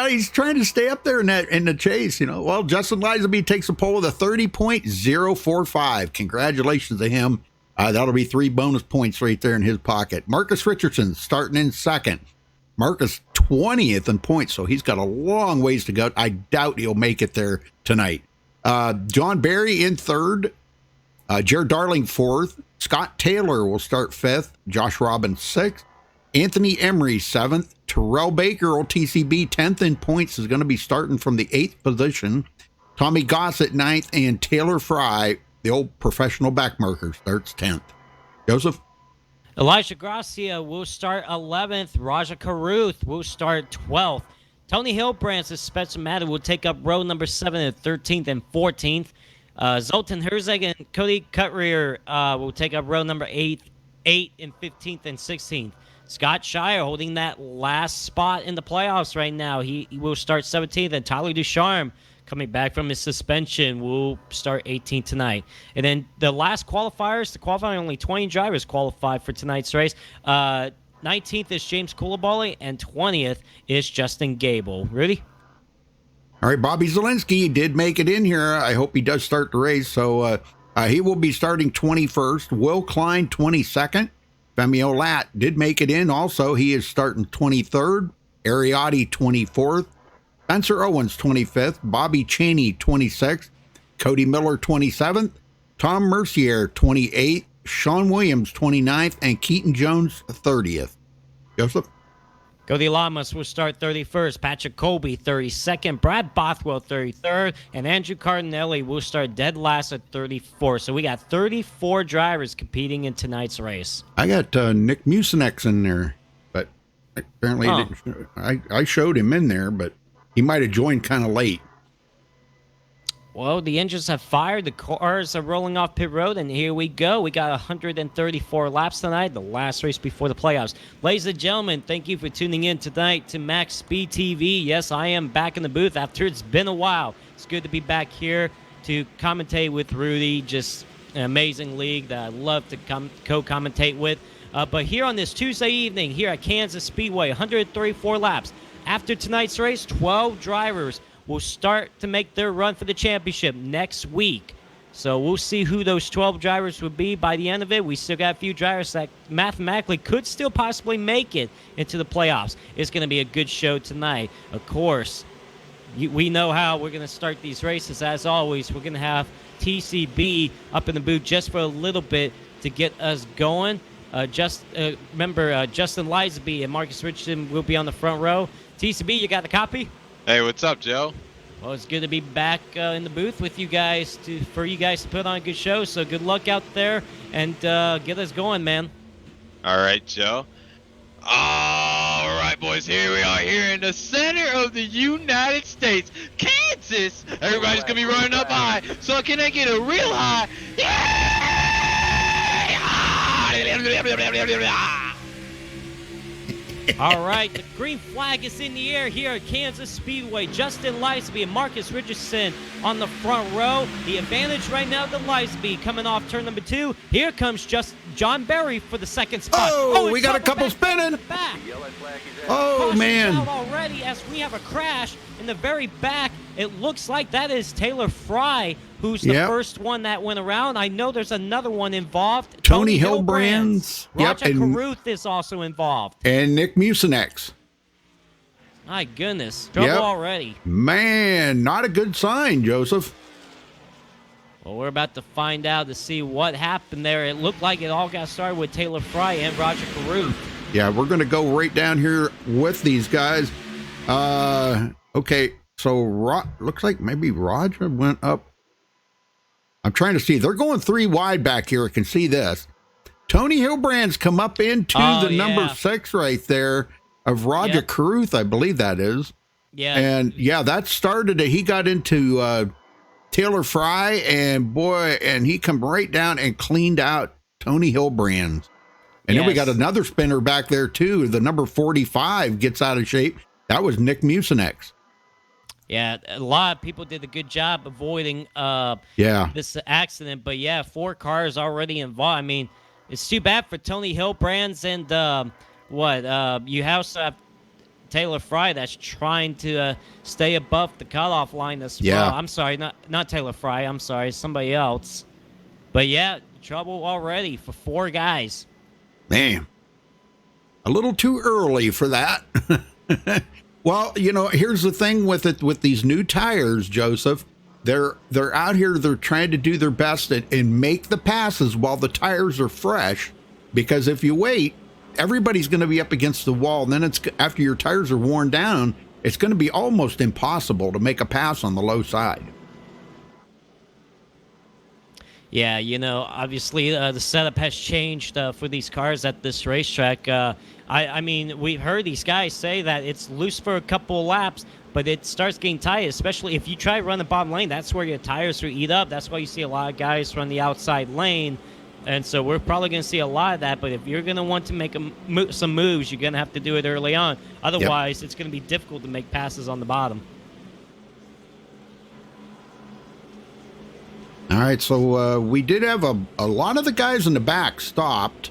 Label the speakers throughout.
Speaker 1: he's trying to stay up there in the chase, you know. Well, Justin Lisaby takes a pole with a 30.045. Congratulations to him. That'll be 3 bonus points right there in his pocket. Marcus Richardson starting in second. Marcus 20th in points, so he's got a long ways to go. I doubt he'll make it there tonight. John Barry in third. Jared Darling fourth. Scott Taylor will start fifth. Josh Robbins sixth. Anthony Emery seventh. Terrell Baker, old TCB, 10th in points, is going to be starting from the 8th position. Tommy Gossett 9th, and Taylor Fry, the old professional backmarker, starts 10th. Joseph?
Speaker 2: Elijah Gracia will start 11th. Raja Karuth will start 12th. Tony Hillbrandt's Spencer Matter will take up row number 7 at 13th and 14th. Zoltan Herzeg and Cody Cutrear will take up row number 8 and 15th and 16th. Scott Shire holding that last spot in the playoffs right now. He will start 17th, and Tyler Ducharme, coming back from his suspension, will start 18th tonight. And then the last qualifiers, the qualifying, only 20 drivers qualified for tonight's race. 19th is James Coulibaly, and 20th is Justin Gable. Rudy?
Speaker 1: All right, Bobby Zielinski did make it in here. I hope he does start the race. So he will be starting 21st. Will Klein, 22nd. Femi Olat did make it in also. He is starting 23rd. Ariotti, 24th. Spencer Owens, 25th. Bobby Cheney, 26th. Cody Miller, 27th. Tom Mercier, 28th. Sean Williams, 29th. And Keaton Jones, 30th. Joseph?
Speaker 2: Cody Lamas will start 31st. Patrick Colby, 32nd. Brad Bothwell, 33rd. And Andrew Cardinelli will start dead last at 34th. So we got 34 drivers competing in tonight's race.
Speaker 1: I got Nick Mucinex in there, but apparently I showed him in there, but he might have joined kind of late.
Speaker 2: Well, the engines have fired. The cars are rolling off pit road, and here we go. We got 134 laps tonight, the last race before the playoffs. Ladies and gentlemen, thank you for tuning in tonight to Max Speed TV. Yes, I am back in the booth after it's been a while. It's good to be back here to commentate with Rudy. Just an amazing league that I love to co-commentate with. But here on this Tuesday evening, here at Kansas Speedway, 134 laps. After tonight's race, 12 drivers will start to make their run for the championship next week. So we'll see who those 12 drivers will be by the end of it. We still got a few drivers that mathematically could still possibly make it into the playoffs. It's going to be a good show tonight. Of course, we know how we're going to start these races. As always, we're going to have TCB up in the booth just for a little bit to get us going. Remember, Justin Lisaby and Marcus Richardson will be on the front row. TCB, you got the copy?
Speaker 3: Hey, what's up, Joe?
Speaker 2: Well, it's good to be back in the booth with you guys for you guys to put on a good show. So good luck out there and get us going, man.
Speaker 3: All right, Joe. All right, boys, here we are here in the center of the United States, Kansas. Everybody's going to be running up high. So can I get a real high? Yeah!
Speaker 2: All right, the green flag is in the air here at Kansas Speedway. Justin Lisaby and Marcus Richardson on the front row. The advantage right now to Lisaby coming off turn number 2. Here comes John Barry for the second spot.
Speaker 1: Oh, we got a couple spinning. Oh, man.
Speaker 2: Out already as we have a crash in the very back. It looks like that is Taylor Fry, who's the first one that went around. I know there's another one involved.
Speaker 1: Tony Hillbrandt's.
Speaker 2: Roger Caruth is also involved.
Speaker 1: And Nick Mucinex.
Speaker 2: My goodness. Trouble already.
Speaker 1: Man, not a good sign, Joseph.
Speaker 2: Well, we're about to find out to see what happened there. It looked like it all got started with Taylor Fry and Roger Caruth.
Speaker 1: Yeah, we're going to go right down here with these guys. Okay, so looks like maybe Roger went up. I'm trying to see. They're going 3 wide back here. I can see this. Tony Hillbrandt's come up into the number 6 right there of Roger Caruth, I believe that is.
Speaker 2: Yeah.
Speaker 1: And, that started it. He got into Taylor Fry, and he come right down and cleaned out Tony Hillbrandt's. And then we got another spinner back there, too. The number 45 gets out of shape. That was Nick Mucinex.
Speaker 2: Yeah, a lot of people did a good job avoiding this accident. But, 4 cars already involved. I mean, it's too bad for Tony Hillbrandt's and you also have Taylor Fry that's trying to stay above the cutoff line as
Speaker 1: Yeah.
Speaker 2: well. I'm sorry, not Taylor Fry. I'm sorry, somebody else. But yeah, trouble already for 4 guys.
Speaker 1: Man, a little too early for that. Well, here's the thing with it, with these new tires, Joseph. They're out here. They're trying to do their best and make the passes while the tires are fresh. Because if you wait, everybody's going to be up against the wall. And then it's after your tires are worn down, it's going to be almost impossible to make a pass on the low side.
Speaker 2: Yeah, obviously the setup has changed for these cars at this racetrack. I mean, we've heard these guys say that it's loose for a couple of laps, but it starts getting tight, especially if you try to run the bottom lane. That's where your tires will eat up. That's why you see a lot of guys run the outside lane. And so we're probably going to see a lot of that. But if you're going to want to make some moves, you're going to have to do it early on. Otherwise, It's going to be difficult to make passes on the bottom.
Speaker 1: All right, so we did have a lot of the guys in the back stopped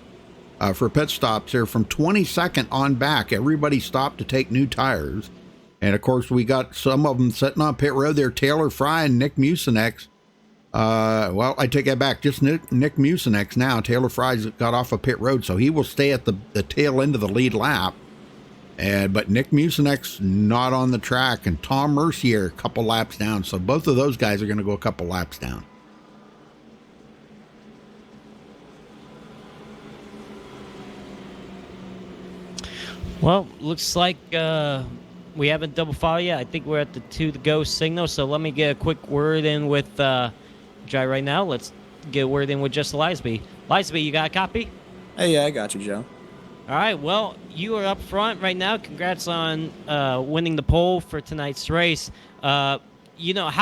Speaker 1: for pit stops here from 22nd on back. Everybody stopped to take new tires. And, of course, we got some of them sitting on pit road there, Taylor Fry and Nick Mucinex. Well, I take that back. Just Nick Mucinex now. Taylor Fry's got off of pit road, so he will stay at the tail end of the lead lap. But Nick Mucinex not on the track, and Tom Mercier a couple laps down. So both of those guys are going to go a couple laps down.
Speaker 2: Well, looks like we haven't double file yet. I think we're at the 2 to go signal. So let me get a quick word in with Jai right now. Let's get a word in with just Lisby. Lisby, you got a copy?
Speaker 4: Hey, yeah, I got you, Joe.
Speaker 2: All right. Well, you are up front right now. Congrats on winning the pole for tonight's race. How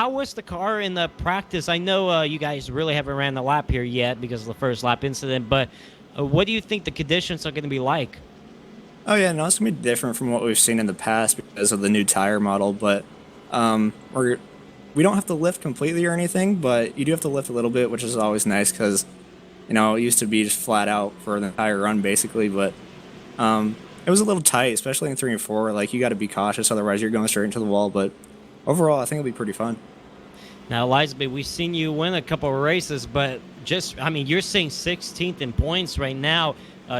Speaker 2: was the car in the practice? I know you guys really haven't ran the lap here yet because of the first lap incident, but what do you think the conditions are going to be like?
Speaker 4: Oh, yeah, no, it's going to be different from what we've seen in the past because of the new tire model, but we don't have to lift completely or anything, but you do have to lift a little bit, which is always nice because, it used to be just flat out for the entire run, basically, but it was a little tight, especially in 3 and 4. Like, you got to be cautious, otherwise you're going straight into the wall, but overall, I think it'll be pretty fun.
Speaker 2: Now, Lisby, we've seen you win a couple of races, but you're saying 16th in points right now.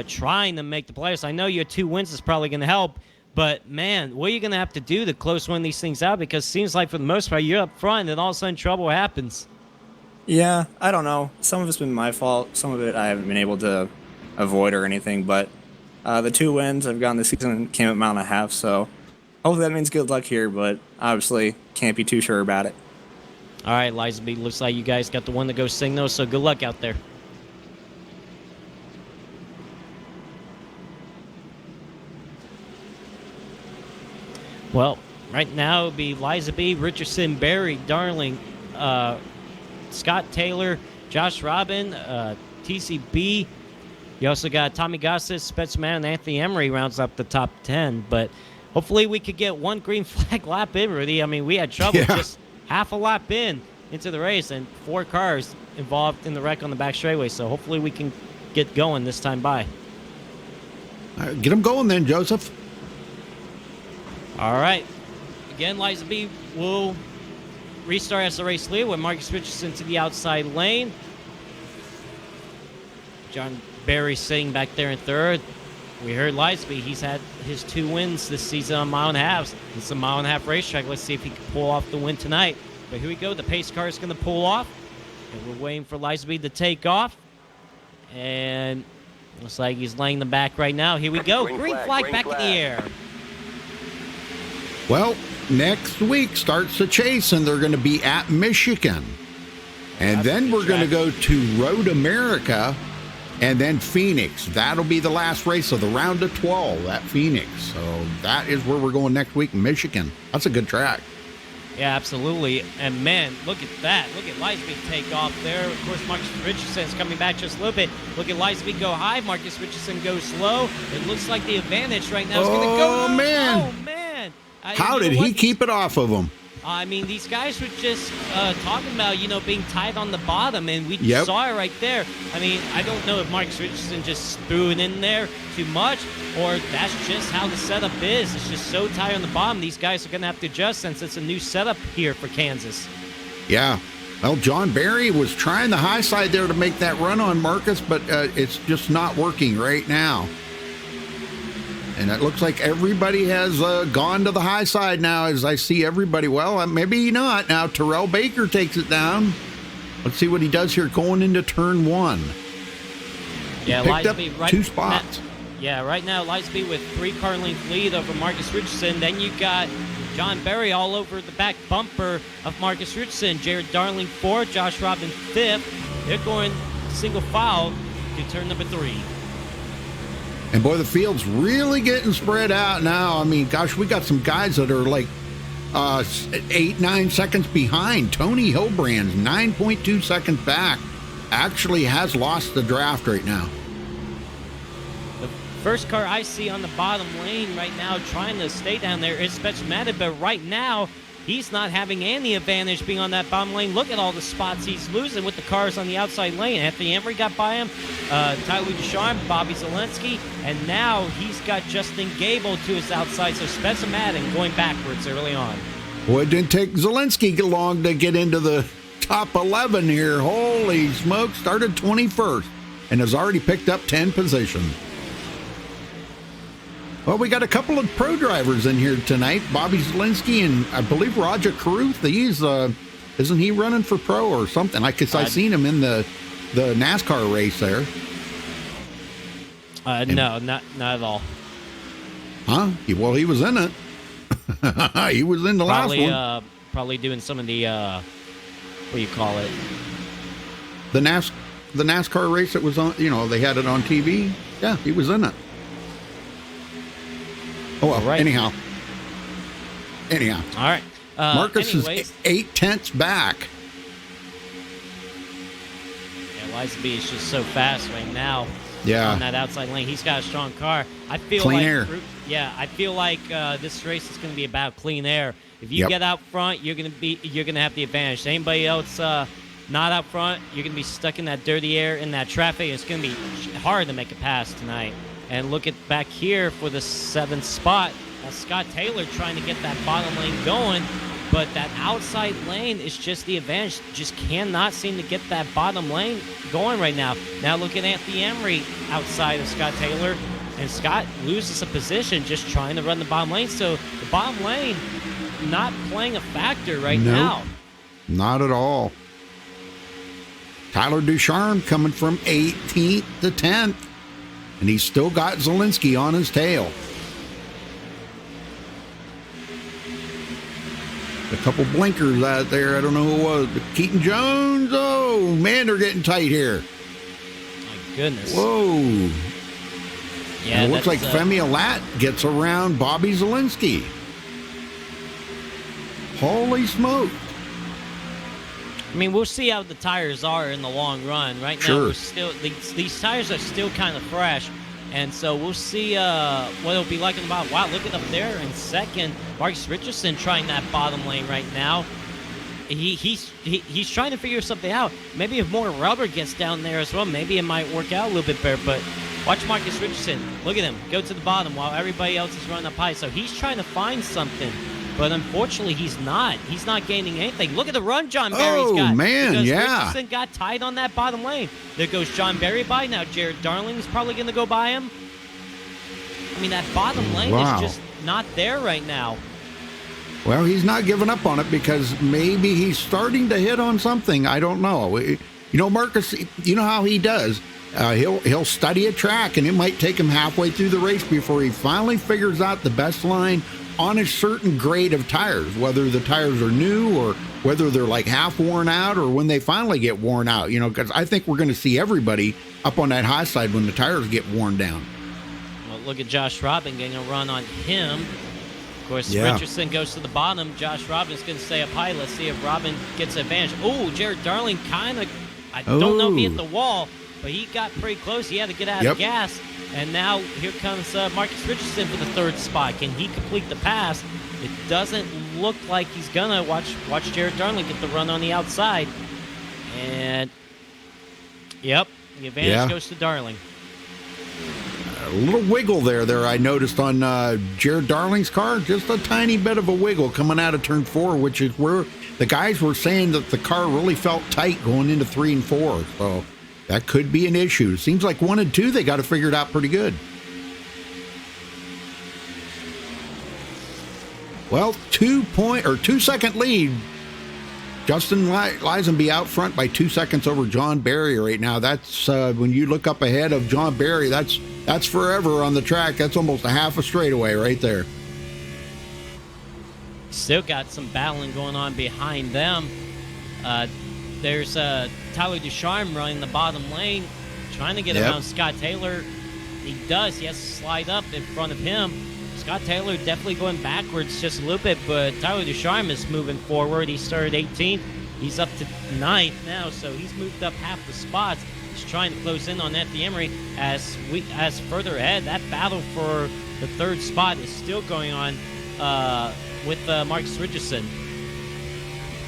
Speaker 2: Trying to make the playoffs. I know your 2 wins is probably going to help, but man, what are you going to have to do to close one of these things out? Because it seems like for the most part, you're up front and all of a sudden trouble happens.
Speaker 4: Yeah, I don't know. Some of it's been my fault. Some of it I haven't been able to avoid or anything, but the 2 wins I've gotten this season came at mile and a half, so hopefully that means good luck here, but obviously can't be too sure about it.
Speaker 2: All right, Lisby, looks like you guys got the one to go signal, so good luck out there. Well, right now it would be Liza B, Richardson, Barry, Darling, Scott Taylor, Josh Robin, TCB. You also got Tommy Gossett, Spetzman, and Anthony Emery rounds up the top 10. But hopefully we could get 1 green flag lap in, Rudy. I mean, we had trouble just half a lap into the race and 4 cars involved in the wreck on the back straightaway. So hopefully we can get going this time by.
Speaker 1: Get them going then, Joseph.
Speaker 2: All right. Again, Liza B will restart as the race leader with Marcus Richardson to the outside lane. John Barry sitting back there in 3rd. We heard Liza B. He's had his 2 wins this season on mile and a halves. It's a mile and a half racetrack. Let's see if he can pull off the win tonight. But here we go. The pace car is going to pull off. And we're waiting for Liza B to take off. And looks like he's laying the back right now. Here we go. Green flag back in the air.
Speaker 1: Well, next week starts the chase, and they're going to be at Michigan. And then we're going to go to Road America and then Phoenix. That'll be the last race of the round of 12 at Phoenix. So that is where we're going next week, Michigan. That's a good track.
Speaker 2: Yeah, absolutely. And, man, look at that. Look at Lisby take off there. Of course, Marcus Richardson is coming back just a little bit. Look at Lisby go high. Marcus Richardson goes slow. It looks like the advantage right now is going to go.
Speaker 1: Oh, man.
Speaker 2: Oh, man.
Speaker 1: How did he keep it off of him?
Speaker 2: I mean, these guys were just talking about, being tied on the bottom, and we
Speaker 1: Yep.
Speaker 2: saw it right there. I mean, I don't know if Marcus Richardson just threw it in there too much, or that's just how the setup is. It's just so tight on the bottom. These guys are going to have to adjust since it's a new setup here for Kansas.
Speaker 1: Yeah. Well, John Barry was trying the high side there to make that run on Marcus, but it's just not working right now. And it looks like everybody has gone to the high side now, as I see everybody. Well, maybe not. Now, Terrell Baker takes it down. Let's see what he does here going into turn 1.
Speaker 2: Yeah,
Speaker 1: Picked up
Speaker 2: Lightsby
Speaker 1: 2 spots.
Speaker 2: Right now, Lightsby with 3-car length lead over Marcus Richardson. Then you got John Berry all over the back bumper of Marcus Richardson. Jared Darling 4th, Josh Robin 5th. They're going single file to turn number 3.
Speaker 1: And boy, the field's really getting spread out now. I mean, gosh, we got some guys that are like 8-9 seconds behind. Tony Hilbrand's 9.2 seconds back. Actually has lost the draft right now.
Speaker 2: The first car I see on the bottom lane right now trying to stay down there is Spetsmatic, but right now he's not having any advantage being on that bottom lane. Look at all the spots he's losing with the cars on the outside lane. Anthony Emery got by him, Tyler Ducharme, Bobby Zelensky, and now he's got Justin Gable to his outside. So Spetsmatic going backwards early on.
Speaker 1: Well, it didn't take Zelensky long to get into the top 11 here. Holy smoke, started 21st and has already picked up 10 positions. Well, we got a couple of pro drivers in here tonight. Bobby Zelensky and I believe Roger Caruth. He's isn't he running for pro or something? I seen him in the NASCAR race there.
Speaker 2: No, not at all.
Speaker 1: Huh? Well, he was in it. He was in the last one.
Speaker 2: Probably doing some of the what do you call it?
Speaker 1: The NASCAR race that was on. They had it on TV. Yeah, he was in it. Oh, well,
Speaker 2: right.
Speaker 1: Anyhow.
Speaker 2: All right.
Speaker 1: Marcus
Speaker 2: anyways,
Speaker 1: is 8/10 back.
Speaker 2: Yeah, Lightsby is just so fast right now.
Speaker 1: Yeah.
Speaker 2: On that outside lane, he's got a strong car. I feel
Speaker 1: clean
Speaker 2: like
Speaker 1: air.
Speaker 2: Yeah, I feel like this race is going to be about clean air. If you
Speaker 1: Yep.
Speaker 2: get out front, you're going to have the advantage. Anybody else not out front, you're going to be stuck in that dirty air in that traffic. It's going to be hard to make a pass tonight. And look at back here for the 7th spot. Scott Taylor trying to get that bottom lane going, but that outside lane is just the advantage. Just cannot seem to get that bottom lane going right now. Now look at Anthony Emery outside of Scott Taylor, and Scott loses a position just trying to run the bottom lane. So the bottom lane not playing a factor right now.
Speaker 1: Not at all. Tyler Ducharme coming from 18th to 10th. And he's still got Zelensky on his tail. A couple blinkers out there. I don't know who it was, but Keaton Jones. Oh, man, they're getting tight here.
Speaker 2: My goodness.
Speaker 1: Whoa.
Speaker 2: Yeah,
Speaker 1: And it looks like Femi Alat gets around Bobby Zelensky. Holy smoke.
Speaker 2: I mean, we'll see how the tires are in the long run. Right now,
Speaker 1: Sure.
Speaker 2: we're still these tires are still kind of fresh, and so we'll see what it'll be like in the bottom. Wow, look at up there in second. Marcus Richardson trying that bottom lane right now. He's trying to figure something out. Maybe if more rubber gets down there as well, maybe it might work out a little bit better. But watch Marcus Richardson. Look at him go to the bottom while everybody else is running up high. So he's trying to find something. But unfortunately, he's not. He's not gaining anything. Look at the run John Barry's got.
Speaker 1: Oh, man,
Speaker 2: because
Speaker 1: yeah.
Speaker 2: Richardson got tied on that bottom lane. There goes John Barry by. Now Jared Darling is probably going to go by him. I mean, that bottom lane
Speaker 1: Wow.
Speaker 2: is just not there right now.
Speaker 1: Well, he's not giving up on it because maybe he's starting to hit on something. I don't know. Marcus, you know how he does. He'll study a track, and it might take him halfway through the race before he finally figures out the best line on a certain grade of tires, whether the tires are new or whether they're like half worn out or when they finally get worn out, because I think we're going to see everybody up on that high side when the tires get worn down.
Speaker 2: Well, look at Josh Robin getting a run on him. Of course,
Speaker 1: Yeah.
Speaker 2: Richardson goes to the bottom. Josh Robin's going to stay up high. Let's see if Robin gets advantage. Oh, Jared Darling I don't know if he hit the wall, but he got pretty close. He had to get out of gas. And now here comes Marcus Richardson for the 3rd spot. Can he complete the pass? It doesn't look like he's gonna watch Jared Darling get the run on the outside. And, yep, the advantage goes to Darling.
Speaker 1: A little wiggle there I noticed on Jared Darling's car. Just a tiny bit of a wiggle coming out of turn 4, which is where the guys were saying that the car really felt tight going into 3 and 4. So that could be an issue. Seems like 1 and 2, they got it figured out pretty good. Well, 2-second lead. Justin Lisenby out front by 2 seconds over John Barry right now. That's when you look up ahead of John Barry, that's forever on the track. That's almost a half a straightaway right there.
Speaker 2: Still got some battling going on behind them. There's Tyler Ducharme running the bottom lane, trying to get around Scott Taylor. He does. He has to slide up in front of him. Scott Taylor definitely going backwards just a little bit, but Tyler Ducharme is moving forward. He started 18th. He's up to 9th now, so he's moved up half the spots. He's trying to close in on Anthony Emery as further ahead. That battle for the 3rd spot is still going on with Marcus Richardson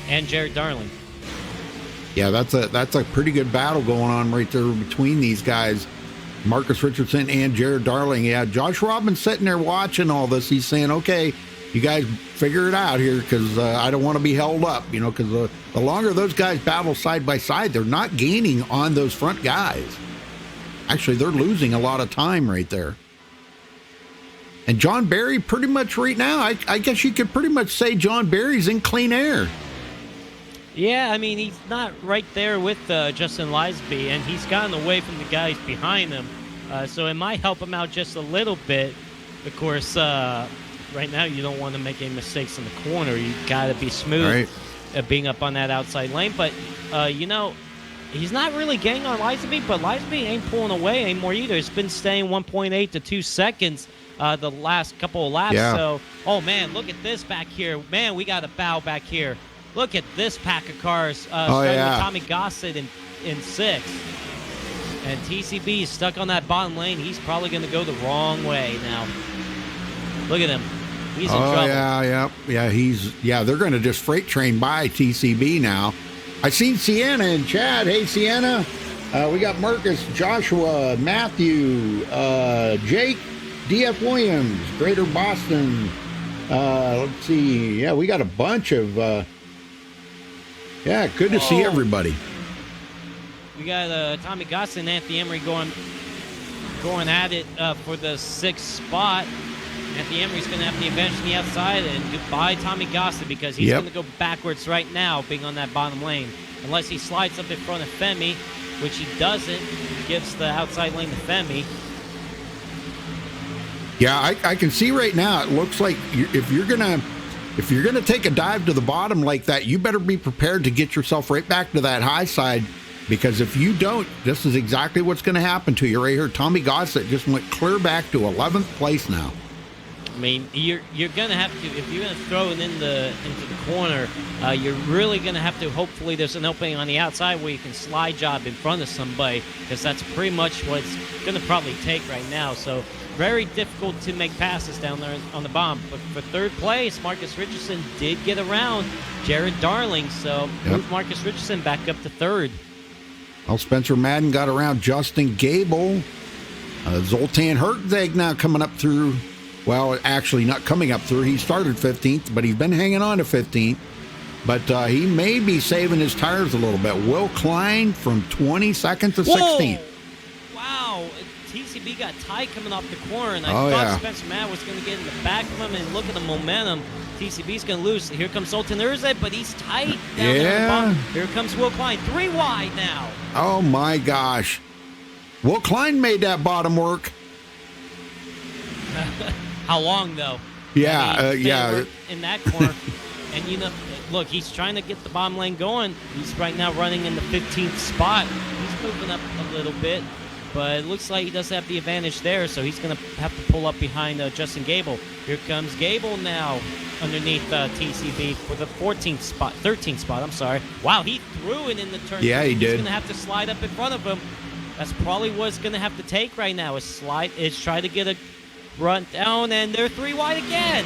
Speaker 2: and Jared Darling.
Speaker 1: Yeah, that's a pretty good battle going on right there between these guys. Marcus Richardson and Jared Darling. Yeah, Josh Robbins sitting there watching all this. He's saying, okay, you guys figure it out here because I don't want to be held up, because the longer those guys battle side by side, they're not gaining on those front guys. Actually, they're losing a lot of time right there. And John Barry pretty much right now, I guess you could pretty much say John Barry's in clean air.
Speaker 2: Yeah, I mean, he's not right there with Justin Lisenby, and he's gotten away from the guys behind him. So it might help him out just a little bit. Of course, right now you don't want to make any mistakes in the corner. You got to be smooth being up on that outside lane. But, he's not really getting on Lisenby, but Lisenby ain't pulling away anymore either. It's been staying 1.8 to 2 seconds the last couple of laps.
Speaker 1: Yeah.
Speaker 2: So, oh, man, look at this back here. Man, we got a bow back here. Look at this pack of cars, starting with Tommy Gossett in 6th. And TCB is stuck on that bottom lane. He's probably going to go the wrong way now. Look at him. He's in trouble.
Speaker 1: Yeah, they're going to just freight train by TCB now. I seen Sienna in chat. Hey, Sienna. We got Marcus, Joshua, Matthew, Jake, DF Williams, Greater Boston. Let's see. Yeah, we got a bunch of... Yeah, good to see everybody.
Speaker 2: We got Tommy Gossett and Anthony Emery going at it for the 6th spot. Anthony Emery's going to have the advantage on the outside, and goodbye Tommy Gossett because he's going to go backwards right now, being on that bottom lane. Unless he slides up in front of Femi, which he doesn't. He gives the outside lane to Femi.
Speaker 1: Yeah, I can see right now. It looks like if you're gonna take a dive to the bottom like that, you better be prepared to get yourself right back to that high side, because if you don't, this is exactly what's going to happen to you right here. Tommy Gossett just went clear back to 11th place now.
Speaker 2: I mean, you're going to have to, if you're going to throw it into the corner, you're really going to have to, hopefully there's an opening on the outside where you can slide job in front of somebody, because that's pretty much what it's going to probably take right now. So very difficult to make passes down there on the bottom. But for 3rd place, Marcus Richardson did get around Jared Darling, so moved Marcus Richardson back up to 3rd.
Speaker 1: Well, Spencer Madden got around Justin Gable. Zoltan Hertzeg now coming up through. Well, actually not coming up through. He started 15th, but he's been hanging on to 15th. But he may be saving his tires a little bit. Will Klein from 22nd to 16th.
Speaker 2: Wow. TCB got tight coming off the corner, and I thought Spencer Madden was going to get in the back of him, and look at the momentum. TCB's going to lose. Here comes Zoltan Hertzeg, but he's tight down there on the bottom. Here comes Will Klein. 3 wide now.
Speaker 1: Oh, my gosh. Will Klein made that bottom work.
Speaker 2: How long, though?
Speaker 1: Yeah,
Speaker 2: in that corner. And, look, he's trying to get the bottom lane going. He's right now running in the 15th spot. He's moving up a little bit, but it looks like he does have the advantage there, so he's going to have to pull up behind Justin Gable. Here comes Gable now underneath TCB for the 13th spot, I'm sorry. Wow, he threw it in the turn.
Speaker 1: Yeah, he did.
Speaker 2: He's going to have to slide up in front of him. That's probably what it's going to have to take right now, is try to get a run down, and they're 3 wide again.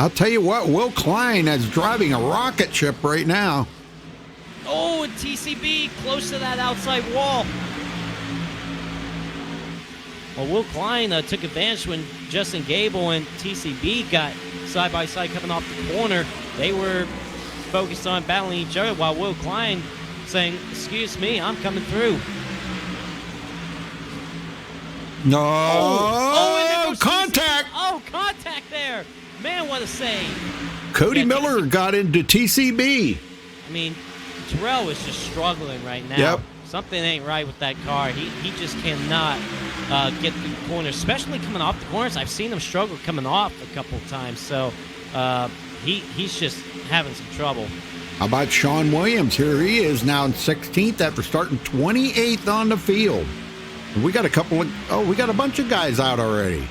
Speaker 1: I'll tell you what, Will Klein is driving a rocket ship right now.
Speaker 2: Oh, and TCB close to that outside wall. Well, Will Klein took advantage when Justin Gable and TCB got side by side coming off the corner. They were focused on battling each other while Will Klein saying, "Excuse me, I'm coming through."
Speaker 1: No,
Speaker 2: and there goes
Speaker 1: contact.
Speaker 2: Oh, contact there. Man, what a save.
Speaker 1: Cody
Speaker 2: Yeah,
Speaker 1: Miller got into TCB.
Speaker 2: I mean, Terrell is just struggling right now.
Speaker 1: Yep.
Speaker 2: Something ain't right with that car. He just cannot get through the corners, especially coming off the corners. I've seen him struggle coming off a couple of times, so he's just having some trouble.
Speaker 1: How about Sean Williams? Here he is now in 16th after starting 28th on the field. And we got a bunch of guys out already.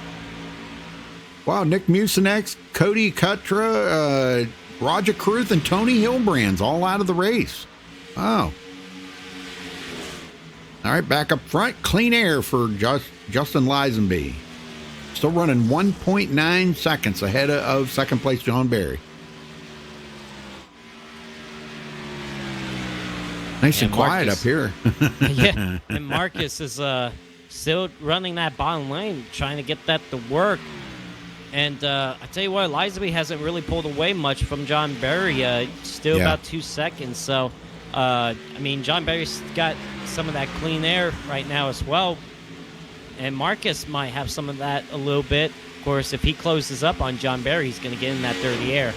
Speaker 1: Wow, Nick Mucinex, Cody Kutra, Roger Cruth, and Tony Hilbrand's all out of the race. Oh. All right, back up front, clean air for Justin Lisenby. Still running 1.9 seconds ahead of second place John Barry. Nice and quiet up here.
Speaker 2: Yeah, and Marcus is still running that bottom lane, trying to get that to work. And I tell you what, Lisenby hasn't really pulled away much from John Barry. Still about 2 seconds. So, I mean, John Barry's got some of that clean air right now as well. And Marcus might have some of that a little bit. Of course, if he closes up on John Barry, he's going to get in that dirty air.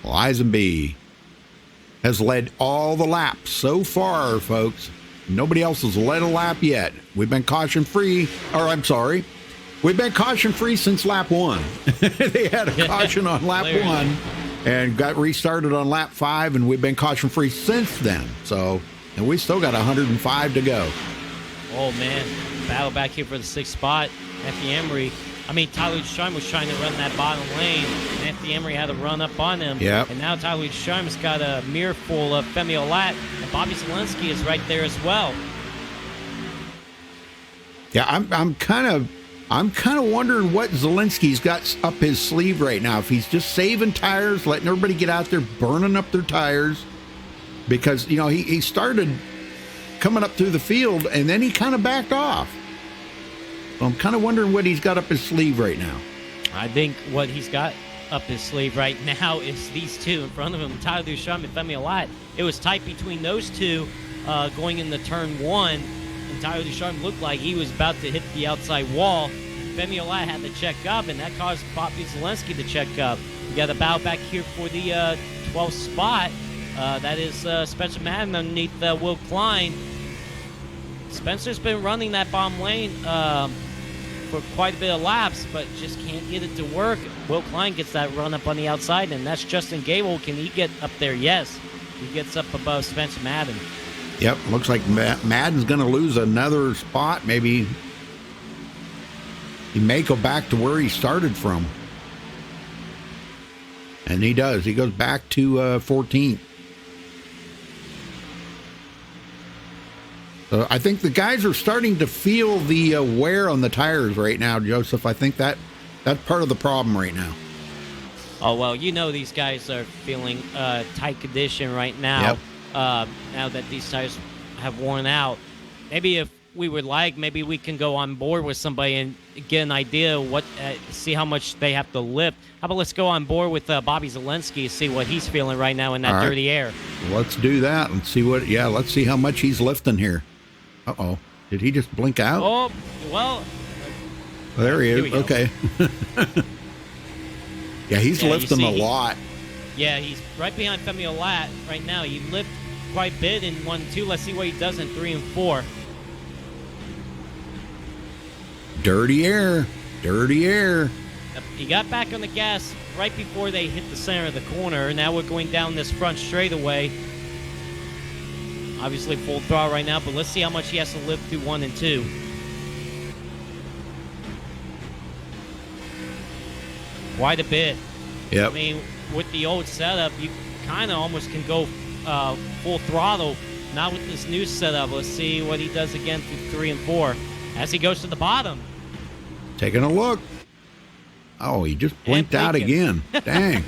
Speaker 1: Lisenby has led all the laps so far, folks. Nobody else has led a lap yet. We've been caution-free, we've been caution-free since lap 1. They had a caution on lap 1 and got restarted on lap 5, and we've been caution-free since then. So, and we still got 105 to go.
Speaker 2: Oh, man. Battle back here for the 6th spot. Anthony Emery. I mean, Tyler Sharm was trying to run that bottom lane, and Anthony Emery had to run up on him.
Speaker 1: Yep.
Speaker 2: And now Tyler Sharm's got a mirror full of Femi Olat, and Bobby Zelensky is right there as well.
Speaker 1: Yeah, I'm kind of wondering what Zelensky's got up his sleeve right now. If he's just saving tires, letting everybody get out there, burning up their tires, because he started coming up through the field and then he kind of backed off. So I'm kind of wondering what he's got up his sleeve right now.
Speaker 2: I think what he's got up his sleeve right now is these two in front of him, Tyler Ducharme and Femi Olat. It was tight between those two going into turn 1, and Tyler Ducharme looked like he was about to hit the outside wall. Femi Olat had to check up, and that caused Bobby Zelensky to check up. We got a battle back here for the 12th spot. That is Spencer Madden underneath Will Klein. Spencer's been running that bottom lane for quite a bit of laps, but just can't get it to work. Will Klein gets that run up on the outside, and that's Justin Gable. Can he get up there? Yes. He gets up above Spencer Madden.
Speaker 1: Yep, looks like Madden's going to lose another spot. Maybe he may go back to where he started from. And he does. He goes back to 14th. So I think the guys are starting to feel the wear on the tires right now, Joseph. I think that's part of the problem right now.
Speaker 2: Oh, well, these guys are feeling tight condition right now.
Speaker 1: Yep.
Speaker 2: Now that these tires have worn out. Maybe if we would like, maybe we can go on board with somebody and get an idea what, see how much they have to lift. How about let's go on board with Bobby Zelensky, see what he's feeling right now in that dirty air.
Speaker 1: Let's do that and see let's see how much he's lifting here. Uh-oh. Did he just blink out?
Speaker 2: Oh, well.
Speaker 1: There he is. Okay. Yeah, he's lifting a lot.
Speaker 2: Yeah, he's right behind Femi Olat right now. He lifted quite a bit in 1 and 2. Let's see what he does in 3 and 4.
Speaker 1: Dirty air. Dirty air.
Speaker 2: He got back on the gas right before they hit the center of the corner. Now we're going down this front straightaway. Obviously full throttle right now, but let's see how much he has to lift through 1 and 2. Quite a bit.
Speaker 1: Yep.
Speaker 2: I mean, with the old setup, you kind of almost can go full throttle. Not with this new setup. Let's see what he does again through 3 and 4. as he goes to the bottom.
Speaker 1: Taking a look. Oh, he just blinked out again. Dang.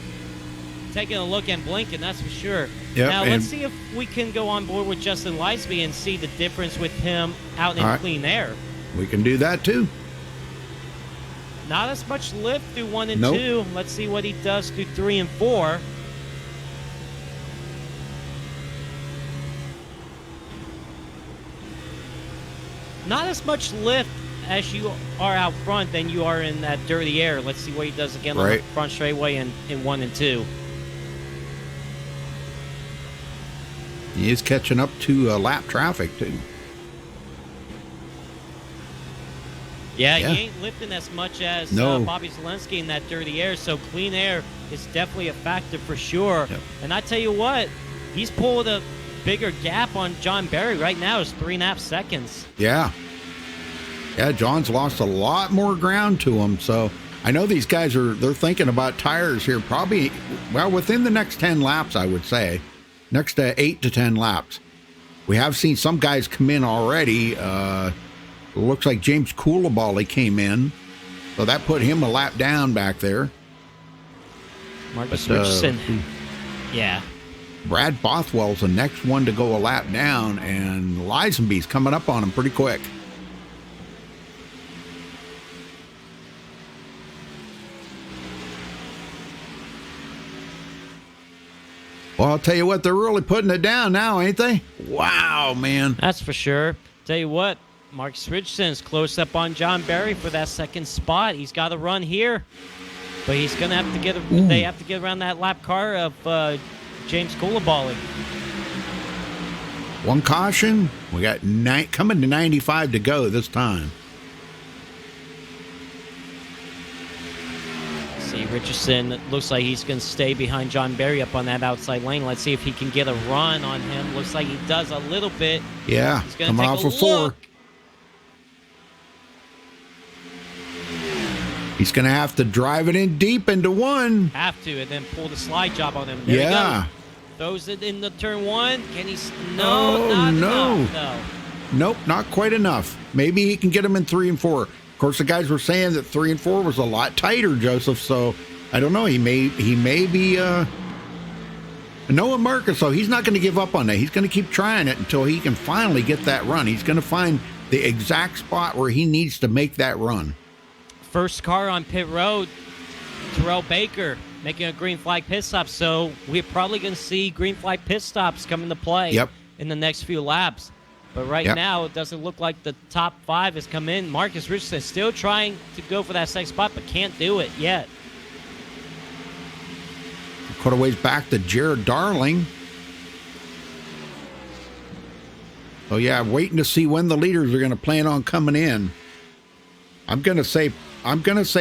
Speaker 2: Taking a look and blinking, that's for sure.
Speaker 1: Yep,
Speaker 2: now, let's see if we can go on board with Justin Leisby and see the difference with him out in clean air.
Speaker 1: We can do that, too.
Speaker 2: Not as much lift through 1 and
Speaker 1: Nope.
Speaker 2: 2. Let's see what he does through 3 and 4. Not as much lift as you are out front than you are in that dirty air. Let's see what he does again on the front straightaway in 1 and 2.
Speaker 1: He is catching up to lap traffic, too.
Speaker 2: Yeah, he ain't lifting as much as Bobby Zelensky in that dirty air, so clean air is definitely a factor for sure.
Speaker 1: Yep.
Speaker 2: And I tell you what, he's pulled a bigger gap on John Barry. Right now is 3.5 seconds.
Speaker 1: Yeah. Yeah, John's lost a lot more ground to him, so I know these guys they're thinking about tires here probably, well, within the next 10 laps, I would say. Next 8 to 10 laps. We have seen some guys come in already. Looks like James Coulibaly came in, so that put him a lap down back there.
Speaker 2: Marcus Richardson. Yeah.
Speaker 1: Brad Bothwell's the next one to go a lap down, and Lisenby's coming up on him pretty quick. Well, I'll tell you what, they're really putting it down now, ain't they? Wow, man.
Speaker 2: That's for sure. Tell you what, Marcus Richardson's close up on John Barry for that second spot. He's got to run here, but he's going to have to get they have to get around that lap car of James Coulibaly.
Speaker 1: One caution. We got coming to 95 to go this time.
Speaker 2: See, Richardson looks like he's going to stay behind John Barry up on that outside lane. Let's see if he can get a run on him. Looks like he does a little bit.
Speaker 1: Yeah,
Speaker 2: he's going to
Speaker 1: coming
Speaker 2: take
Speaker 1: off
Speaker 2: a
Speaker 1: for
Speaker 2: look.
Speaker 1: 4. He's going to have to drive it in deep into 1.
Speaker 2: Have to, and then pull the slide job on him. There we go. Throws it in the turn 1. Can he? No, not enough, no.
Speaker 1: Nope, not quite enough. Maybe he can get him in 3 and 4. Of course, the guys were saying that 3 and 4 was a lot tighter, Joseph. So I don't know. He may be Noah Marcus. So he's not going to give up on that. He's going to keep trying it until he can finally get that run. He's going to find the exact spot where he needs to make that run.
Speaker 2: First car on pit road, Terrell Baker making a green flag pit stop. So we're probably going to see green flag pit stops come into play in the next few laps. But right now, it doesn't look like the top 5 has come in. Marcus Richardson still trying to go for that second spot, but can't do it yet.
Speaker 1: Quite a ways back to Jared Darling. Oh, yeah, waiting to see when the leaders are going to plan on coming in. I'm going to say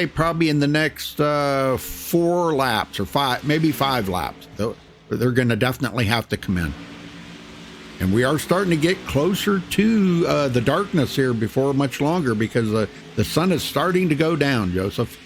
Speaker 1: probably in the next 4 laps or 5, maybe 5 laps. They're going to definitely have to come in. And we are starting to get closer to the darkness here before much longer because the sun is starting to go down, Joseph.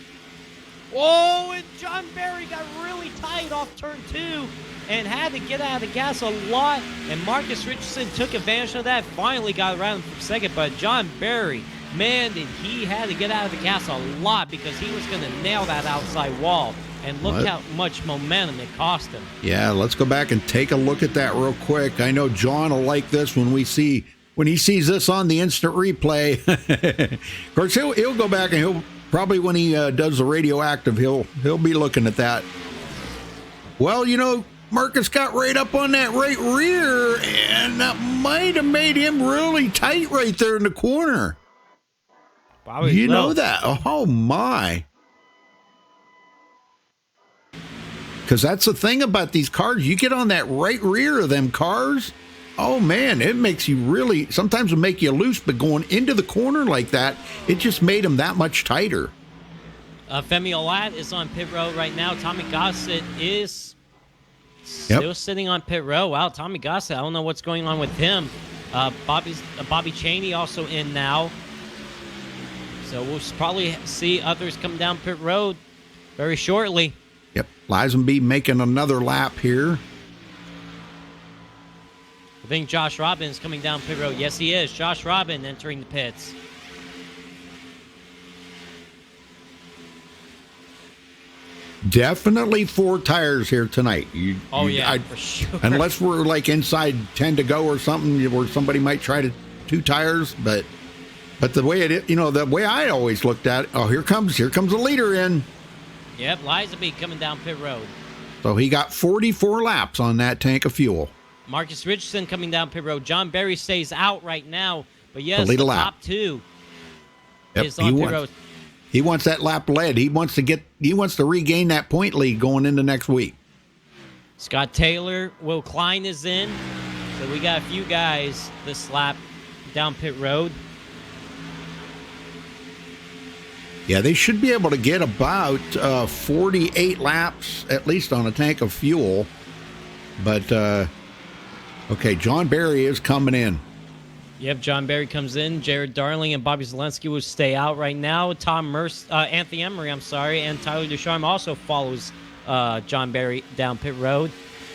Speaker 2: Whoa, and John Barry got really tight off turn 2 and had to get out of the gas a lot. And Marcus Richardson took advantage of that, finally got around him for second. But John Barry, man, did he had to get out of the gas a lot because he was going to nail that outside wall. And look how much momentum it cost him. Yeah,
Speaker 1: let's go back and take a look at that real quick. I know John will like this when he sees this on the instant replay. Of course, he'll go back and he'll probably when he does the radioactive, he'll be looking at that. Well, Marcus got right up on that right rear, and that might have made him really tight right there in the corner.
Speaker 2: Probably
Speaker 1: you know that? Oh my. Because that's the thing about these cars. You get on that right rear of them cars, oh man, it makes you really, sometimes it'll make you loose, but going into the corner like that, it just made them that much tighter.
Speaker 2: Femi Olat is on pit road right now. Tommy Gossett is still sitting on pit road. Wow, Tommy Gossett, I don't know what's going on with him. Bobby Chaney also in now. So we'll probably see others come down pit road very shortly.
Speaker 1: Yep, Lisenby making another lap here.
Speaker 2: I think Josh Robbins coming down pit road. Yes, he is. Josh Robin entering the pits.
Speaker 1: Definitely 4 tires here tonight.
Speaker 2: Oh, yeah, for sure.
Speaker 1: Unless we're like inside 10 to go or something where somebody might try to 2 tires, but the way it is, the way I always looked at it, here comes the leader in.
Speaker 2: Yep, Lizaby coming down pit road.
Speaker 1: So he got 44 laps on that tank of fuel.
Speaker 2: Marcus Richardson coming down pit road. John Berry stays out right now, but yes,
Speaker 1: lead
Speaker 2: the
Speaker 1: a lap.
Speaker 2: top 2
Speaker 1: Yep,
Speaker 2: is on pit road.
Speaker 1: He wants that lap lead. He wants to regain that point lead going into next week.
Speaker 2: Scott Taylor, Will Klein is in. So we got a few guys this lap down pit road.
Speaker 1: Yeah, they should be able to get about 48 laps, at least on a tank of fuel. But, okay, John Berry is coming in.
Speaker 2: Yep, John Berry comes in. Jared Darling and Bobby Zelensky will stay out right now. Anthony Emery, and Tyler Ducharme also follows John Berry down pit road.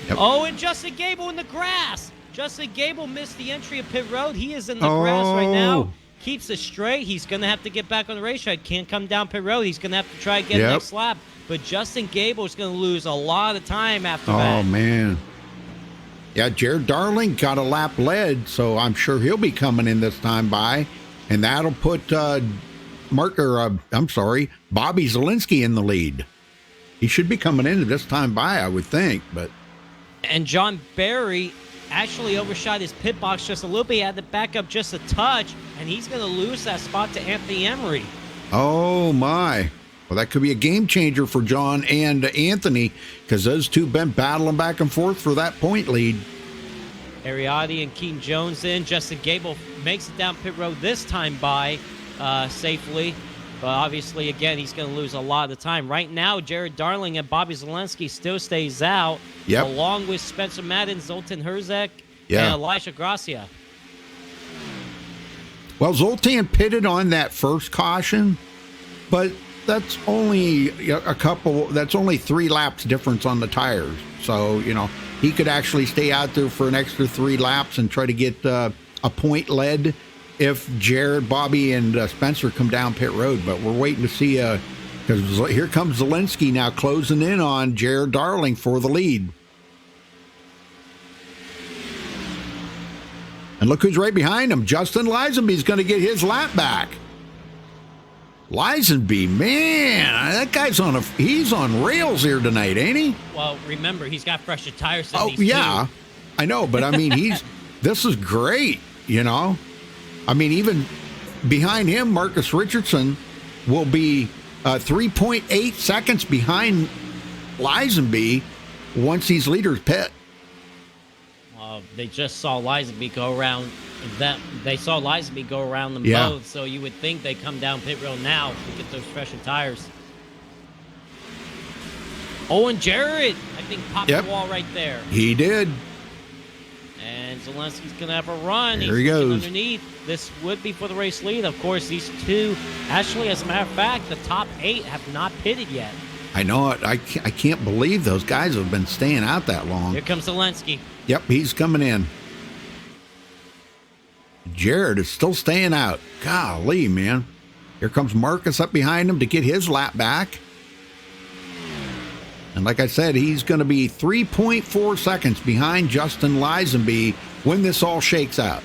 Speaker 1: Yep.
Speaker 2: Oh, and Justin Gable in the grass. Justin Gable missed the entry of pit road. He is in the grass right now. Keeps it straight. He's going to have to get back on the racetrack. Can't come down pit road. He's going to have to try again next lap. But Justin Gable is going to lose a lot of time after that.
Speaker 1: Oh, man. Yeah, Jared Darling got a lap lead, so I'm sure he'll be coming in this time by. And that'll put Bobby Zelensky in the lead. He should be coming in this time by, I would think.
Speaker 2: And John Berry actually overshot his pit box just a little bit. He had to back up just a touch, and he's going to lose that spot to Anthony Emery.
Speaker 1: Oh, my. Well, that could be a game changer for John and Anthony, because those two been battling back and forth for that point lead.
Speaker 2: Ariadne and Keaton Jones in. Justin Gable makes it down pit road this time by safely. But obviously, again, he's going to lose a lot of the time. Right now, Jared Darling and Bobby Zelensky still stays out, along with Spencer Madden, Zoltan Herzek, and Elijah Gracia.
Speaker 1: Well, Zoltan pitted on that first caution, but that's only that's only 3 laps difference on the tires. So, he could actually stay out there for an extra 3 laps and try to get a point lead if Jared, Bobby, and Spencer come down pit road. But we're waiting to see, because here comes Zelensky now closing in on Jared Darling for the lead. And look who's right behind him. Justin Lisenby's going to get his lap back. Lisenby, man, that guy's he's on rails here tonight, ain't he?
Speaker 2: Well, remember, he's got fresher tires than these
Speaker 1: two. I know, but I mean, this is great, I mean, even behind him, Marcus Richardson will be 3.8 seconds behind Lisenby once these leaders pit.
Speaker 2: They just saw Lisenby go around them. They saw Lisenby go around them both, so you would think they come down pit road now to get those fresher tires. Owen Jarrett, I think, popped the wall right there.
Speaker 1: He did.
Speaker 2: And Zelensky's going to have a run.
Speaker 1: There he goes.
Speaker 2: Underneath. This would be for the race lead. Of course, these two, actually, as a matter of fact, the top 8 have not pitted yet.
Speaker 1: I know it. I can't believe those guys have been staying out that long.
Speaker 2: Here comes Zelensky.
Speaker 1: Yep, he's coming in. Jared is still staying out. Golly, man. Here comes Marcus up behind him to get his lap back. And like I said, he's going to be 3.4 seconds behind Justin Lisenby when this all shakes out.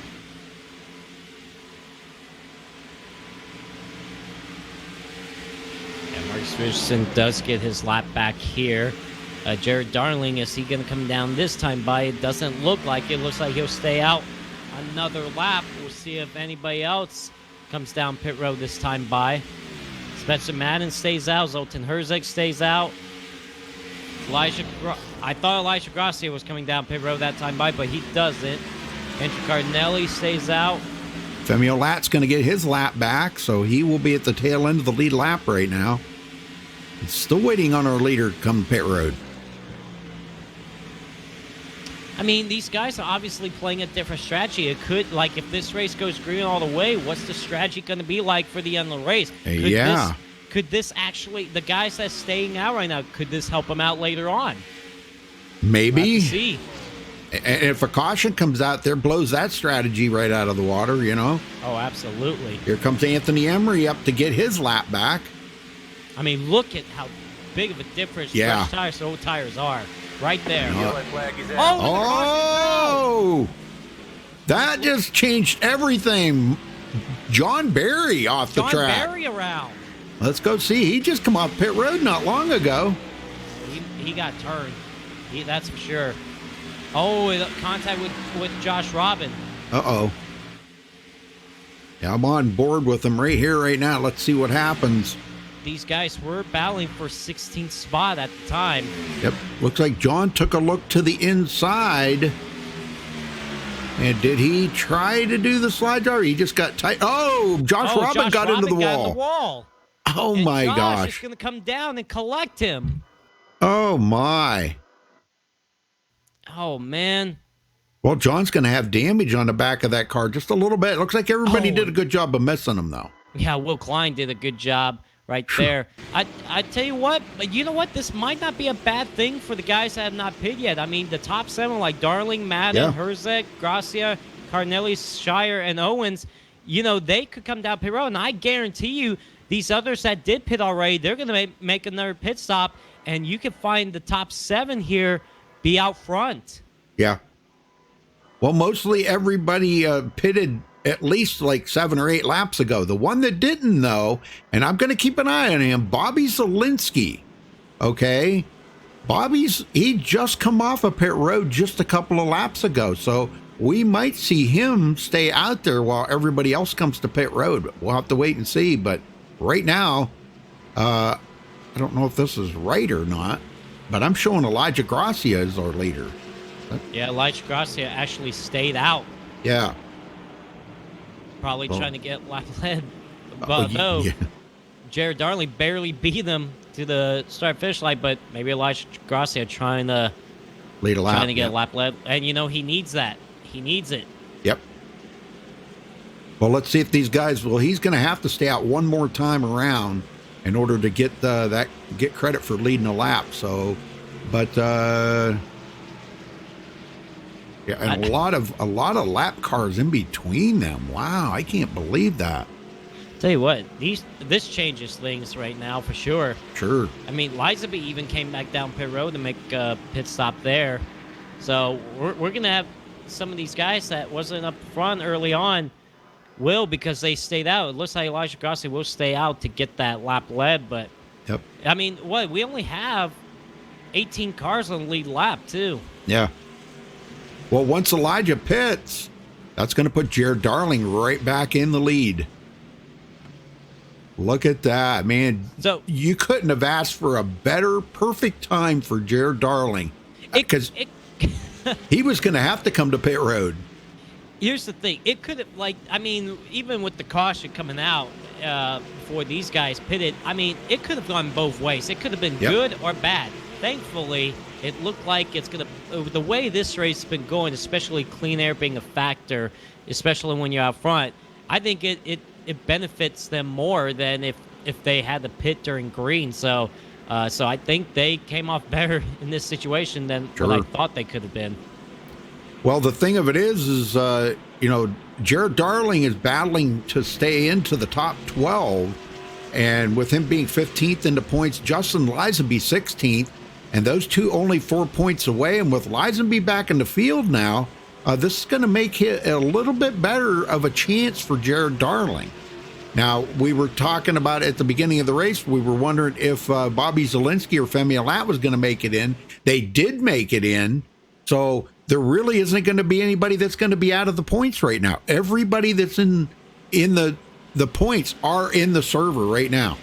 Speaker 2: Yeah, Marcus Richardson does get his lap back here. Jared Darling, is he going to come down this time by? It doesn't look like it. Looks like he'll stay out another lap. We'll see if anybody else comes down pit road this time by. Spencer Madden stays out. Zoltan Herzeg stays out. I thought Elijah Gracia was coming down pit road that time by, but he doesn't. Andrew Cardinelli stays out.
Speaker 1: Femio Lat's going to get his lap back, so he will be at the tail end of the lead lap right now. It's still waiting on our leader to come pit road.
Speaker 2: I mean, these guys are obviously playing a different strategy. It could, like, if this race goes green all the way, what's the strategy going to be like for the end of the race? Could this actually, the guys that's staying out right now, could this help them out later on?
Speaker 1: Maybe.
Speaker 2: We'll have to see.
Speaker 1: And if a caution comes out there, blows that strategy right out of the water,
Speaker 2: Oh, absolutely.
Speaker 1: Here comes Anthony Emery up to get his lap back.
Speaker 2: I mean, look at how big of a difference
Speaker 1: Yeah.
Speaker 2: fresh tires to old tires are. Right there.
Speaker 5: Yellow flag is out.
Speaker 1: Oh, that just changed everything. John Barry off the
Speaker 2: John
Speaker 1: track.
Speaker 2: Barry around.
Speaker 1: Let's go see. He just come off pit road not long ago.
Speaker 2: He got turned. That's for sure. Oh, contact with Josh Robin.
Speaker 1: Uh-oh. Yeah, I'm on board with him right here, right now. Let's see what happens.
Speaker 2: These guys were battling for 16th spot at the time.
Speaker 1: Yep. Looks like John took a look to the inside. And did he try to do the slide jar? He just got tight. Oh, Josh Robin got into the wall. Oh,
Speaker 2: And
Speaker 1: my
Speaker 2: Josh
Speaker 1: gosh.
Speaker 2: is going to come down and collect him.
Speaker 1: Oh, my.
Speaker 2: Oh, man.
Speaker 1: Well, John's going to have damage on the back of that car just a little bit. Looks like everybody did a good job of missing him, though.
Speaker 2: Yeah, Will Klein did a good job right there. I tell you what, you know what? This might not be a bad thing for the guys that have not pitted yet. I mean, the top 7 like Darling, Madden, Herzeg, Gracia, Carnelli, Shire, and Owens, you know, they could come down pit road. And I guarantee you, these others that did pit already, they're going to make another pit stop, and you can find the top 7 here be out front.
Speaker 1: Yeah. Well, mostly everybody pitted at least like 7 or 8 laps ago. The one that didn't, though, and I'm going to keep an eye on him, Bobby Zielinski. Okay? He just come off a pit road just a couple of laps ago. So we might see him stay out there while everybody else comes to pit road. We'll have to wait and see. But right now, I don't know if this is right or not, but I'm showing Elijah Gracia as our leader.
Speaker 2: Yeah, Elijah Gracia actually stayed out.
Speaker 1: Yeah.
Speaker 2: Probably trying to get lap led.
Speaker 1: Oh,
Speaker 2: But no,
Speaker 1: yeah.
Speaker 2: Jared Darling barely beat them to the start finish line, but maybe Elijah Gracia trying to
Speaker 1: Lead a lap.
Speaker 2: get a lap led. And, you know, he needs that. He needs it.
Speaker 1: Yep. Well, let's see if these guys. Well, he's going to have to stay out one more time around in order to get get credit for leading a lap. So, but yeah, and a lot of lap cars in between them. Wow, I can't believe that.
Speaker 2: Tell you what, this changes things right now for sure.
Speaker 1: Sure.
Speaker 2: I mean, Lizaby even came back down pit road to make a pit stop there. So we're going to have some of these guys that wasn't up front early on will, because they stayed out. It looks like Elijah Gracia will stay out to get that lap led. But,
Speaker 1: Yep.
Speaker 2: I mean, we only have 18 cars on the lead lap, too.
Speaker 1: Yeah. Well, once Elijah pits, that's going to put Jared Darling right back in the lead. Look at that, man.
Speaker 2: So
Speaker 1: You couldn't have asked for a better, perfect time for Jared Darling, because he was going to have to come to pit road.
Speaker 2: Here's the thing. It could have, even with the caution coming out for these guys pitted, it could have gone both ways. It could have been good or bad. Thankfully, it looked like it's going to, the way this race has been going, especially clean air being a factor, especially when you're out front, I think it benefits them more than if they had the pit during green. So I think they came off better in this situation than what I thought they could have been.
Speaker 1: Well, the thing of it is Jared Darling is battling to stay into the top 12, and with him being 15th in the points, Justin Lisenby 16th, and those two only 4 points away. And with Lisenby back in the field now, this is going to make it a little bit better of a chance for Jared Darling. Now, we were talking about at the beginning of the race, we were wondering if Bobby Zielinski or Femi Alat was going to make it in. They did make it in, so there really isn't going to be anybody that's going to be out of the points right now. Everybody that's in the points are in the server right now.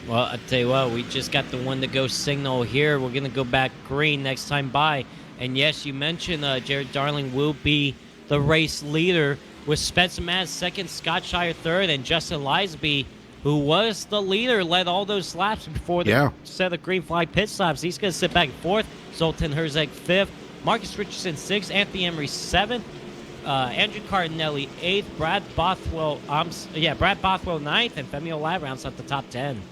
Speaker 2: Well, I tell you what, we just got the one to go signal here. We're going to go back green next time by. And yes, you mentioned Jared Darling will be the race leader, with Spencer Madden second, Scott Shire third, and Justin Lisenby, who was the leader, led all those laps before they set of green flag pit stops. He's going to sit back fourth. Zoltan Herzeg fifth. Marcus Richardson sixth. Anthony Emery seventh. Andrew Cardinelli eighth. Brad Bothwell ninth, and Femi Alat rounds out the top 10.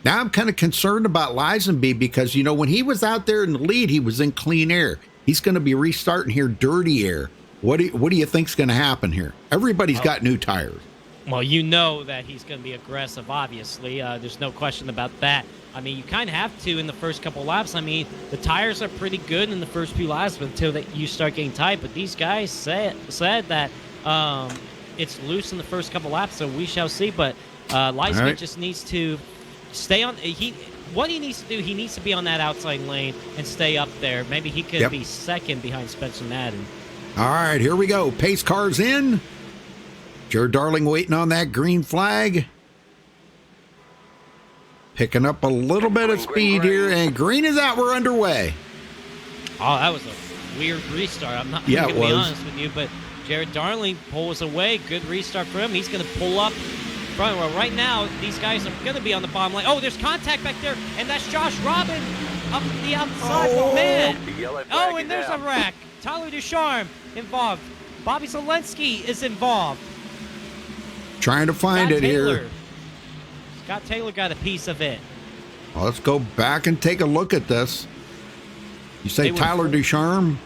Speaker 1: Now I'm kind of concerned about Lisenby because, when he was out there in the lead, he was in clean air. He's going to be restarting here dirty air. What do you think's going to happen here? Everybody's got new tires.
Speaker 2: Well, you know that he's going to be aggressive, obviously. There's no question about that. I mean, you kind of have to in the first couple laps. I mean, the tires are pretty good in the first few laps until you start getting tight. But these guys said that it's loose in the first couple laps, so we shall see. But Leisman just needs to stay on. What he needs to do, he needs to be on that outside lane and stay up there. Maybe he could be second behind Spencer Madden.
Speaker 1: All right, here we go. Pace cars in. Jared Darling waiting on that green flag. Picking up a little bit of speed here, and green is out. We're underway.
Speaker 2: Oh, that was a weird restart. I'm not going to be honest with you, but Jared Darling pulls away. Good restart for him. He's going to pull up front. Well, right now, these guys are going to be on the bottom lane. Oh, there's contact back there, and that's Josh Robin up the outside. Oh, man. Oh, and there's a wreck. Tyler Ducharme involved. Bobby Zelensky is involved.
Speaker 1: Trying to find it here.
Speaker 2: Scott Taylor got a piece of it.
Speaker 1: Well, let's go back and take a look at this. You say Tyler Ducharme?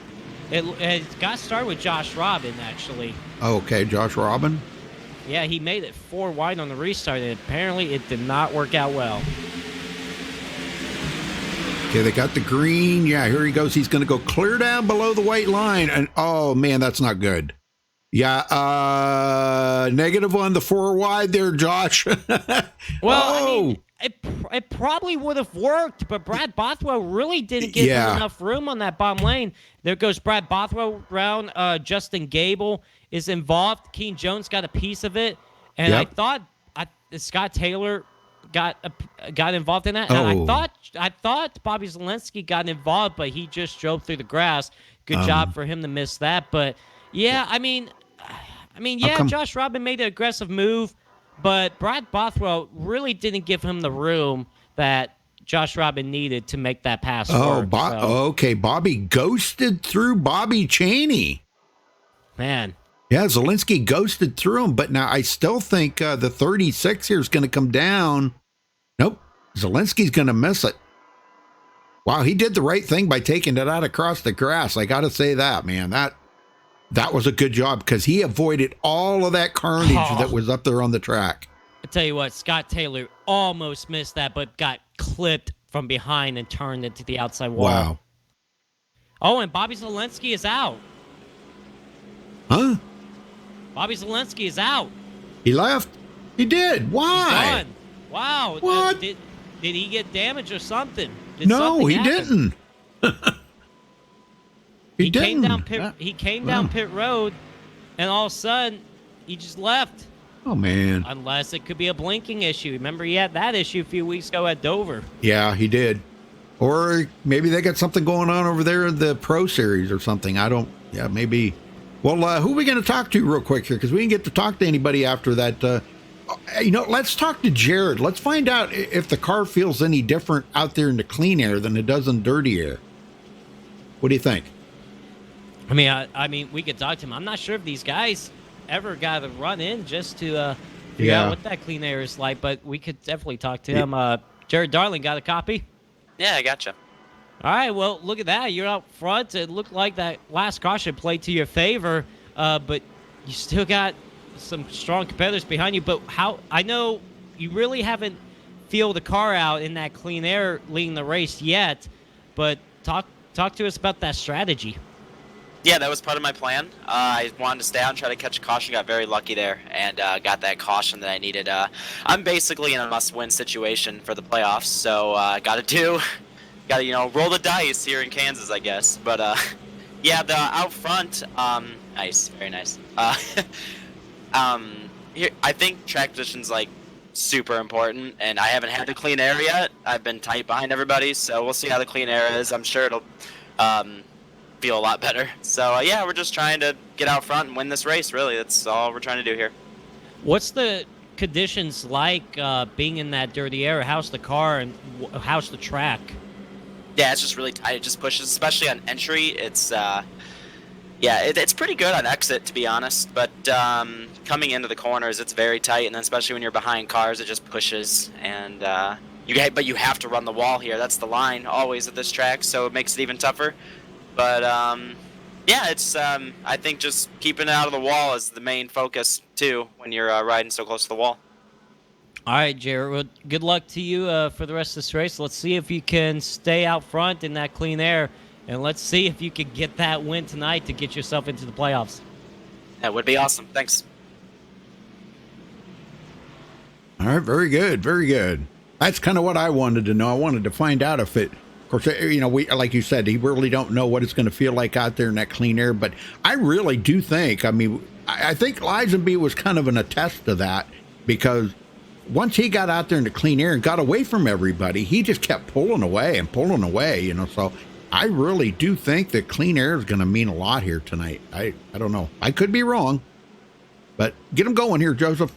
Speaker 2: It got started with Josh Robin, actually.
Speaker 1: Okay, Josh Robin.
Speaker 2: Yeah, he made it 4 wide on the restart, and apparently it did not work out well.
Speaker 1: Okay, they got the green. Yeah, here he goes. He's going to go clear down below the white line. And, oh, man, that's not good. Yeah, negative on the 4 wide there, Josh.
Speaker 2: Well, I mean, it probably would have worked, but Brad Bothwell really didn't give him enough room on that bottom lane. There goes Brad Bothwell round. Justin Gable is involved. Keen Jones got a piece of it, and I thought Scott Taylor got involved in that. And I thought Bobby Zelensky got involved, but he just drove through the grass. Good job for him to miss that. But yeah, I mean, Josh Robin made an aggressive move, but Brad Bothwell really didn't give him the room that Josh Robin needed to make that pass work.
Speaker 1: Okay, Bobby ghosted through Bobby Cheney.
Speaker 2: Man.
Speaker 1: Yeah, Zelensky ghosted through him, but now I still think the 36 here is going to come down. Nope, Zelensky's going to miss it. Wow, he did the right thing by taking it out across the grass. I got to say that, man. That was a good job because he avoided all of that carnage that was up there on the track.
Speaker 2: I tell you what, Scott Taylor almost missed that, but got clipped from behind and turned into the outside wall.
Speaker 1: Wow.
Speaker 2: Oh, and Bobby Zelensky is out.
Speaker 1: Huh?
Speaker 2: Bobby Zelensky is out.
Speaker 1: He left? He did. Why?
Speaker 2: He's done. Wow.
Speaker 1: What?
Speaker 2: Did he get damaged or something?
Speaker 1: No, he didn't. He
Speaker 2: came down pit road, and all of a sudden, he just left.
Speaker 1: Oh, man.
Speaker 2: Unless it could be a blinking issue. Remember, he had that issue a few weeks ago at Dover.
Speaker 1: Yeah, he did. Or maybe they got something going on over there in the Pro Series or something. Maybe. Well, who are we going to talk to real quick here? Because we didn't get to talk to anybody after that. Let's talk to Jared. Let's find out if the car feels any different out there in the clean air than it does in dirty air. What do you think?
Speaker 2: I mean, we could talk to him. I'm not sure if these guys ever got to run in just to figure out what that clean air is like, but we could definitely talk to him. Jared Darling, got a copy?
Speaker 5: Yeah, I gotcha.
Speaker 2: All right, well, look at that. You're out front. It looked like that last caution played to your favor, but you still got some strong competitors behind you. But I know you really haven't feel the car out in that clean air leading the race yet, but talk to us about that strategy.
Speaker 5: Yeah, that was part of my plan. I wanted to stay out and try to catch a caution. Got very lucky there and got that caution that I needed. I'm basically in a must-win situation for the playoffs, so got to roll the dice here in Kansas, I guess. But yeah, the out front, nice, very nice. Here, I think track position's like super important, and I haven't had the clean air yet. I've been tight behind everybody, so we'll see how the clean air is. I'm sure it'll feel a lot better. So yeah, we're just trying to get out front and win this race. Really, that's all we're trying to do here.
Speaker 2: What's the conditions like being in that dirty air? How's the car and how's the track?
Speaker 5: Yeah, it's just really tight. It just pushes, especially on entry. It's it's pretty good on exit, to be honest. But coming into the corners, it's very tight, and then especially when you're behind cars, it just pushes. And but you have to run the wall here. That's the line always at this track, so it makes it even tougher. But Yeah, it's I think just keeping it out of the wall is the main focus too when you're riding so close to the wall.
Speaker 2: All right, Jared. Well, good luck to you for the rest of this race. Let's see if you can stay out front in that clean air, and let's see if you can get that win tonight to get yourself into the playoffs.
Speaker 5: That would be awesome. Thanks.
Speaker 1: All right, very good, very good. That's kind of what I wanted to know. I wanted to find out if it, of course, you know, we, like you said, we really don't know what it's going to feel like out there in that clean air, but I really do think, I mean, I think Lisenby was kind of an attest to that, because once he got out there in the clean air and got away from everybody, he just kept pulling away, you know, so I really do think that clean air is going to mean a lot here tonight. I don't know. I could be wrong, but get him going here, Joseph.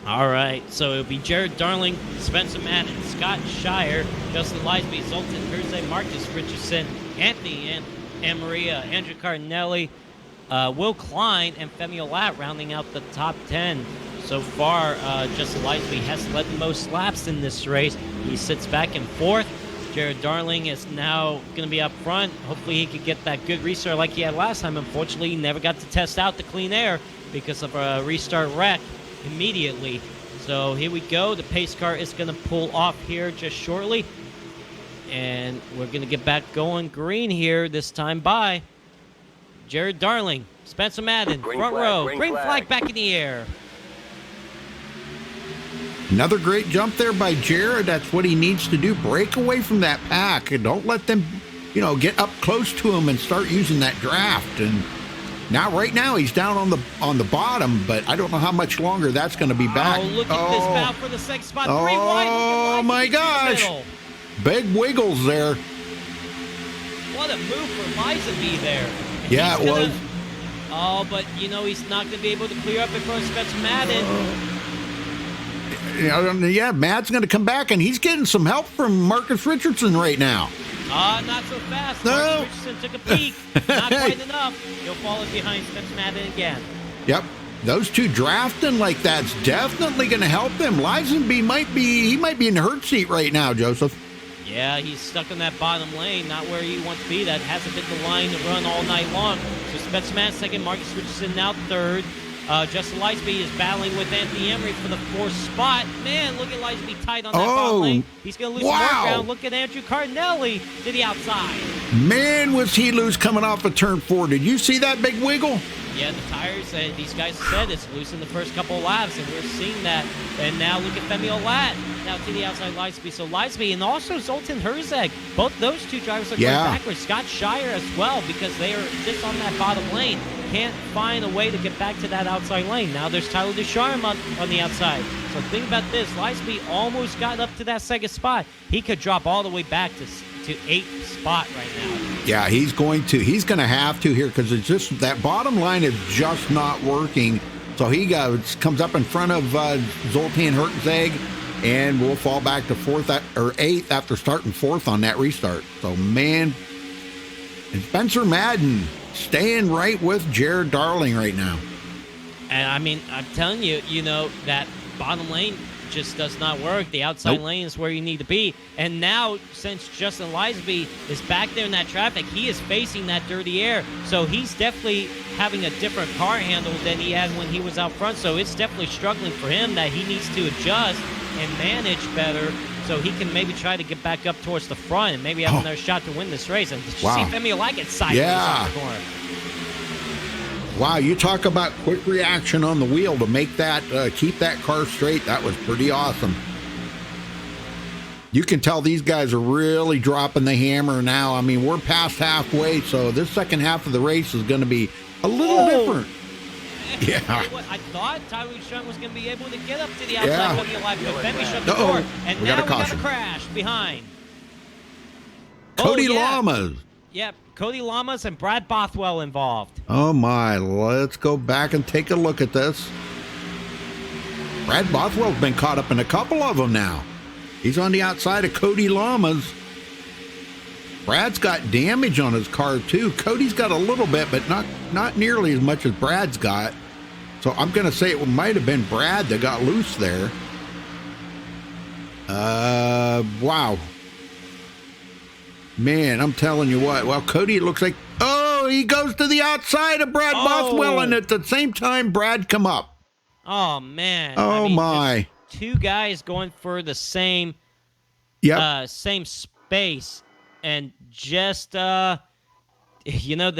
Speaker 2: All right, so it'll be Jared Darling, Spencer Madden, Scott Shire, Justin Lisby, Zoltan Herzeg, Marcus Richardson, Anthony and Maria, Andrew Cardinelli, Will Klein, and Femi Olat rounding out the top 10. So far, Justin Lisby has led the most laps in this race. He sits back in fourth. Jared Darling is now going to be up front. Hopefully he could get that good restart like he had last time. Unfortunately, he never got to test out the clean air because of a restart wreck immediately. So here we go. The pace car is going to pull off here just shortly. And we're going to get back going green here this time by Jared Darling, Spencer Madden, front row, green flag back in the air.
Speaker 1: Another great jump there by Jared. That's what he needs to do. Break away from that pack and don't let them, you know, get up close to him and start using that draft. And now, right now, he's down on the bottom, but I don't know how much longer that's going to be back.
Speaker 2: Oh, look at this battle for the second spot. Three wide.
Speaker 1: Oh, my gosh. Big wiggles there.
Speaker 2: What a move for Lisenby there. And
Speaker 1: yeah, it was.
Speaker 2: Oh, but, you know, he's not going to be able to clear up in front of Spencer Madden.
Speaker 1: Yeah, Matt's going to come back, and he's getting some help from Marcus Richardson right now.
Speaker 2: Not so fast.
Speaker 1: No.
Speaker 2: Marcus Richardson took a peek. Not quite enough. He'll fall in behind Spencer Madden again.
Speaker 1: Yep. Those two drafting like that's definitely going to help them. Lisenby might be in the hurt seat right now, Joseph.
Speaker 2: Yeah, he's stuck in that bottom lane, not where he wants to be. That hasn't been the line to run all night long. So Spencer Madden second, Marcus Richardson now third. Justin Lisby is battling with Anthony Emery for the fourth spot. Man, look at Lisby tight on that bottom lane. He's going to lose some more ground. Look at Andrew Cardinelli to the outside.
Speaker 1: Man, was he loose coming off of turn 4. Did you see that big wiggle?
Speaker 2: Yeah, the tires, these guys said it's loose in the first couple of laps, and we're seeing that. And now look at Femi Olat now to the outside Lisby. So Lisby and also Zoltan Herzeg, both those two drivers are going backwards. Scott Shire as well, because they are just on that bottom lane. Can't find a way to get back to that outside lane. Now there's Tyler Ducharme on the outside. So think about this. Lisby almost got up to that second spot. He could drop all the way back to 8th spot right now.
Speaker 1: Yeah, he's going to have to here, because it's just that bottom line is just not working. So he comes up in front of Zoltan Herzeg, and will fall back to 4th or 8th after starting 4th on that restart. So, man, and Spencer Madden staying right with Jared Darling right now.
Speaker 2: And, I mean, I'm telling you, you know, that bottom lane just does not work. The outside lane is where you need to be. And now, since Justin Lisby is back there in that traffic, he is facing that dirty air. So he's definitely having a different car handle than he had when he was out front. So it's definitely struggling for him that he needs to adjust and manage better, so he can maybe try to get back up towards the front and maybe have another shot to win this race. And did you see Femi Olat get sideways off the corner?
Speaker 1: Wow, you talk about quick reaction on the wheel to make that, keep that car straight. That was pretty awesome. You can tell these guys are really dropping the hammer now. I mean, we're past halfway, so this second half of the race is going to be a little different. Yeah.
Speaker 2: I thought Tyler Ducharme was going to be able to get up to the outside of the alive, but Femi shut the door. And now we got a crash behind.
Speaker 1: Cody Lamas.
Speaker 2: Yep, Cody Lamas and Brad Bothwell involved.
Speaker 1: Oh, my. Let's go back and take a look at this. Brad Bothwell's been caught up in a couple of them now. He's on the outside of Cody Lamas. Brad's got damage on his car, too. Cody's got a little bit, but not nearly as much as Brad's got. So I'm going to say it might have been Brad that got loose there. Wow. Man, I'm telling you what. Well, Cody, it looks like... Oh, he goes to the outside of Brad Bothwell, and at the same time, Brad come up.
Speaker 2: Oh, man.
Speaker 1: Oh,
Speaker 2: I mean,
Speaker 1: my.
Speaker 2: Two guys going for the same same space, and just, they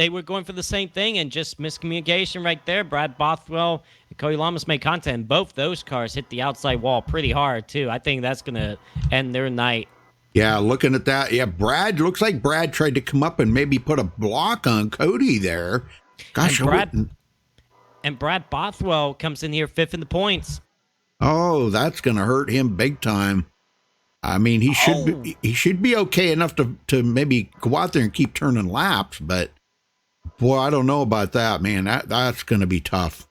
Speaker 2: were going for the same thing, and just miscommunication right there. Brad Bothwell and Cody Lamas made contact, and both those cars hit the outside wall pretty hard, too. I think that's going to end their night.
Speaker 1: Yeah, looking at that. Yeah, looks like Brad tried to come up and maybe put a block on Cody there. Gosh,
Speaker 2: and Brad Bothwell comes in here 5th in the points.
Speaker 1: Oh, that's going to hurt him big time. I mean, he should be okay enough to maybe go out there and keep turning laps, but boy, I don't know about that, man. That's going to be tough.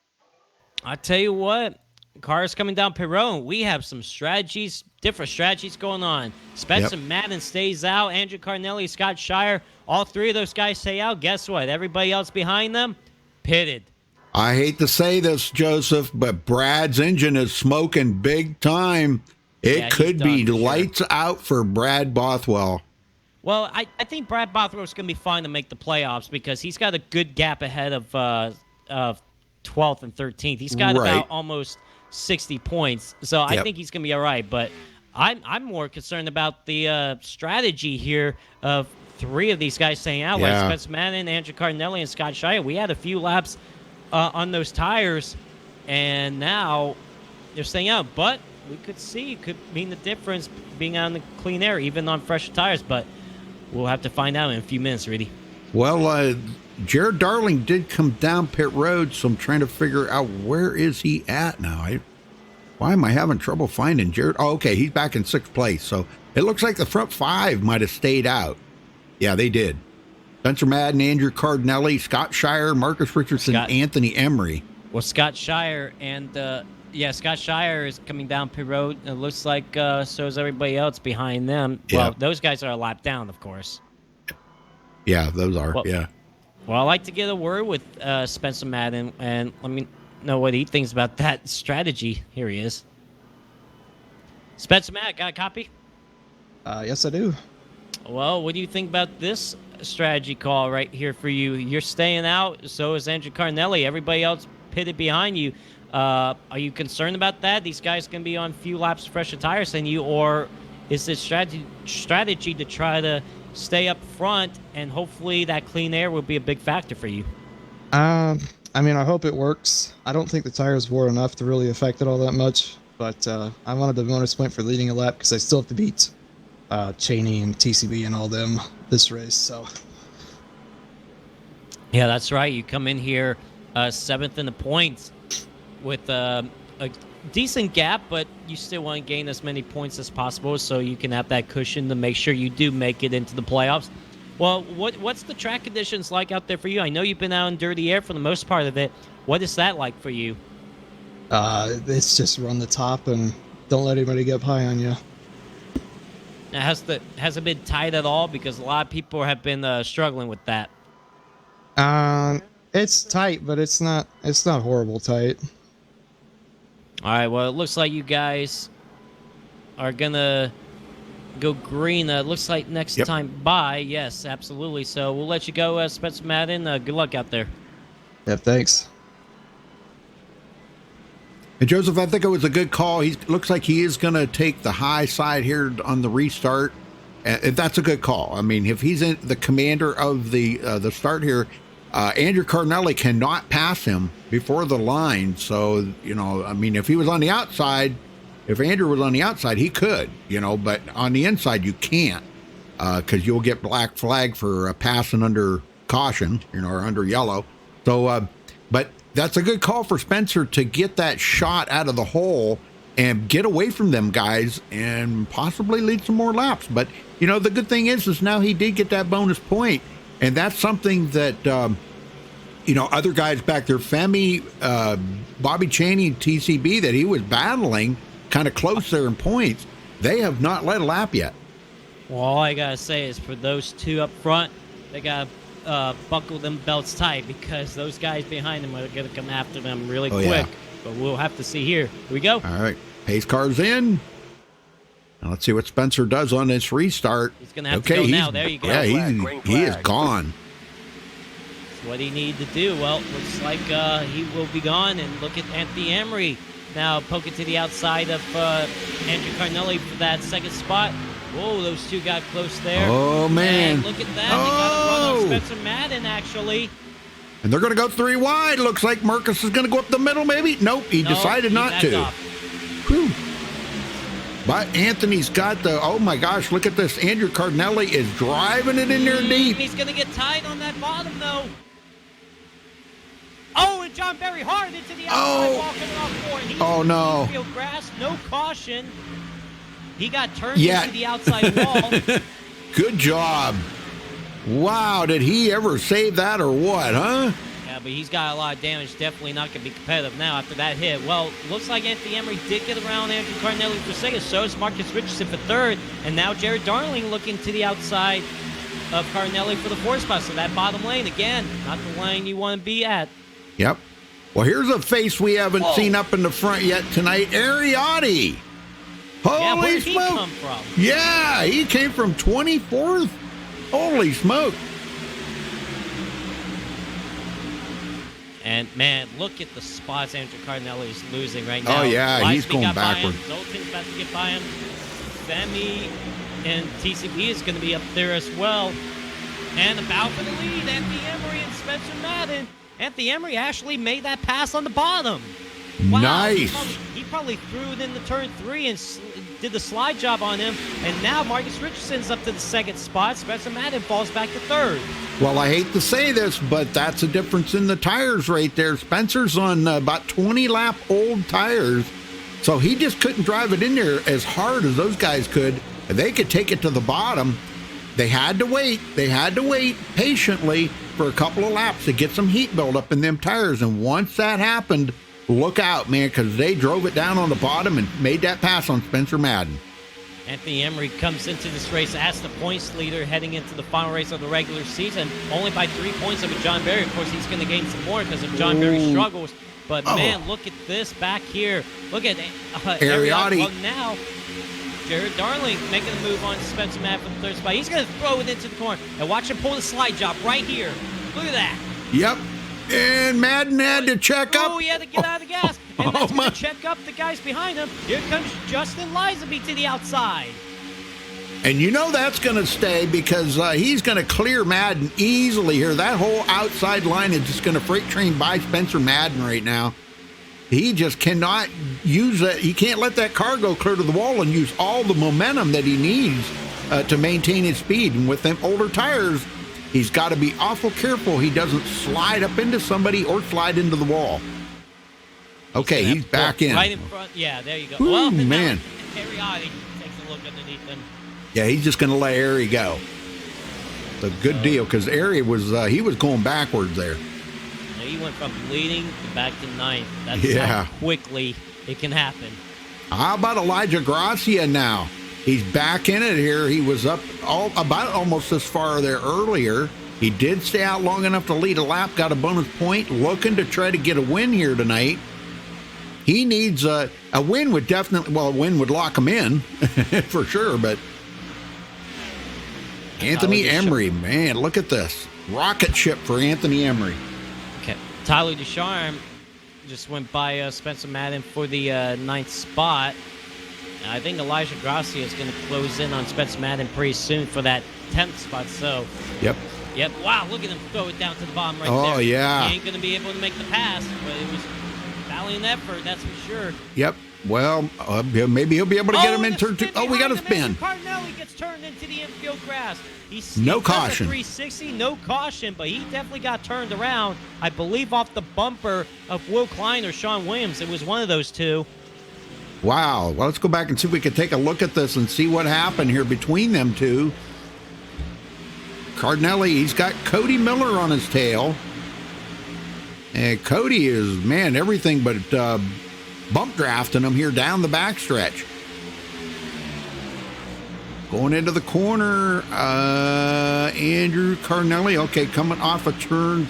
Speaker 2: I tell you what, cars coming down pit road, we have some different strategies going on. Spencer Madden stays out, Andrew Carnelli, Scott Shire, all three of those guys stay out. Guess what? Everybody else behind them, pitted.
Speaker 1: I hate to say this, Joseph, but Brad's engine is smoking big time. It could be lights out for Brad Bothwell.
Speaker 2: Well, I think Brad Bothwell's going to be fine to make the playoffs because he's got a good gap ahead of 12th and 13th. He's got about almost 60 points, so I think he's going to be all right. But I'm more concerned about the strategy here of three of these guys staying out, like Spencer Madden, Andrew Cardinelli, and Scott Shire. We had a few laps on those tires, and now they're staying out. But we could mean the difference being on the clean air, even on fresh tires. But we'll have to find out in a few minutes, Rudy.
Speaker 1: Well, Jared Darling did come down pit road, so I'm trying to figure out where is he at now. Why am I having trouble finding Jared? Oh, okay, he's back in 6th place. So it looks like the front 5 might have stayed out. Yeah, they did. Spencer Madden, Andrew Cardinelli, Scott Shire, Marcus Richardson, Anthony Emery.
Speaker 2: Well, Scott Shire Scott Shire is coming down pit road. It looks like so is everybody else behind them.
Speaker 1: Yeah.
Speaker 2: Well, those guys are a lap down, of course.
Speaker 1: Yeah, those are.
Speaker 2: Well, I like to get a word with Spencer Madden, and let me know what he thinks about that strategy. Here he is. Spencer Madden, got a copy?
Speaker 6: Yes, I do.
Speaker 2: Well, what do you think about this strategy call right here for you? You're staying out, so is Andrew Carnelli. Everybody else pitted behind you. Are you concerned about that? These guys can be on few laps fresher tires than you, or is it strategy to try to stay up front and hopefully that clean air will be a big factor for you?
Speaker 6: I mean, I hope it works. I don't think the tires wore enough to really affect it all that much, but I wanted the bonus point for leading a lap because I still have to beat Cheney and TCB and all them this race. So
Speaker 2: yeah, that's right. You come in here 7th in the points with a decent gap, but you still want to gain as many points as possible so you can have that cushion to make sure you do make it into the playoffs. Well, what's the track conditions like out there for you? I know you've been out in dirty air for the most part of it. What is that like for you?
Speaker 6: It's just run the top and don't let anybody get up high on you.
Speaker 2: Now, has it been tight at all? Because a lot of people have been struggling with that.
Speaker 6: It's tight, but it's not horrible tight.
Speaker 2: All right, well, it looks like you guys are going to go green. It looks like next time by. Yes, absolutely. So we'll let you go, Spencer Madden. Good luck out there.
Speaker 6: Yep, thanks.
Speaker 1: And Joseph, I think it was a good call. He looks like he is going to take the high side here on the restart. And that's a good call. I mean, if he's in the commander of the start here, Andrew Carnelli cannot pass him before the line. So, I mean, if he was on the outside, if Andrew was on the outside, he could, but on the inside, you can't because you'll get black flag for passing under caution, or under yellow. So, but that's a good call for Spencer to get that shot out of the hole and get away from them guys and possibly lead some more laps. But, the good thing is now he did get that bonus point. And that's something that, other guys back there, Femi, Bobby Cheney, and TCB, that he was battling kind of close there in points, they have not led a lap yet.
Speaker 2: Well, all I got to say is for those two up front, they got to buckle them belts tight because those guys behind them are going to come after them really quick. Yeah. But we'll have to see here. Here we go.
Speaker 1: All right. Pace car's in. Now let's see what Spencer does on this restart.
Speaker 2: He's going to have to go now. There you go.
Speaker 1: Yeah, he is gone.
Speaker 2: what he needed to do. Well, looks like he will be gone. And look at Anthony Emery now poking to the outside of Andrew Carnelli for that second spot. Whoa, those two got close there.
Speaker 1: Oh, man.
Speaker 2: And look at that. They got a run on Spencer Madden, actually.
Speaker 1: And they're going to go 3 wide. Looks like Marcus is going to go up the middle, maybe. Nope, he decided not to. Whew. But Anthony's got the, oh my gosh, look at this. Andrew Carnelli is driving it in there deep.
Speaker 2: He's going to get tied on that bottom, though. Oh, and John Berry hard into the outside wall coming off board.
Speaker 1: Oh, no.
Speaker 2: Field grass, no caution. He got turned into the outside wall.
Speaker 1: Good job. Wow, did he ever save that or what, huh?
Speaker 2: Yeah, but he's got a lot of damage. Definitely not going to be competitive now after that hit. Well, looks like Anthony Emery did get around Andrew Carnelli for second. So is Marcus Richardson for third. And now Jared Darling looking to the outside of Carnelli for the fourth spot. So that bottom lane, again, not the lane you want to be at.
Speaker 1: Yep. Well, here's a face we haven't seen up in the front yet tonight. Ariotti. Holy
Speaker 2: where did he
Speaker 1: smoke.
Speaker 2: come from?
Speaker 1: Yeah, he came from 24th. Holy smoke.
Speaker 2: And, man, look at the spots Andrew Carnelli is losing right now.
Speaker 1: Oh, yeah, he's
Speaker 2: Leisby
Speaker 1: going
Speaker 2: got by
Speaker 1: backward.
Speaker 2: him. Zoltan's about to get by him. Sammy and TCB is going to be up there as well. And about for the lead, Anthony Emery and Spencer Madden. Anthony Emery actually made that pass on the bottom. Wow,
Speaker 1: Nice.
Speaker 2: He probably threw it into turn 3 and did the slide job on him. And now Marcus Richardson's up to the second spot. Spencer Madden falls back to third.
Speaker 1: Well, I hate to say this, but that's a difference in the tires right there. Spencer's on about 20-lap old tires, so he just couldn't drive it in there as hard as those guys could. They could take it to the bottom. They had to wait. They had to wait patiently for a couple of laps to get some heat build up in them tires. And once that happened, look out, man, because they drove it down on the bottom and made that pass on Spencer Madden.
Speaker 2: Anthony Emery comes into this race as the points leader heading into the final race of the regular season, only by 3 points over John Berry. Of course, he's going to gain some more because of John Berry's struggles. But, man, look at this back here. Look at
Speaker 1: Ariotti.
Speaker 2: Well, now, Jared Darling making a move on Spencer Madden for the third spot. He's going to throw it into the corner. And watch him pull the slide job right here. Look at that.
Speaker 1: Yep. And Madden had to check up.
Speaker 2: Oh, he had to get out of the gas. And that's going to check up the guys behind him. Here comes Justin Lizaby to the outside.
Speaker 1: And you know that's going to stay because he's going to clear Madden easily here. That whole outside line is just going to freight train by Spencer Madden right now. He just cannot use that. He can't let that car go clear to the wall and use all the momentum that he needs to maintain his speed. And with them older tires, he's got to be awful careful he doesn't slide up into somebody or slide into the wall. Okay, he's back in.
Speaker 2: Right in front. Yeah, there you go.
Speaker 1: Ooh,
Speaker 2: well,
Speaker 1: man.
Speaker 2: Ariotti takes a look underneath him.
Speaker 1: Yeah, he's just going to let Airy go. It's a good deal because Airy was he was going backwards there.
Speaker 2: He went from leading to back to ninth. That's
Speaker 1: Yeah.
Speaker 2: how quickly it can happen.
Speaker 1: How about Elijah Gracia now? He's back in it here. He was up about almost this far there earlier. He did stay out long enough to lead a lap, got a bonus point, looking to try to get a win here tonight. He needs a win would definitely, well, a win would lock him in for sure, but Anthony Emery, man, look at this. Rocket ship for Anthony Emery.
Speaker 2: Okay. Tyler Ducharme just went by Spencer Madden for the ninth spot. And I think Elijah Gracia is going to close in on Spencer Madden pretty soon for that 10th spot. So,
Speaker 1: Yep.
Speaker 2: Wow, look at him throw it down to the bottom right there.
Speaker 1: Oh, yeah.
Speaker 2: He ain't going to be able to make the pass, but it was valiant effort, that's for sure.
Speaker 1: Yep. Well, maybe he'll be able to get him in turn 2. Oh, we got a spin.
Speaker 2: Carnelli gets turned into the infield grass. He
Speaker 1: No
Speaker 2: does a
Speaker 1: caution.
Speaker 2: 360, no caution, but he definitely got turned around. I believe off the bumper of Will Klein or Sean Williams. It was one of those two.
Speaker 1: Wow. Well, let's go back and see if we can take a look at this and see what happened here between them two. Cardinelli, he's got Cody Miller on his tail. And Cody is, man, everything but bump drafting him here down the backstretch. Going into the corner, Andrew Carnelli. Okay, coming off a turn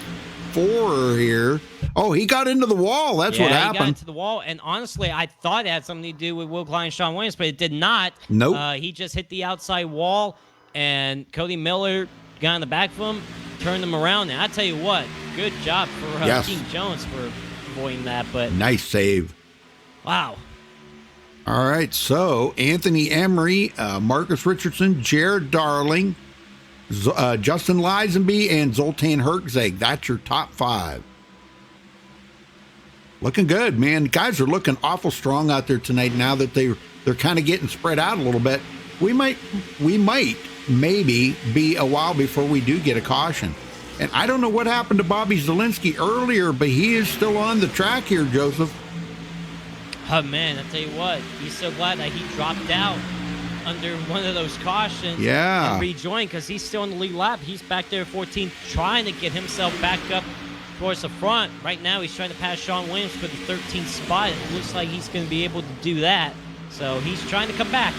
Speaker 1: 4 here. Oh, he got into the wall. That's what
Speaker 2: he
Speaker 1: happened.
Speaker 2: got into the wall, and honestly, I thought it had something to do with Will Klein and Sean Williams, but it did not.
Speaker 1: Nope.
Speaker 2: He just hit the outside wall, and Cody Miller got in the back of him. turned them around. And I tell you what, good job for
Speaker 1: Yes.
Speaker 2: Team Jones for avoiding that. But
Speaker 1: Nice save.
Speaker 2: wow.
Speaker 1: All right, so Anthony Emery, Marcus Richardson, Jared Darling, Justin Lisenby, and Zoltan Herczeg. That's your top 5. Looking good, man. Guys are looking awful strong out there tonight now that they're kind of getting spread out a little bit. We might maybe be a while before we do get a caution. And I don't know what happened to Bobby Zielinski earlier, but he is still on the track here, Joseph.
Speaker 2: Oh, man, I tell you what, he's so glad that he dropped out under one of those cautions.
Speaker 1: Yeah.
Speaker 2: And rejoined because he's still in the lead lap. He's back there at 14, trying to get himself back up towards the front. Right now, he's trying to pass Sean Williams for the 13th spot. It looks like he's going to be able to do that. So he's trying to come back.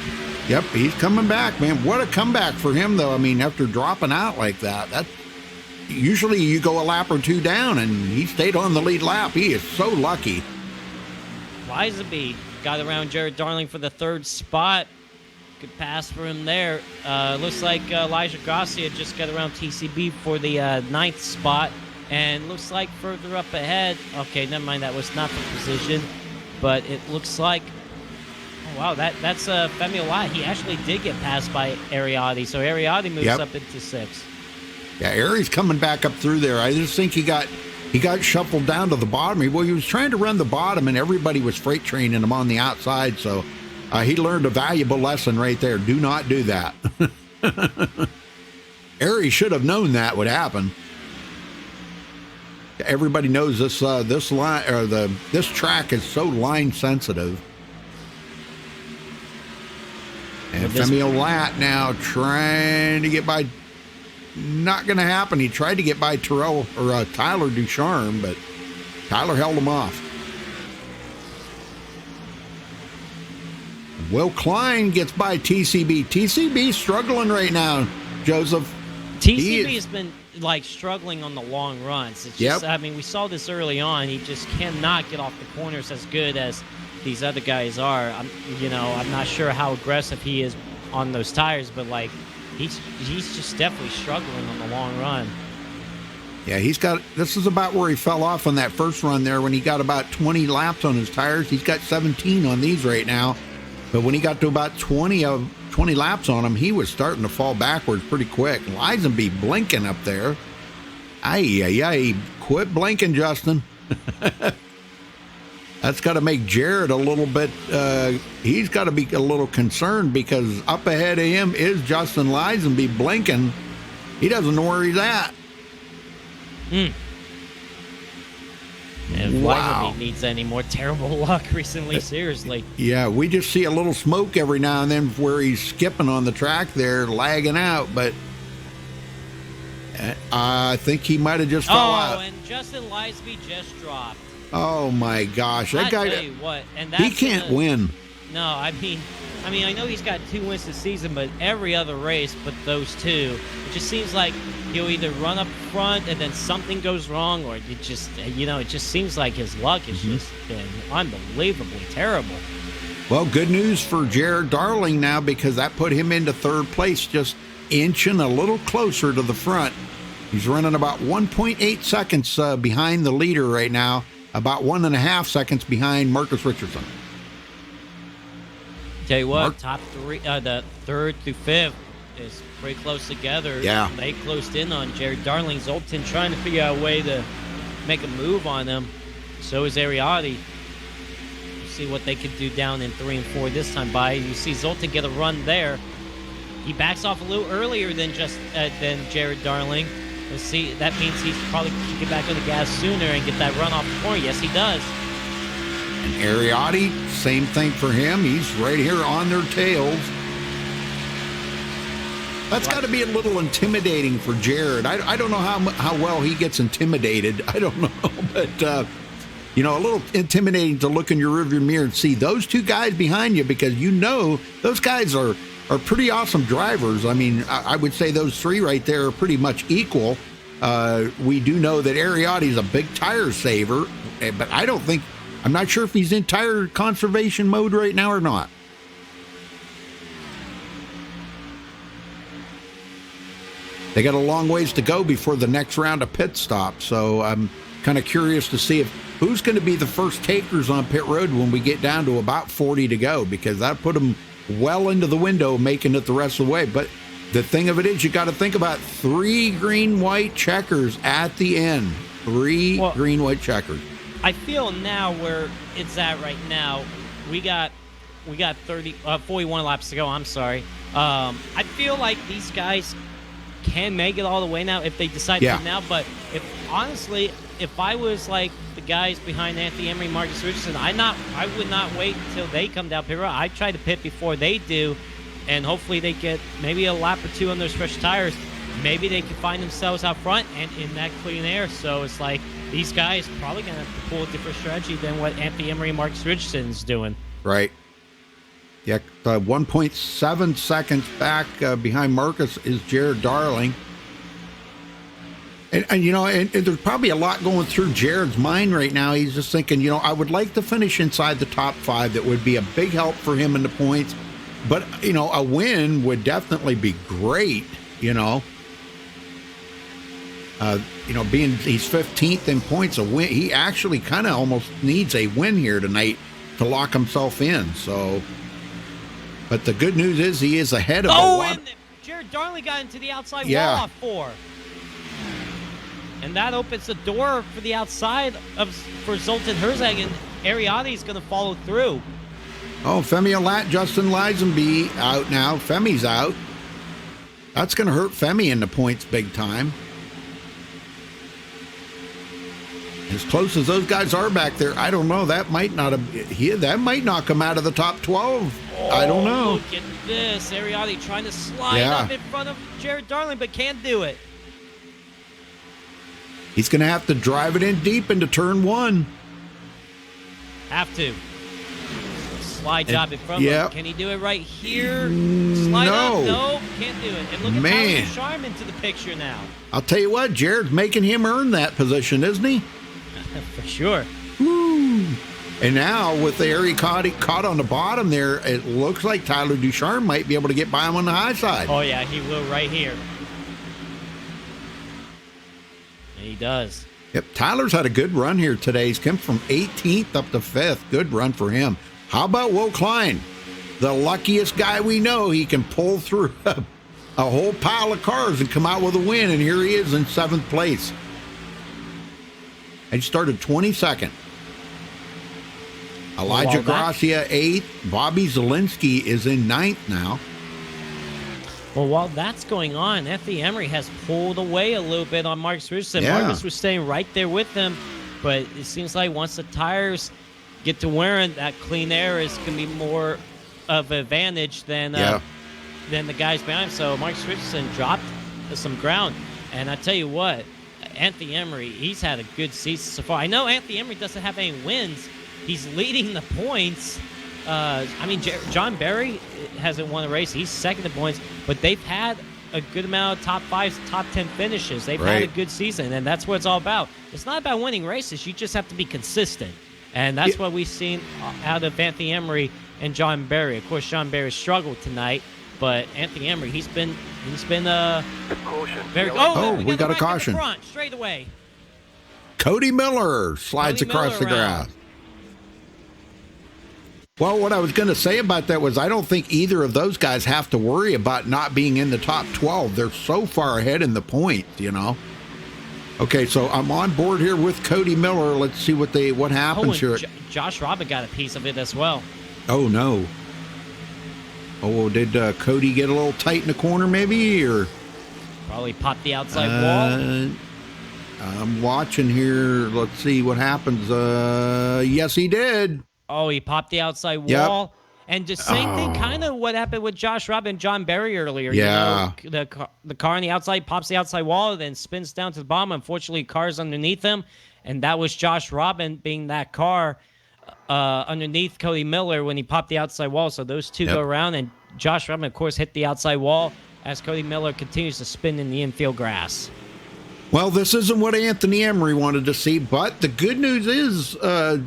Speaker 1: Yep, he's coming back, man. What a comeback for him, though. I mean, after dropping out like that usually you go a lap or 2 down, and he stayed on the lead lap. He is so lucky.
Speaker 2: Lisenby got around Jared Darling for the 3rd spot. Good pass for him there. Looks like Elijah Garcia just got around TCB for the 9th spot. And looks like further up ahead, okay, never mind, that was not the position. But it looks like, oh, wow, that's Femi Olai. He actually did get passed by Ariati. So Ariati moves up into 6th.
Speaker 1: Yeah, Aries coming back up through there. I just think he got shuffled down to the bottom. He was trying to run the bottom, and everybody was freight training him on the outside. So he learned a valuable lesson right there. Do not do that. Aries should have known that would happen. Everybody knows this this track is so line sensitive. And Femi Olat now trying to get by. Not going to happen. He tried to get by Tyler Ducharme, but Tyler held him off. Will Klein gets by TCB. TCB struggling right now, Joseph.
Speaker 2: TCB has been like struggling on the long runs. It's just, I mean, we saw this early on. He just cannot get off the corners as good as these other guys are. I'm not sure how aggressive he is on those tires, but like he's just definitely struggling on the long run.
Speaker 1: Yeah, this is about where he fell off on that first run there when he got about 20 laps on his tires. He's got 17 on these right now. But when he got to about 20 laps on him, he was starting to fall backwards pretty quick. Lisenby blinking up there. Ay. Quit blinking, Justin. That's got to make Jared a little bit, he's got to be a little concerned because up ahead of him is Justin Lisenby blinking. He doesn't know where he's at.
Speaker 2: And if Lisenby needs any more terrible luck recently, seriously.
Speaker 1: Yeah, we just see a little smoke every now and then where he's skipping on the track there, lagging out, but I think he might have just fell out.
Speaker 2: Oh, and Justin Lisenby just dropped.
Speaker 1: Oh my gosh, that guy!
Speaker 2: Tell you what, and
Speaker 1: he can't win.
Speaker 2: No, I mean, I know he's got 2 wins this season, but every other race but those 2, it just seems like he'll either run up front and then something goes wrong, or it just seems like his luck has just been unbelievably terrible.
Speaker 1: Well, good news for Jared Darling now because that put him into 3rd place, just inching a little closer to the front. He's running about 1.8 seconds behind the leader right now. About 1.5 seconds behind Marcus Richardson.
Speaker 2: Tell you what, top 3, the 3rd through 5th is pretty close together.
Speaker 1: Yeah.
Speaker 2: They closed in on Jared Darling. Zoltan trying to figure out a way to make a move on them. So is Ariati. We'll see what they could do down in 3 and 4 this time by. You see Zoltan get a run there. He backs off a little earlier than Jared Darling. Let's see, that means he's probably can get back on the gas sooner and get that run off the corner. Yes, he does.
Speaker 1: And Ariati, same thing for him. He's right here on their tails. That's got to be a little intimidating for Jared. I don't know how well he gets intimidated. I don't know, but a little intimidating to look in your rearview mirror and see those 2 guys behind you because those guys are pretty awesome drivers. I mean, I would say those 3 right there are pretty much equal. We do know that Ariati's a big tire saver, but I'm not sure if he's in tire conservation mode right now or not. they got a long ways to go before the next round of pit stops. So I'm kind of curious to see who's going to be the first takers on pit road when we get down to about 40 to go, because that put them well into the window, making it the rest of the way. But the thing of it is, you got to think about 3 green-white checkers at the end. 3 green-white checkers.
Speaker 2: I feel now where it's at right now, we got 41 laps to go. I'm sorry. I feel like these guys can make it all the way now if they decide to now. But if I was like the guys behind Anthony Emery, Marcus Richardson, I would not wait until they come down pit road. I'd try to pit before they do, and hopefully they get maybe a lap or 2 on those fresh tires. Maybe they can find themselves out front and in that clean air. So it's like these guys probably going to have to pull a different strategy than what Anthony Emery and Marcus Richardson's doing.
Speaker 1: Right. Yeah, 1.7 seconds back behind Marcus is Jared Darling. And there's probably a lot going through Jared's mind right now. He's just thinking, I would like to finish inside the top 5. That would be a big help for him in the points. But, a win would definitely be great, being he's 15th in points, a win. He actually kind of almost needs a win here tonight to lock himself in. So, but the good news is he is ahead of
Speaker 2: and Jared Darling got into the outside wall off 4. And that opens the door for the outside for Zoltan Herzog, and Ariadne's going to follow through.
Speaker 1: Oh, Femi Alat, Justin Lisenby out now. Femi's out. That's going to hurt Femi in the points big time. As close as those guys are back there, I don't know. That might not knock him out of the top 12. I don't know.
Speaker 2: Look at this. Ariadne trying to slide up in front of Jared Darling, but can't do it.
Speaker 1: He's going to have to drive it in deep into turn 1.
Speaker 2: Have to. Slide job in front of him. Can he do it right here? Slide up? No, can't do it. And look at Tyler Ducharme into the picture now.
Speaker 1: I'll tell you what, Jared's making him earn that position, isn't he?
Speaker 2: For sure.
Speaker 1: Woo. And now with the area caught on the bottom there, it looks like Tyler Ducharme might be able to get by him on the high side.
Speaker 2: Oh, yeah, he will right here. He does.
Speaker 1: Yep, Tyler's had a good run here today. He's come from 18th up to 5th. Good run for him. How about Will Klein? The luckiest guy we know. He can pull through a whole pile of cars and come out with a win, and here he is in 7th place. And he started 22nd. Elijah Gracia 8th. Bobby Zielinski is in 9th now.
Speaker 2: Well, while that's going on, Anthony Emery has pulled away a little bit on Marcus Richardson. Yeah. Marcus was staying right there with him, but it seems like once the tires get to wearing, that clean air is going to be more of an advantage than the guys behind him. So Marcus Richardson dropped some ground. And I tell you what, Anthony Emery, he's had a good season so far. I know Anthony Emery doesn't have any wins. He's leading the points. John Berry hasn't won a race. He's second in points, but they've had a good amount of top 5, top 10 finishes. They've had a good season, and that's what it's all about. It's not about winning races. You just have to be consistent, and that's what we've seen out of Anthony Emery and John Berry. Of course, John Berry struggled tonight, but Anthony Emery, he's been very.
Speaker 1: We got a caution.
Speaker 2: Front, straight away.
Speaker 1: Cody Miller slides across the grass. Well, what I was going to say about that was I don't think either of those guys have to worry about not being in the top 12. They're so far ahead in the points, Okay, so I'm on board here with Cody Miller. Let's see what happens here.
Speaker 2: Josh Robin got a piece of it as well.
Speaker 1: Oh, no. Oh, did Cody get a little tight in the corner maybe? Or
Speaker 2: probably popped the outside wall.
Speaker 1: I'm watching here. Let's see what happens. Yes, he did.
Speaker 2: Oh, he popped the outside wall. And the same thing kind of what happened with Josh Robin and John Berry earlier.
Speaker 1: Yeah.
Speaker 2: The car on the outside pops the outside wall, then spins down to the bottom. Unfortunately, cars underneath him. And that was Josh Robin being that car underneath Cody Miller when he popped the outside wall. So those two go around, and Josh Robin, of course, hit the outside wall as Cody Miller continues to spin in the infield grass.
Speaker 1: Well, this isn't what Anthony Emery wanted to see, but the good news is,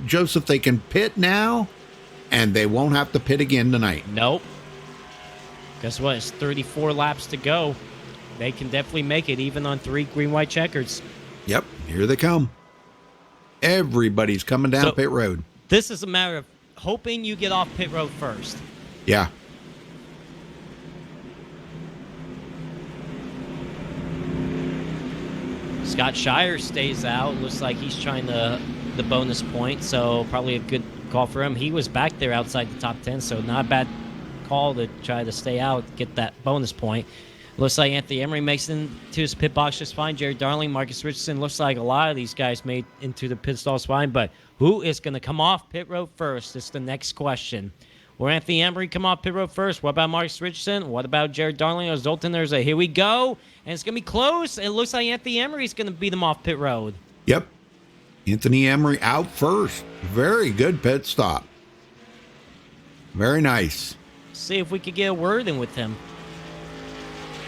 Speaker 1: Joseph, they can pit now, and they won't have to pit again tonight.
Speaker 2: Nope. Guess what? It's 34 laps to go. they can definitely make it even on 3 green-white checkers.
Speaker 1: Yep, here they come. Everybody's coming down pit road.
Speaker 2: This is a matter of hoping you get off pit road first.
Speaker 1: Yeah.
Speaker 2: Scott Shire stays out. Looks like he's trying the bonus point, so probably a good call for him. He was back there outside the top 10, so not a bad call to try to stay out, get that bonus point. Looks like Anthony Emery makes it into his pit box just fine. Jared Darling, Marcus Richardson. Looks like a lot of these guys made into the pit stalls fine, but who is going to come off pit road first is the next question. Will Anthony Emery come off pit road first? What about Marcus Richardson? What about Jared Darling or Zoltan? Here we go. And it's going to be close. It looks like Anthony Emery is going to beat them off pit road.
Speaker 1: Yep. Anthony Emery out first. Very good pit stop. Very nice.
Speaker 2: See if we could get a word in with him.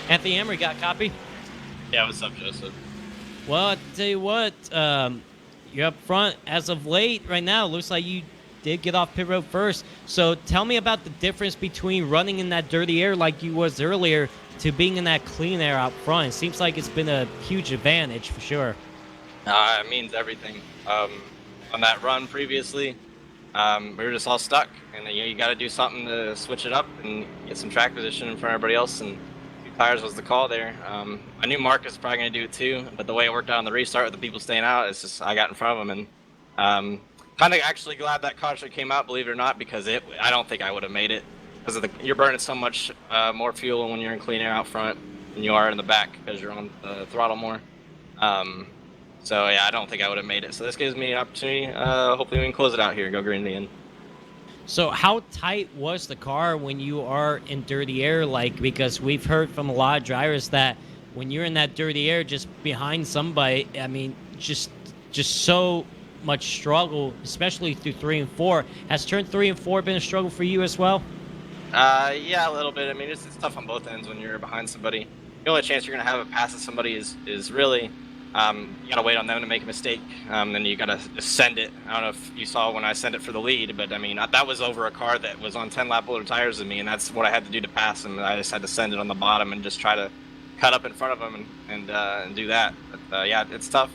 Speaker 2: Anthony Emery, got a copy?
Speaker 7: Yeah, what's up, Joseph?
Speaker 2: Well, I tell you what, you're up front as of late right now. It looks like you did get off pit road first. So tell me about the difference between running in that dirty air like you was earlier to being in that clean air out front. It seems like it's been a huge advantage for sure.
Speaker 7: It means everything. On that run previously, we were just all stuck, and you got to do something to switch it up and get some track position in front of everybody else. And 2 tires was the call there. I knew Marcus was probably going to do it too, but the way it worked out on the restart with the people staying out, it's just I got in front of them, and kind of actually glad that caution came out, believe it or not, because I don't think I would have made it because you're burning so much more fuel when you're in clean air out front than you are in the back because you're on the throttle more. So yeah, I don't think I would have made it. So this gives me an opportunity. Hopefully we can close it out here and go green in the end.
Speaker 2: So how tight was the car when you are in dirty air? Like, because we've heard from a lot of drivers that when you're in that dirty air, just behind somebody, I mean, just so much struggle, especially through 3 and 4. Has turn 3 and 4 been a struggle for you as well?
Speaker 7: Yeah, a little bit. I mean, it's tough on both ends when you're behind somebody. The only chance you're gonna have of passing somebody is really. You gotta wait on them to make a mistake, then you gotta just send it. I don't know if you saw when I sent it for the lead, but I mean, that was over a car that was on 10 lap older tires than me, and that's what I had to do to pass him. I just had to send it on the bottom and just try to cut up in front of him and do that. But yeah, it's tough.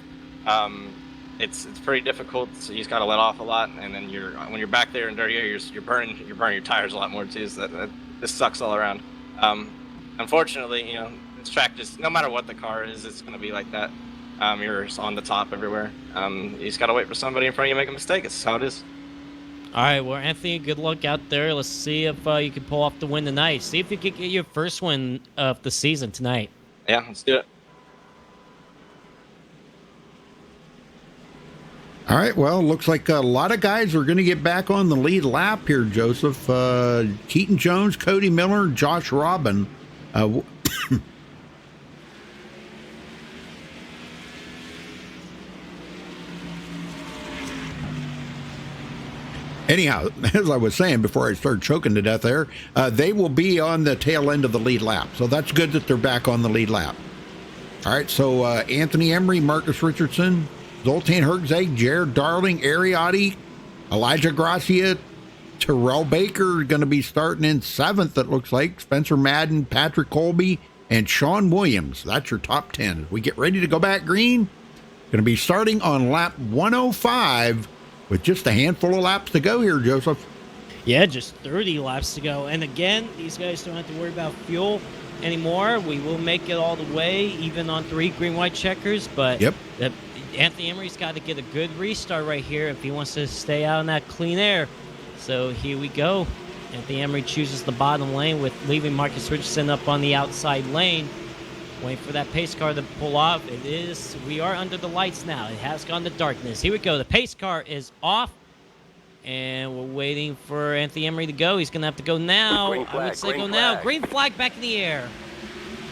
Speaker 7: It's pretty difficult. So you just gotta let off a lot, and then when you're back there in dirty air, you're burning your tires a lot more too. So this sucks all around. Unfortunately, this track just no matter what the car is, it's gonna be like that. You're on the top everywhere. You just gotta wait for somebody in front of you to make a mistake. It's how it is.
Speaker 2: All right, well, Anthony, good luck out there. Let's see if you can pull off the win tonight. See if you can get your first win of the season tonight.
Speaker 7: Yeah, let's do it.
Speaker 1: All right, well, looks like a lot of guys are going to get back on the lead lap here, Joseph. Keaton Jones, Cody Miller, Josh Robin. Anyhow, as I was saying before I started choking to death there, they will be on the tail end of the lead lap. So that's good that they're back on the lead lap. All right, so Anthony Emery, Marcus Richardson, Zoltan Herzeg, Jared Darling, Ariotti, Elijah Gracia, Terrell Baker going to be starting in 7th, it looks like. Spencer Madden, Patrick Colby, and Sean Williams. That's your top 10. As we get ready to go back green, going to be starting on lap 105 with just a handful of laps to go here, Joseph.
Speaker 2: Yeah, just 30 laps to go. And again, these guys don't have to worry about fuel anymore. We will make it all the way, even on 3 green-white checkers. But
Speaker 1: yep.
Speaker 2: Anthony Emery's got to get a good restart right here if he wants to stay out in that clean air. So here we go. Anthony Emery chooses the bottom lane with leaving Marcus Richardson up on the outside lane. Waiting for that pace car to pull off. We are under the lights now. It has gone to darkness. Here we go. The pace car is off. And we're waiting for Anthony Emery to go. He's going to have to go now. I would say go now. Green flag back in the air.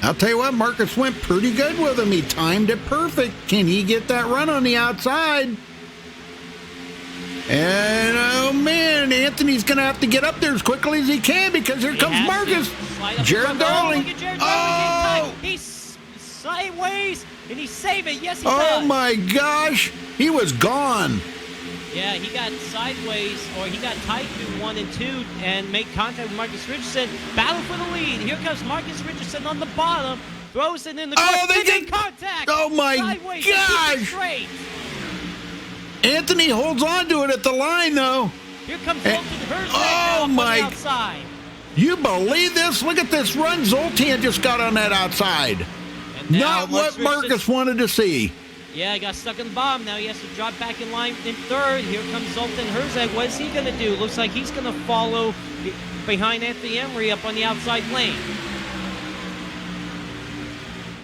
Speaker 1: I'll tell you what, Marcus went pretty good with him. He timed it perfect. Can he get that run on the outside? And, oh, man, Anthony's going to have to get up there as quickly as he can because here comes Marcus. Jared Darling.
Speaker 2: Oh! He's sideways, and he's saving. Yes, he does.
Speaker 1: Oh, my gosh. He was gone.
Speaker 2: Yeah, he got sideways, or he got tight through 1 and 2 and made contact with Marcus Richardson. Battle for the lead. Here comes Marcus Richardson on the bottom. Throws it in the
Speaker 1: Oh,
Speaker 2: corner.
Speaker 1: they get
Speaker 2: contact.
Speaker 1: Oh my
Speaker 2: Sideways, they keep it
Speaker 1: gosh!
Speaker 2: straight.
Speaker 1: Anthony holds on to it at the line though.
Speaker 2: Here comes Zoltan Herzog
Speaker 1: oh
Speaker 2: on
Speaker 1: my-
Speaker 2: the outside.
Speaker 1: You believe this? Look at this run Zoltan just got on that outside.
Speaker 2: And now
Speaker 1: Not what Marcus wanted to see.
Speaker 2: Yeah, he got stuck in the bottom. Now he has to drop back in line in third. Here comes Zoltan Herzog. What is he going to do? Looks like he's going to follow behind Anthony Emery up on the outside lane.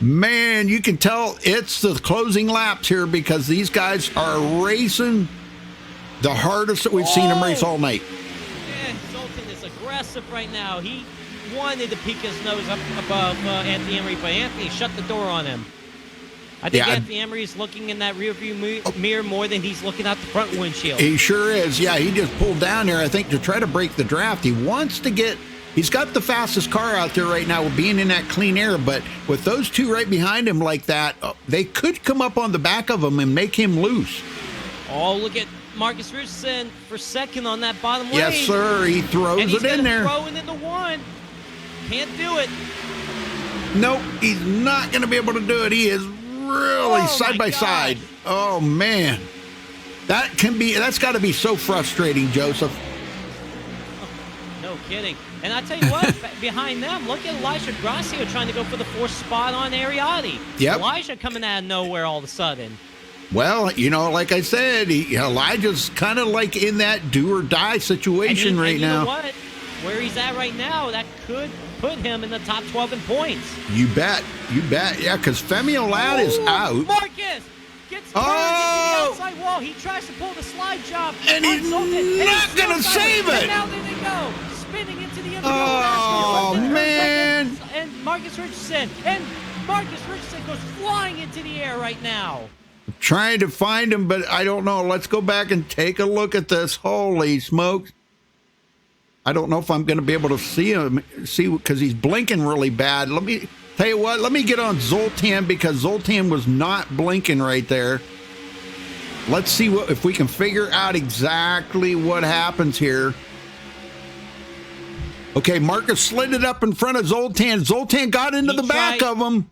Speaker 1: Man, you can tell it's the closing laps here because these guys are racing the hardest that we've seen them race all night.
Speaker 2: Yeah, Zoltan is aggressive right now. He wanted to peek his nose up above Anthony Emery, but Anthony shut the door on him. I think Anthony Emery is looking in that rearview mirror more than he's looking out the front windshield.
Speaker 1: He sure is. Yeah, he just pulled down there, I think, to try to break the draft. He wants to get... He's got the fastest car out there right now with being in that clean air, but with those two right behind him like that, they could come up on the back of him and make him loose.
Speaker 2: Oh, look at Marcus Richardson for second on that bottom lane.
Speaker 1: Yes, sir. He throws
Speaker 2: and he's
Speaker 1: it in there.
Speaker 2: Throw it into one. Can't do it.
Speaker 1: Nope, he's not going to be able to do it. He is really side by side. Oh, man. That's got to be so frustrating, Joseph.
Speaker 2: No kidding. And I tell you what, behind them, look at Elijah Gracia trying to go for the fourth spot on Ariati.
Speaker 1: Yep.
Speaker 2: Elijah coming out of nowhere all of a sudden.
Speaker 1: Well, you know, like I said, Elijah's kind of like in that do or die situation right now.
Speaker 2: You know what? Where he's at right now, that could put him in the top 12 in points.
Speaker 1: You bet. You bet. Yeah, because Femi Olad is out.
Speaker 2: Marcus gets turned into the outside wall. He tries to pull the slide job.
Speaker 1: And he's not going to save it.
Speaker 2: And now there they go. Spinning into the end of the
Speaker 1: Oh, man.
Speaker 2: And Marcus Richardson. And Marcus Richardson goes flying into the air right now.
Speaker 1: Trying to find him, but I don't know. Let's go back and take a look at this. Holy smokes. I don't know if I'm going to be able to see him, because he's blinking really bad. Let me tell you what, let me get on Zoltan because Zoltan was not blinking right there. Let's see if we can figure out exactly what happens here. Okay, Marcus slid it up in front of Zoltan. Zoltan got into the back of him.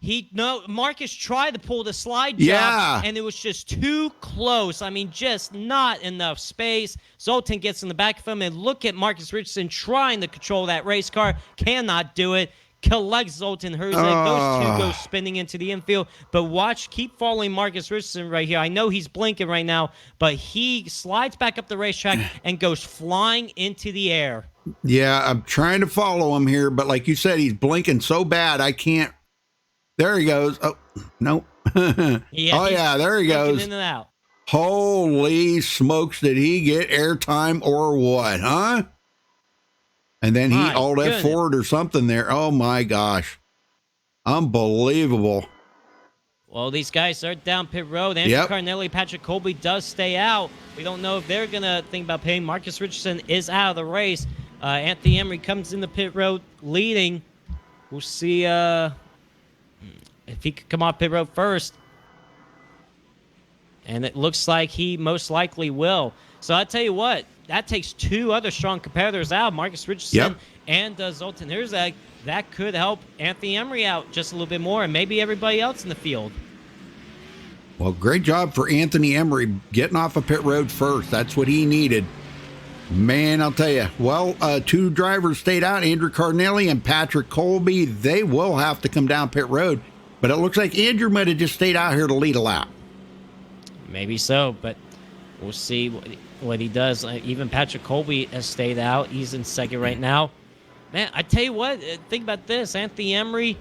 Speaker 2: Marcus tried to pull the slide job, and it was just too close. I mean, just not enough space. Zoltan gets in the back of him, and look at Marcus Richardson trying to control that race car. Cannot do it. Collects Zoltan Herzog. Those two go spinning into the infield. But keep following Marcus Richardson right here. I know he's blinking right now, but he slides back up the racetrack and goes flying into the air.
Speaker 1: Yeah, I'm trying to follow him here, but like you said, he's blinking so bad I can't. There he goes. Oh, no.
Speaker 2: Yeah,
Speaker 1: there he goes.
Speaker 2: In and out.
Speaker 1: Holy smokes, did he get airtime or what, huh? And then he alt F4'd or something there. Oh, my gosh. Unbelievable.
Speaker 2: Well, these guys are down pit road. Andrew Carnelli, Patrick Colby does stay out. We don't know if they're going to think about paying. Marcus Richardson is out of the race. Anthony Emery comes in the pit road leading. We'll see if he could come off pit road first. And it looks like he most likely will. So I tell you what, that takes two other strong competitors out, Marcus Richardson and Zoltan Herzog. That could help Anthony Emery out just a little bit more and maybe everybody else in the field.
Speaker 1: Well, great job for Anthony Emery getting off of pit road first. That's what he needed. Man, I'll tell you. Well, two drivers stayed out, Andrew Carnelli and Patrick Colby. They will have to come down pit road. But it looks like Andrew might have just stayed out here to lead a lap.
Speaker 2: Maybe so, but we'll see what he does. Even Patrick Colby has stayed out. He's in second right now. Man, I tell you what, think about this. Anthony Emery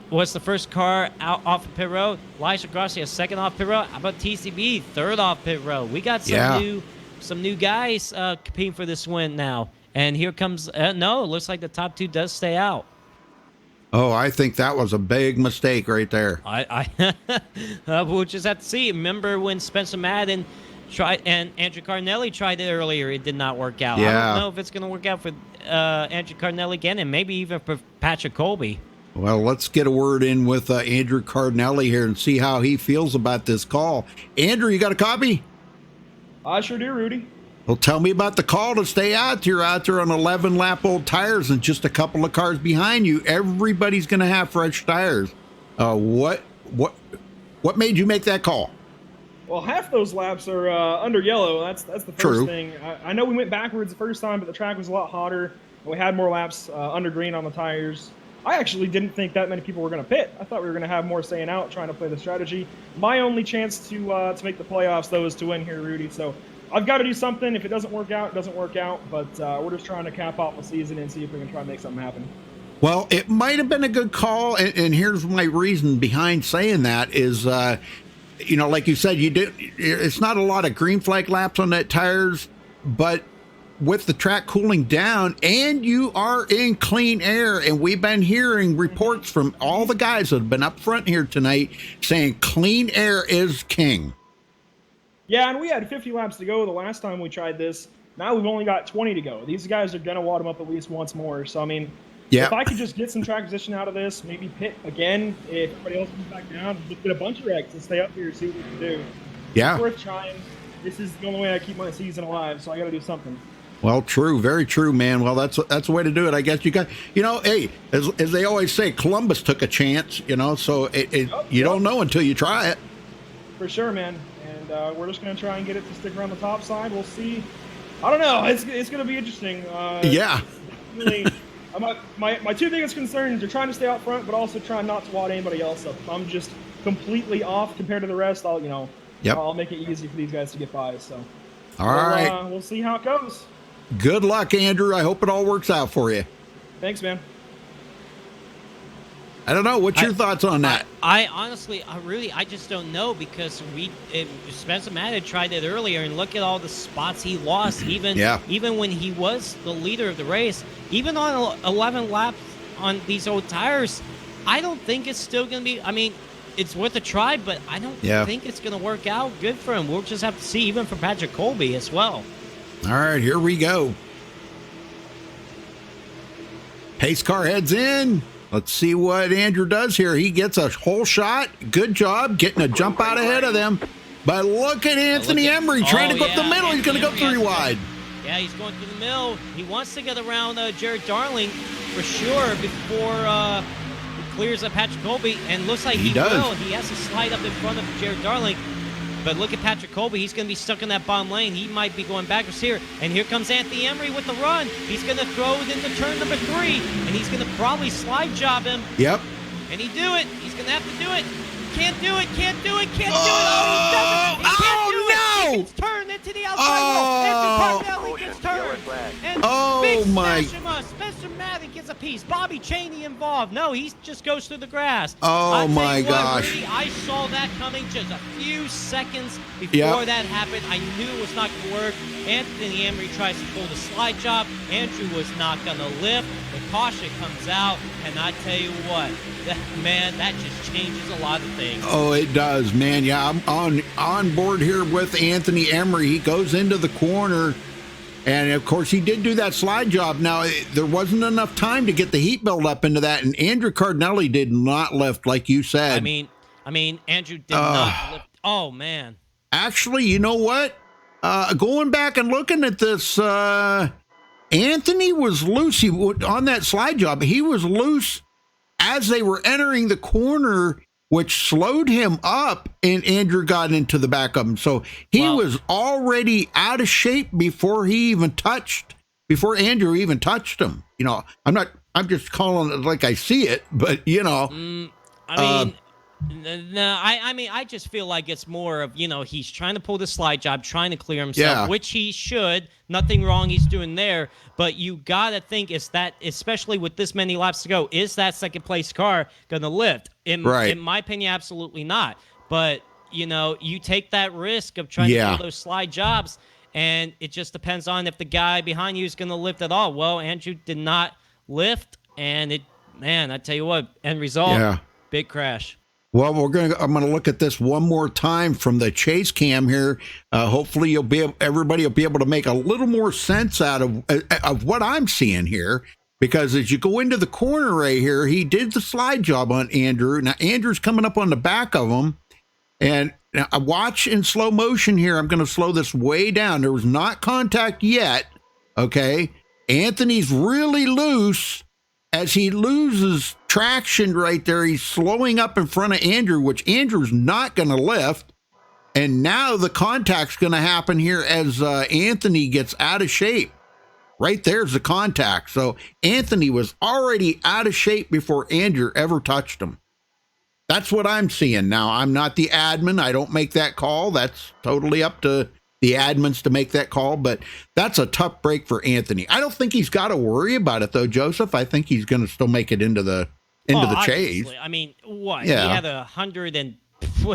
Speaker 2: was the first car out off of pit road. Elijah Gracia second off pit road. How about TCB third off pit road? We got some new guys competing for this win now. And here comes no, it looks like the top two does stay out.
Speaker 1: Oh, I think that was a big mistake right there.
Speaker 2: We'll just have to see. Remember when Spencer Madden tried and Andrew Carnelli tried it earlier? It did not work out.
Speaker 1: Yeah.
Speaker 2: I don't know if it's going to work out for Andrew Carnelli again, and maybe even for Patrick Colby.
Speaker 1: Well, let's get a word in with Andrew Carnelli here and see how he feels about this call. Andrew, you got a copy?
Speaker 8: I sure do, Rudy.
Speaker 1: Well, tell me about the call to stay out. You're out there on 11 lap old tires and just a couple of cars behind you. Everybody's going to have fresh tires. What made you make that call?
Speaker 8: Well, half those laps are under yellow. That's the first
Speaker 1: True.
Speaker 8: thing. I know we went backwards the first time, but the track was a lot hotter, and we had more laps under green on the tires. I actually didn't think that many people were going to pit. I thought we were going to have more staying out, trying to play the strategy. My only chance to make the playoffs, though, is to win here, Rudy. So I've got to do something. If it doesn't work out, it doesn't work out. But we're just trying to cap off the season and see if we can try and make something happen.
Speaker 1: Well, it might have been a good call, and here's my reason behind saying that is, like you said, it's not a lot of green flag laps on that tires, but with the track cooling down and you are in clean air, and we've been hearing reports from all the guys that have been up front here tonight saying clean air is king.
Speaker 8: Yeah, and we had 50 laps to go the last time we tried this. Now we've only got 20 to go. These guys are going to wad them up at least once more. So, I mean,
Speaker 1: yeah.
Speaker 8: If I could just get some track position out of this, maybe pit again, if everybody else comes back down, just get a bunch of wrecks and stay up here and see what we can do.
Speaker 1: Yeah.
Speaker 8: It's worth trying. This is the only way I keep my season alive, so I got to do something.
Speaker 1: Well, true, very true, man. Well, that's the way to do it, I guess. You got, hey, as they always say, Columbus took a chance, so you don't know until you try it. For
Speaker 8: sure, man. And we're just going to try and get it to stick around the top side. We'll see. I don't know. It's going to be interesting.
Speaker 1: Yeah.
Speaker 8: Really, my two biggest concerns are trying to stay out front, but also trying not to wad anybody else up. If I'm just completely off compared to the rest, I'll make it easy for these guys to get by. So,
Speaker 1: all right,
Speaker 8: we'll see how it goes.
Speaker 1: Good luck, Andrew. I hope it all works out for you.
Speaker 8: Thanks, man.
Speaker 1: I don't know. What's your thoughts on that?
Speaker 2: I honestly, I just don't know, because Spencer Matt tried it earlier, and look at all the spots he lost. Even when he was the leader of the race, even on 11 laps on these old tires, I don't think it's still going to be. I mean, it's worth a try, but I don't think it's going to work out good for him. We'll just have to see, even for Patrick Colby as well.
Speaker 1: All right, here we go. Pace car heads in. Let's see what Andrew does here. He gets a whole shot. Good job getting a jump out ahead of them. But look at Anthony Emery trying to go up the middle. He's going to go 3 wide.
Speaker 2: Yeah, he's going through the middle. He wants to get around Jared Darling for sure before he clears up Patrick Colby. And looks like he will. He has to slide up in front of Jared Darling. But look at Patrick Colby. He's going to be stuck in that bottom lane. He might be going backwards here. And here comes Anthony Emery with the run. He's going to throw it into turn number 3. And he's going to probably slide job him.
Speaker 1: Yep.
Speaker 2: And he do it. He's going to have to do it. Can't do it. Can't do it. Can't do it. Oh, he doesn't. He can't do it. He gets turned into the outside wall. Andrew Parnelli gets turned. And big smash him up. Spencer Madden gets a piece. Bobby Cheney involved. No, he just goes through the grass.
Speaker 1: Oh, my gosh.
Speaker 2: Rudy, I saw that coming just a few seconds before that happened. I knew it was not going to work. Anthony Emery tries to pull the slide job. Andrew was not going to lift. The caution comes out. And I tell you what, that just changes a lot of things.
Speaker 1: Oh, it does, man. Yeah, I'm on board here with Anthony Emery. He goes into the corner, and of course he did do that slide job. Now, there wasn't enough time to get the heat build up into that, and Andrew Cardinelli did not lift, like you said.
Speaker 2: I mean, Andrew did not lift. Oh, man.
Speaker 1: Actually, you know what? Going back and looking at this, Anthony was loose. On that slide job, he was loose as they were entering the corner, which slowed him up, and Andrew got into the back of him. So he was already out of shape before Andrew even touched him. I'm just calling it like I see it, but
Speaker 2: No, I just feel like it's more of, he's trying to pull the slide job, trying to clear himself, which he should. Nothing wrong he's doing there. But you got to think, is that, especially with this many laps to go, is that second place car going to lift? In my opinion, absolutely not. But, you take that risk of trying to pull those slide jobs, and it just depends on if the guy behind you is going to lift at all. Well, Andrew did not lift, and I tell you what, end result, big crash.
Speaker 1: Well, I'm gonna look at this one more time from the chase cam here. Hopefully, everybody will be able to make a little more sense out of what I'm seeing here. Because as you go into the corner right here, he did the slide job on Andrew. Now Andrew's coming up on the back of him, And now I watch in slow motion here. I'm going to slow this way down. There was not contact yet. Okay. Anthony's really loose as he loses traction right there. He's slowing up in front of Andrew, which Andrew's not going to lift. And now the contact's going to happen here as Anthony gets out of shape. Right there's the contact. So Anthony was already out of shape before Andrew ever touched him. That's what I'm seeing. Now, I'm not the admin. I don't make that call. That's totally up to the admins to make that call. But that's a tough break for Anthony. I don't think he's got to worry about it, though, Joseph. I think he's going to still make it into the chase.
Speaker 2: I mean, what?
Speaker 1: Yeah.
Speaker 2: He had 100 and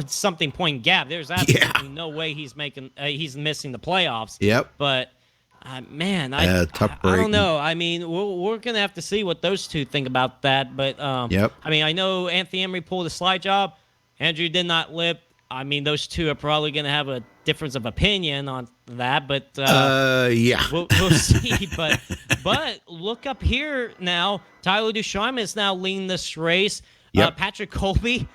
Speaker 2: something point gap. There's absolutely no way he's missing the playoffs.
Speaker 1: Yep.
Speaker 2: But man,
Speaker 1: tough
Speaker 2: I
Speaker 1: break.
Speaker 2: don't know. I mean, we're gonna have to see what those two think about that. But
Speaker 1: Yep.
Speaker 2: I mean, I know Anthony Emery pulled a slide job. Andrew did not lip. I mean, those two are probably gonna have a difference of opinion on that. But
Speaker 1: yeah,
Speaker 2: we'll see. But look up here now. Tyler Ducharme is now leading this race.
Speaker 1: Yep.
Speaker 2: Patrick Colby.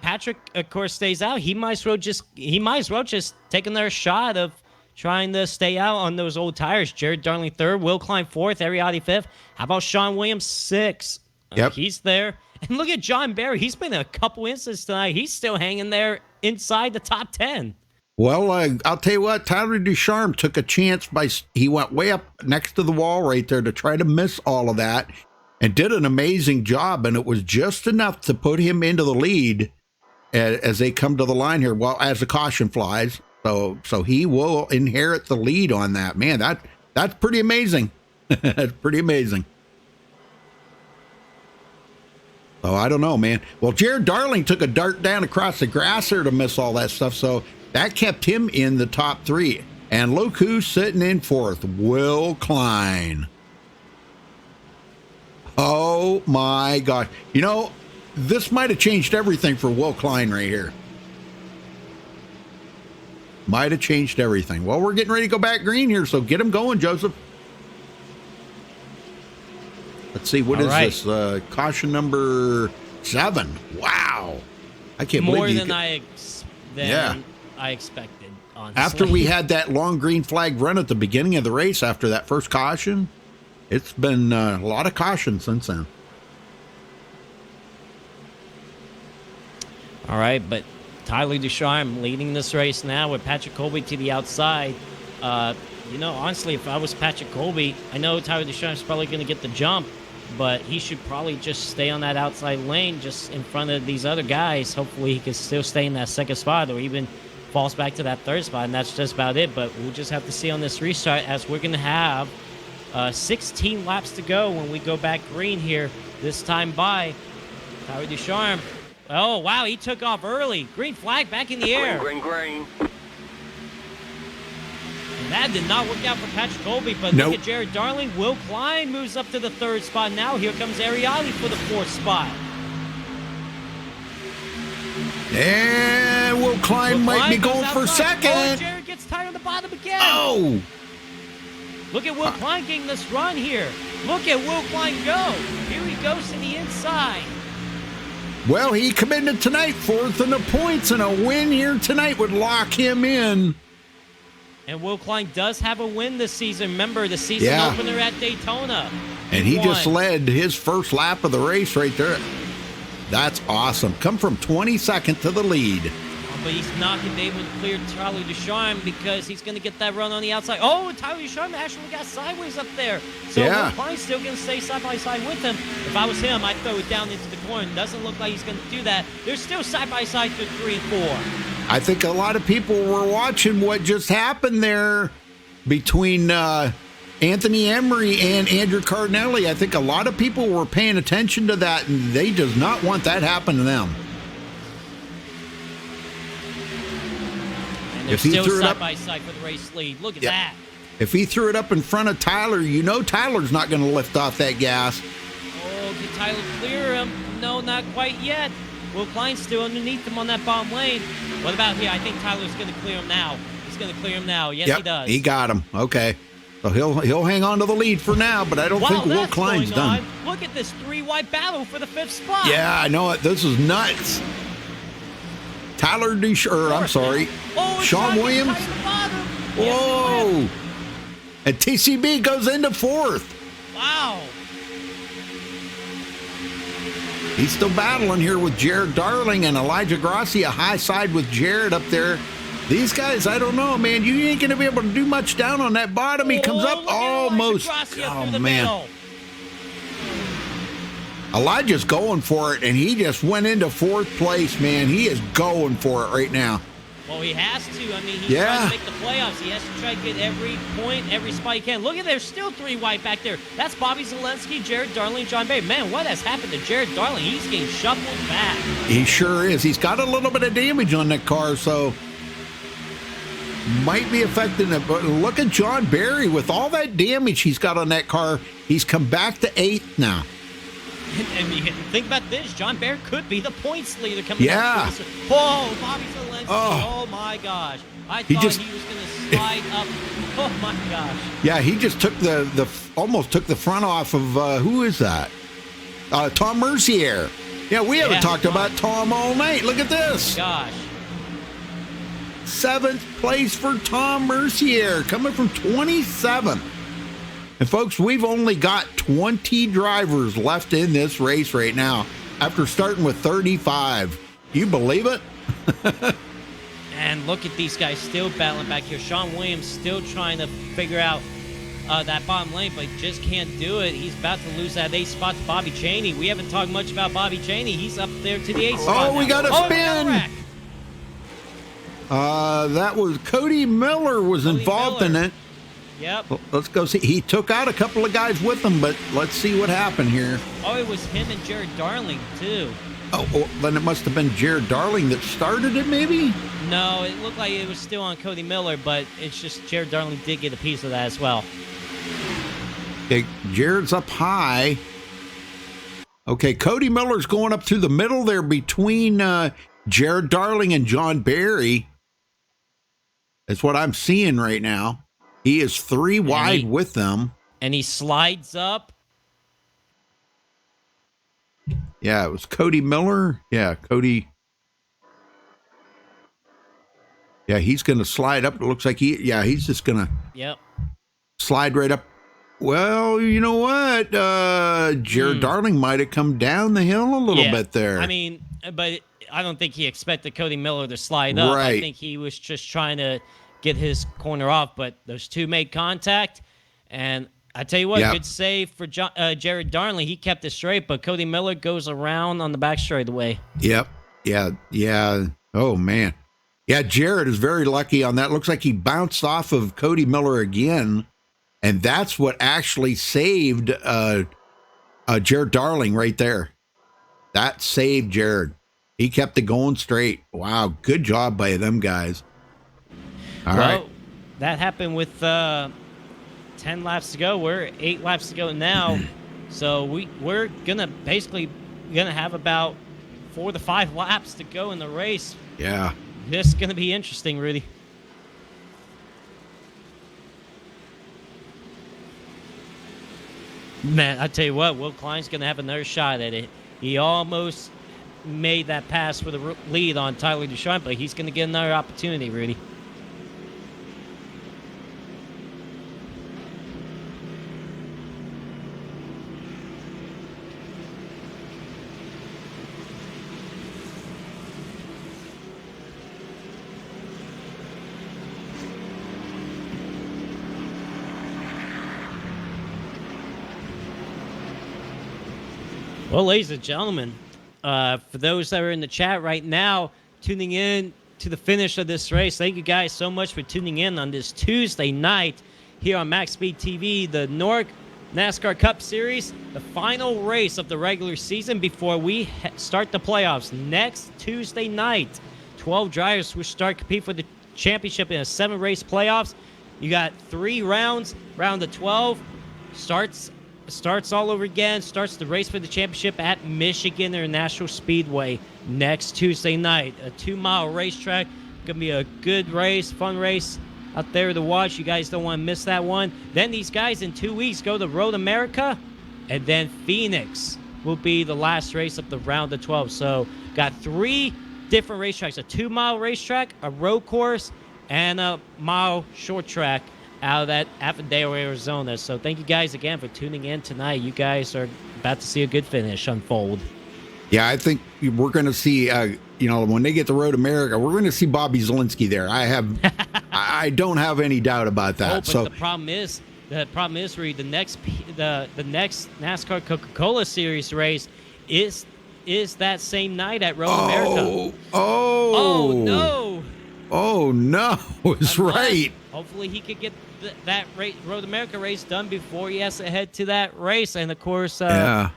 Speaker 2: Patrick, of course, stays out. He might as well just take another shot of trying to stay out on those old tires. Jared Darling third, Will Klein fourth, Ariati fifth. How about Sean Williams sixth?
Speaker 1: Yep.
Speaker 2: He's there. And look at John Barry. He's been in a couple instances tonight. He's still hanging there inside the top 10.
Speaker 1: Well, I'll tell you what, Tyler Ducharme took a chance he went way up next to the wall right there to try to miss all of that and did an amazing job. And it was just enough to put him into the lead as they come to the line here. Well, as the caution flies. So he will inherit the lead on that. Man, that's pretty amazing. That's pretty amazing. So I don't know, man. Well, Jared Darling took a dart down across the grass there to miss all that stuff. So that kept him in the top three. And look who's sitting in fourth, Will Klein. Oh my gosh. You know, this might have changed everything for Will Klein right here. Might have changed everything. Well, we're getting ready to go back green here, so get him going, Joseph. Let's see, what is this? Caution number 7. Wow. I can't believe
Speaker 2: more
Speaker 1: you
Speaker 2: than I expected, honestly.
Speaker 1: After we had that long green flag run at the beginning of the race after that first caution, it's been a lot of caution since then.
Speaker 2: All right, but Tyler Ducharme leading this race now with Patrick Colby to the outside. You know, honestly, if I was Patrick Colby, I know Tyler Ducharme's probably going to get the jump, but he should probably just stay on that outside lane just in front of these other guys. Hopefully he can still stay in that second spot or even falls back to that third spot, and that's just about it. But we'll just have to see on this restart as we're going to have 16 laps to go when we go back green here this time by. Tyler Ducharme. Oh, wow, he took off early. Green flag back in the air.
Speaker 9: Green.
Speaker 2: And that did not work out for Patrick Colby, but
Speaker 1: Nope.
Speaker 2: look at Jared Darling. Will Klein moves up to the third spot. Now here comes Ariati for the fourth spot.
Speaker 1: And Will Klein might be going for second.
Speaker 2: Oh, Jared gets tired on the bottom again.
Speaker 1: Oh,
Speaker 2: Look at Will Klein getting this run here. Look at Will Klein go. Here he goes to the inside.
Speaker 1: well, he committed tonight, fourth in the points, and a win here tonight would lock him in.
Speaker 2: And Will Klein does have a win this season. Remember, the season opener at Daytona.
Speaker 1: And he just
Speaker 2: won.
Speaker 1: led his first lap of the race right there. That's awesome. Come from 22nd to the lead.
Speaker 2: But he's not going to be able to clear Tyler Ducharme because he's going to get that run on the outside. Oh, and Tyler Ducharme actually got sideways up there. So
Speaker 1: Yeah.
Speaker 2: Will Klein's still going to stay side by side with him. If I was him, I'd throw it down into the corner. Doesn't look like he's going to do that. They're still side by side to 3 and 4.
Speaker 1: I think a lot of people were watching what just happened there between Anthony Emery and Andrew Cardinelli. I think a lot of people were paying attention to that, and they does not want that happen to them.
Speaker 2: And they're
Speaker 1: If he
Speaker 2: still
Speaker 1: threw it
Speaker 2: side
Speaker 1: up-
Speaker 2: by side for the race lead. Look at
Speaker 1: Yep.
Speaker 2: that.
Speaker 1: If he threw it up in front of Tyler, you know Tyler's not going to lift off that gas.
Speaker 2: Oh, did Tyler clear him? No, not quite yet. Will Klein's still underneath him on that bottom lane. What about here? I think Tyler's going to clear him now. He's going to clear him now. Yes, he does.
Speaker 1: He got him. Okay. So he'll hang on to the lead for now, but I don't think Will
Speaker 2: that's
Speaker 1: Klein's
Speaker 2: going
Speaker 1: done.
Speaker 2: on. Look at this 3-wide battle for the 5th spot.
Speaker 1: Yeah, I know it. This is nuts. Tyler I'm sorry,
Speaker 2: Oh, it's
Speaker 1: Sean
Speaker 2: John
Speaker 1: Williams.
Speaker 2: gets tied to the bottom. Yes, he
Speaker 1: Whoa! And TCB goes into 4th.
Speaker 2: wow.
Speaker 1: He's still battling here with Jared Darling and Elijah Grassi, a high side with Jared up there. These guys, I don't know, man. You ain't going to be able to do much down on that bottom. He comes up
Speaker 2: look at
Speaker 1: almost.
Speaker 2: Elijah Grassi up
Speaker 1: Oh,
Speaker 2: through the
Speaker 1: man.
Speaker 2: middle.
Speaker 1: Elijah's going for it, and he just went into 4th place, man. He is going for it right now.
Speaker 2: Well, he has to. I mean, he's
Speaker 1: Yeah.
Speaker 2: trying to make the playoffs. He has to try to get every point, every spot he can. Look at there's still 3 white back there. That's Bobby Zelensky, Jared Darling, John Barry. Man, what has happened to Jared Darling? He's getting shuffled back.
Speaker 1: He sure is. He's got a little bit of damage on that car, so might be affecting it. But look at John Barry with all that damage he's got on that car. He's come back to 8th now.
Speaker 2: And you think about this, John Barry could be the points leader coming
Speaker 1: Yeah.
Speaker 2: up. Oh, Bobby Zelensky. Oh, my gosh. I thought he was going to slide up. Oh, my gosh.
Speaker 1: Yeah, he just took the almost took the front off of who is that? Tom Mercier. Yeah, we haven't talked about Tom all night. Look at this.
Speaker 2: Gosh.
Speaker 1: 7th place for Tom Mercier, coming from 27th. And folks, we've only got 20 drivers left in this race right now after starting with 35. You believe it?
Speaker 2: And look at these guys still battling back here. Sean Williams still trying to figure out that bottom lane, but just can't do it. He's about to lose that 8th spot to Bobby Cheney. We haven't talked much about Bobby Cheney. He's up there to the 8th spot.
Speaker 1: Oh, we got a spin.
Speaker 2: wreck.
Speaker 1: That was Cody Miller was involved in it.
Speaker 2: Yep.
Speaker 1: Well, let's go see. He took out a couple of guys with him, but let's see what happened here.
Speaker 2: Oh, it was him and Jared Darling, too.
Speaker 1: Oh, then it must have been Jared Darling that started it, maybe?
Speaker 2: No, it looked like it was still on Cody Miller, but it's just Jared Darling did get a piece of that as well.
Speaker 1: Okay, Jared's up high. Okay, Cody Miller's going up through the middle there between Jared Darling and John Barry. That's what I'm seeing right now. He is 3 wide with them.
Speaker 2: And he slides up.
Speaker 1: Yeah, it was Cody Miller. Yeah, Cody. Yeah, he's going to slide up. It looks like he's just going to slide right up. Well, you know what? Jared Darling might have come down the hill a little bit there.
Speaker 2: I mean, but I don't think he expected Cody Miller to slide up.
Speaker 1: Right.
Speaker 2: I think he was just trying to get his corner off, but those two made contact. And I tell you what, good save for Jared Darling. He kept it straight, but Cody Miller goes around on the back straightaway.
Speaker 1: Yep. Yeah. Oh, man. Yeah, Jared is very lucky on that. Looks like he bounced off of Cody Miller again, and that's what actually saved Jared Darling right there. That saved Jared. He kept it going straight. Wow, good job by them guys. All right.
Speaker 2: That happened with 10 laps to go. We're 8 laps to go now. So we're gonna have about 4 to 5 laps to go in the race.
Speaker 1: Yeah.
Speaker 2: This is gonna be interesting, Rudy. Man, I tell you what, Will Klein's gonna have another shot at it. He almost made that pass for the lead on Tyler Duchamp, but he's gonna get another opportunity, Rudy. Well, ladies and gentlemen, for those that are in the chat right now, tuning in to the finish of this race, thank you guys so much for tuning in on this Tuesday night here on Max Speed TV, the NORC NASCAR Cup Series, the final race of the regular season before we start the playoffs next Tuesday night. 12 drivers will start compete for the championship in a 7-race playoffs. You got 3 rounds. Round of 12 starts all over again, starts the race for the championship at Michigan International Speedway next Tuesday night. A 2-mile racetrack. Gonna be a good race, fun race out there to watch. You guys don't want to miss that one. Then these guys in 2 weeks go to Road America, and then Phoenix will be the last race of the round of 12. So got 3 different racetracks, a 2-mile racetrack, a road course, and a mile short track out of that Avondale, Arizona. So thank you guys again for tuning in tonight. You guys are about to see a good finish unfold.
Speaker 1: Yeah, I think we're going to see, when they get the Road America, we're going to see Bobby Zielinski there. I don't have any doubt about that.
Speaker 2: Oh, but
Speaker 1: so
Speaker 2: the problem is, Reed, the next NASCAR Coca-Cola Series race is that same night at Road America. Oh no!
Speaker 1: Oh no! It's right.
Speaker 2: Hopefully he could get that Road America race done before he has to head to that race, and of course, the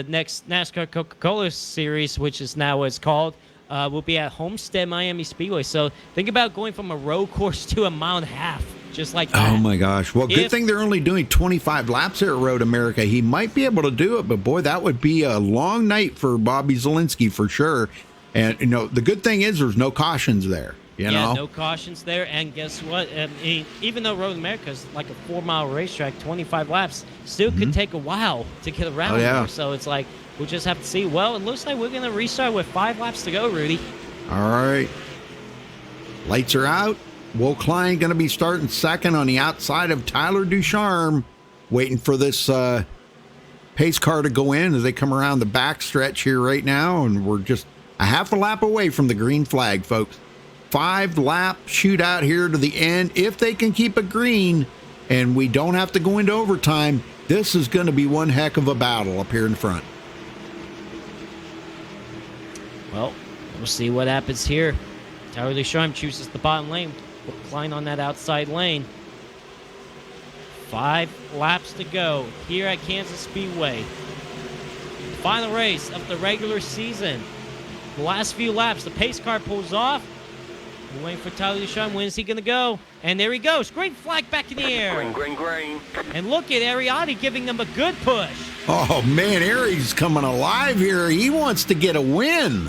Speaker 2: next NASCAR Coca-Cola Series, which is now what it's called, will be at Homestead Miami Speedway. So think about going from a road course to a mile and a half, just like that.
Speaker 1: Oh my gosh! Well, good thing they're only doing 25 laps here at Road America. He might be able to do it, but boy, that would be a long night for Bobby Zielinski for sure. And the good thing is there's no cautions there.
Speaker 2: No cautions there. And guess what? Even though Road America is like a 4-mile racetrack, 25 laps still could take a while to get around there. So it's like we'll just have to see. Well, it looks like we're going to restart with 5 laps to go, Rudy.
Speaker 1: All right. Lights are out. Will Klein going to be starting second on the outside of Tyler Ducharme, waiting for this pace car to go in as they come around the back stretch here right now. And we're just a half a lap away from the green flag, folks. 5-lap shootout here to the end. If they can keep it green and we don't have to go into overtime, this is going to be one heck of a battle up here in front.
Speaker 2: Well, we'll see what happens here. Tyler Ducharme chooses the bottom lane. Will Klein on that outside lane. 5 laps to go here at Kansas Speedway. Final race of the regular season. The last few laps, the pace car pulls off. We're waiting for Tyler Ducharme. When is he going to go? And there he goes. Green flag back in the air.
Speaker 9: Green.
Speaker 2: And look at Ariati giving them a good push.
Speaker 1: Oh, man, Ari's coming alive here. He wants to get a win.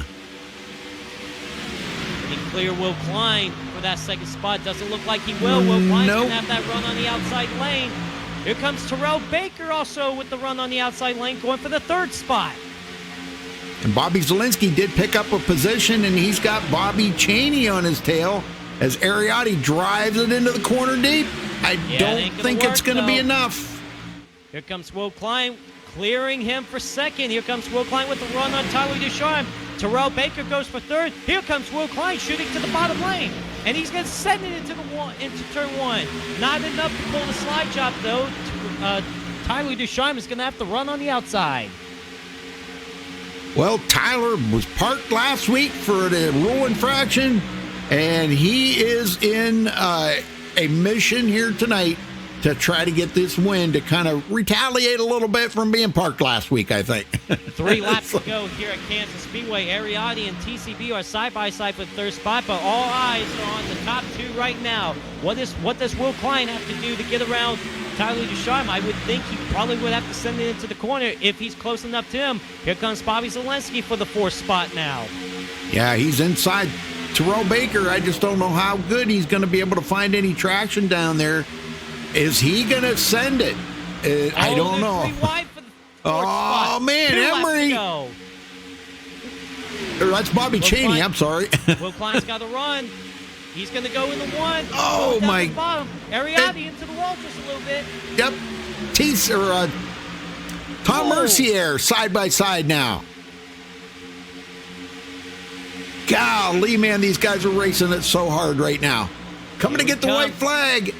Speaker 2: He clear Will Klein for that second spot. Doesn't look like he will. Will Klein's going to have that run on the outside lane. Here comes Terrell Baker also with the run on the outside lane, going for the 3rd spot.
Speaker 1: And Bobby Zielinski did pick up a position, and he's got Bobby Chaney on his tail as Ariati drives it into the corner deep. I don't think it's going to be enough.
Speaker 2: Here comes Will Klein, clearing him for second. Here comes Will Klein with the run on Tyler Ducharme. Terrell Baker goes for 3rd. Here comes Will Klein shooting to the bottom lane. And he's going to send it into turn 1. Not enough to pull the slide job, though. Tyler Ducharme is going to have to run on the outside.
Speaker 1: Well, Tyler was parked last week for the rule infraction, and he is in a mission here tonight to try to get this win to kind of retaliate a little bit from being parked last week, I think.
Speaker 2: 3 laps to go here at Kansas Speedway. Ariati and TCB are side by side for the 3rd spot, but all eyes are on the top 2 right now. What does Will Klein have to do to get around Tyler Ducharme? I would think he probably would have to send it into the corner if he's close enough to him. Here comes Bobby Zielinski for the 4th spot now.
Speaker 1: Yeah, he's inside Terrell Baker. I just don't know how good he's going to be able to find any traction down there. Is he going to send it? I don't know.
Speaker 2: 3 wide for the 4th spot.
Speaker 1: Man,
Speaker 2: 2
Speaker 1: Emery.
Speaker 2: laps
Speaker 1: Or that's Bobby Chaney.
Speaker 2: Klein,
Speaker 1: I'm sorry.
Speaker 2: Will Klein's got to run. He's going to go in the 1.
Speaker 1: Oh, my.
Speaker 2: Ariati into the wall just a little bit.
Speaker 1: Yep. Tom Mercier side by side now. Golly, man, these guys are racing it so hard right now. Coming to get the white flag.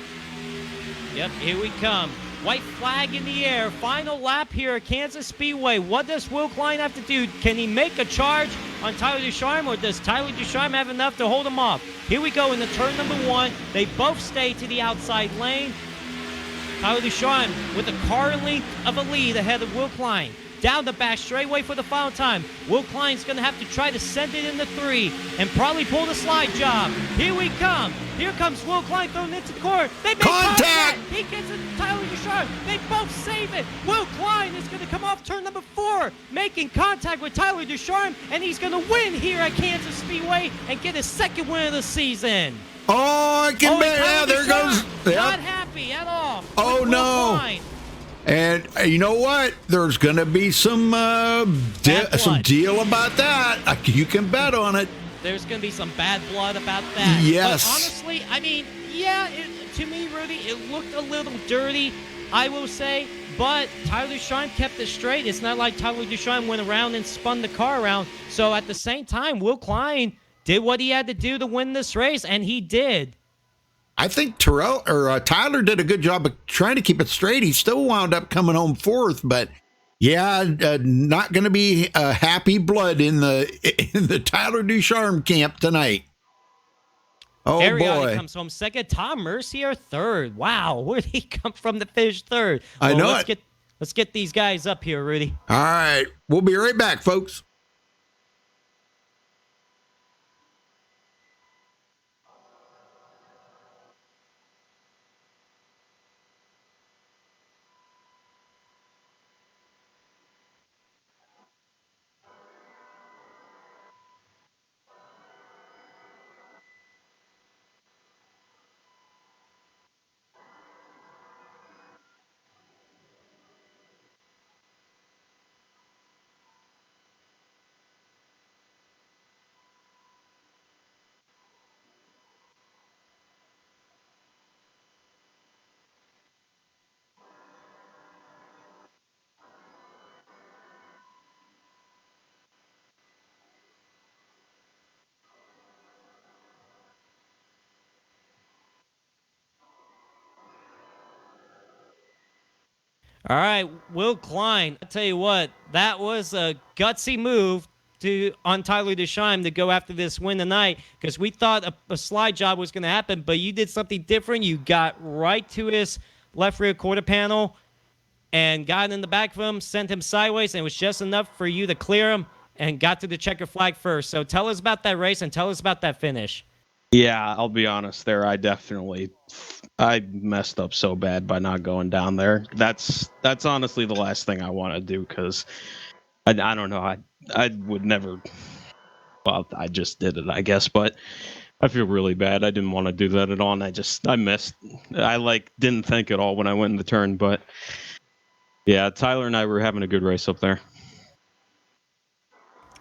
Speaker 2: Yep, here we come. White flag in the air. Final lap here at Kansas Speedway. What does Will Klein have to do? Can he make a charge on Tyler Ducharme, or does Tyler Ducharme have enough to hold him off? Here we go in the turn number 1. They both stay to the outside lane. Tyler Ducharme with a car length of a lead ahead of Will Klein. Down the back straightaway for the final time. Will Klein's going to have to try to send it into 3 and probably pull the slide job. Here we come. Here comes Will Klein throwing it into the corner. They make contact. He gets it to Tyler Ducharme. They both save it. Will Klein is going to come off turn number 4, making contact with Tyler Ducharme, and he's going to win here at Kansas Speedway and get his 2nd win of the season.
Speaker 1: Oh, I can bet. Yeah, there goes.
Speaker 2: Not happy at all.
Speaker 1: Oh, no. And you know what? There's going to be some deal about that. You can bet on it.
Speaker 2: There's going to be some bad blood about that.
Speaker 1: Yes.
Speaker 2: But honestly, I mean, yeah, to me, Rudy, it looked a little dirty, I will say. But Tyler Ducharme kept it straight. It's not like Tyler Ducharme went around and spun the car around. So at the same time, Will Klein did what he had to do to win this race, and he did.
Speaker 1: I think Tyler did a good job of trying to keep it straight. He still wound up coming home fourth, but yeah, not going to be happy blood in the Tyler Ducharme camp tonight. Oh
Speaker 2: Ariani
Speaker 1: boy,
Speaker 2: comes home second. Tom Mercier third. Wow, where did he come from to finish third?
Speaker 1: I know it.
Speaker 2: Let's get these guys up here, Rudy.
Speaker 1: All right, we'll be right back, folks.
Speaker 2: All right, Will Klein. I tell you what, that was a gutsy move on Tyler Ducharme to go after this win tonight, because we thought a slide job was going to happen, but you did something different. You got right to his left rear quarter panel and got in the back of him, sent him sideways, and it was just enough for you to clear him and got to the checker flag first. So tell us about that race and tell us about that finish.
Speaker 9: Yeah, I'll be honest there. I messed up so bad by not going down there. That's honestly the last thing I want to do, because I don't know. I would never. Well, I just did it, I guess, but I feel really bad. I didn't want to do that at all, and I missed. I didn't think at all when I went in the turn, but yeah, Tyler and I were having a good race up there.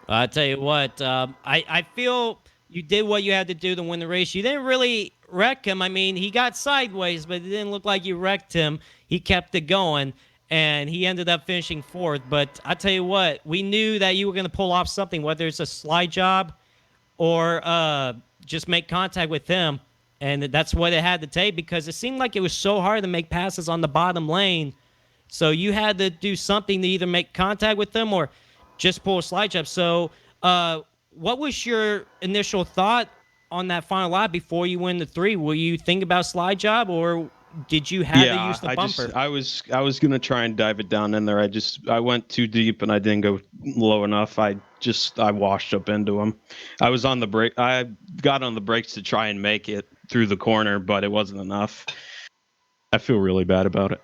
Speaker 2: I tell you what, I feel you did what you had to do to win the race. You didn't really wreck him. I mean, he got sideways, but it didn't look like you wrecked him. He kept it going, and he ended up finishing fourth. But I tell you what, we knew that you were going to pull off something, whether it's a slide job or just make contact with him. And that's what it had to take, because it seemed like it was so hard to make passes on the bottom lane. So you had to do something to either make contact with them or just pull a slide job. So what was your initial thought on that final lap before you win the 3? Were you thinking about slide job, or did you have to use the bumper?
Speaker 9: I was gonna try and dive it down in there. I went too deep and I didn't go low enough. I washed up into him. I was on the brake. I got on the brakes to try and make it through the corner, but it wasn't enough. I feel really bad about it.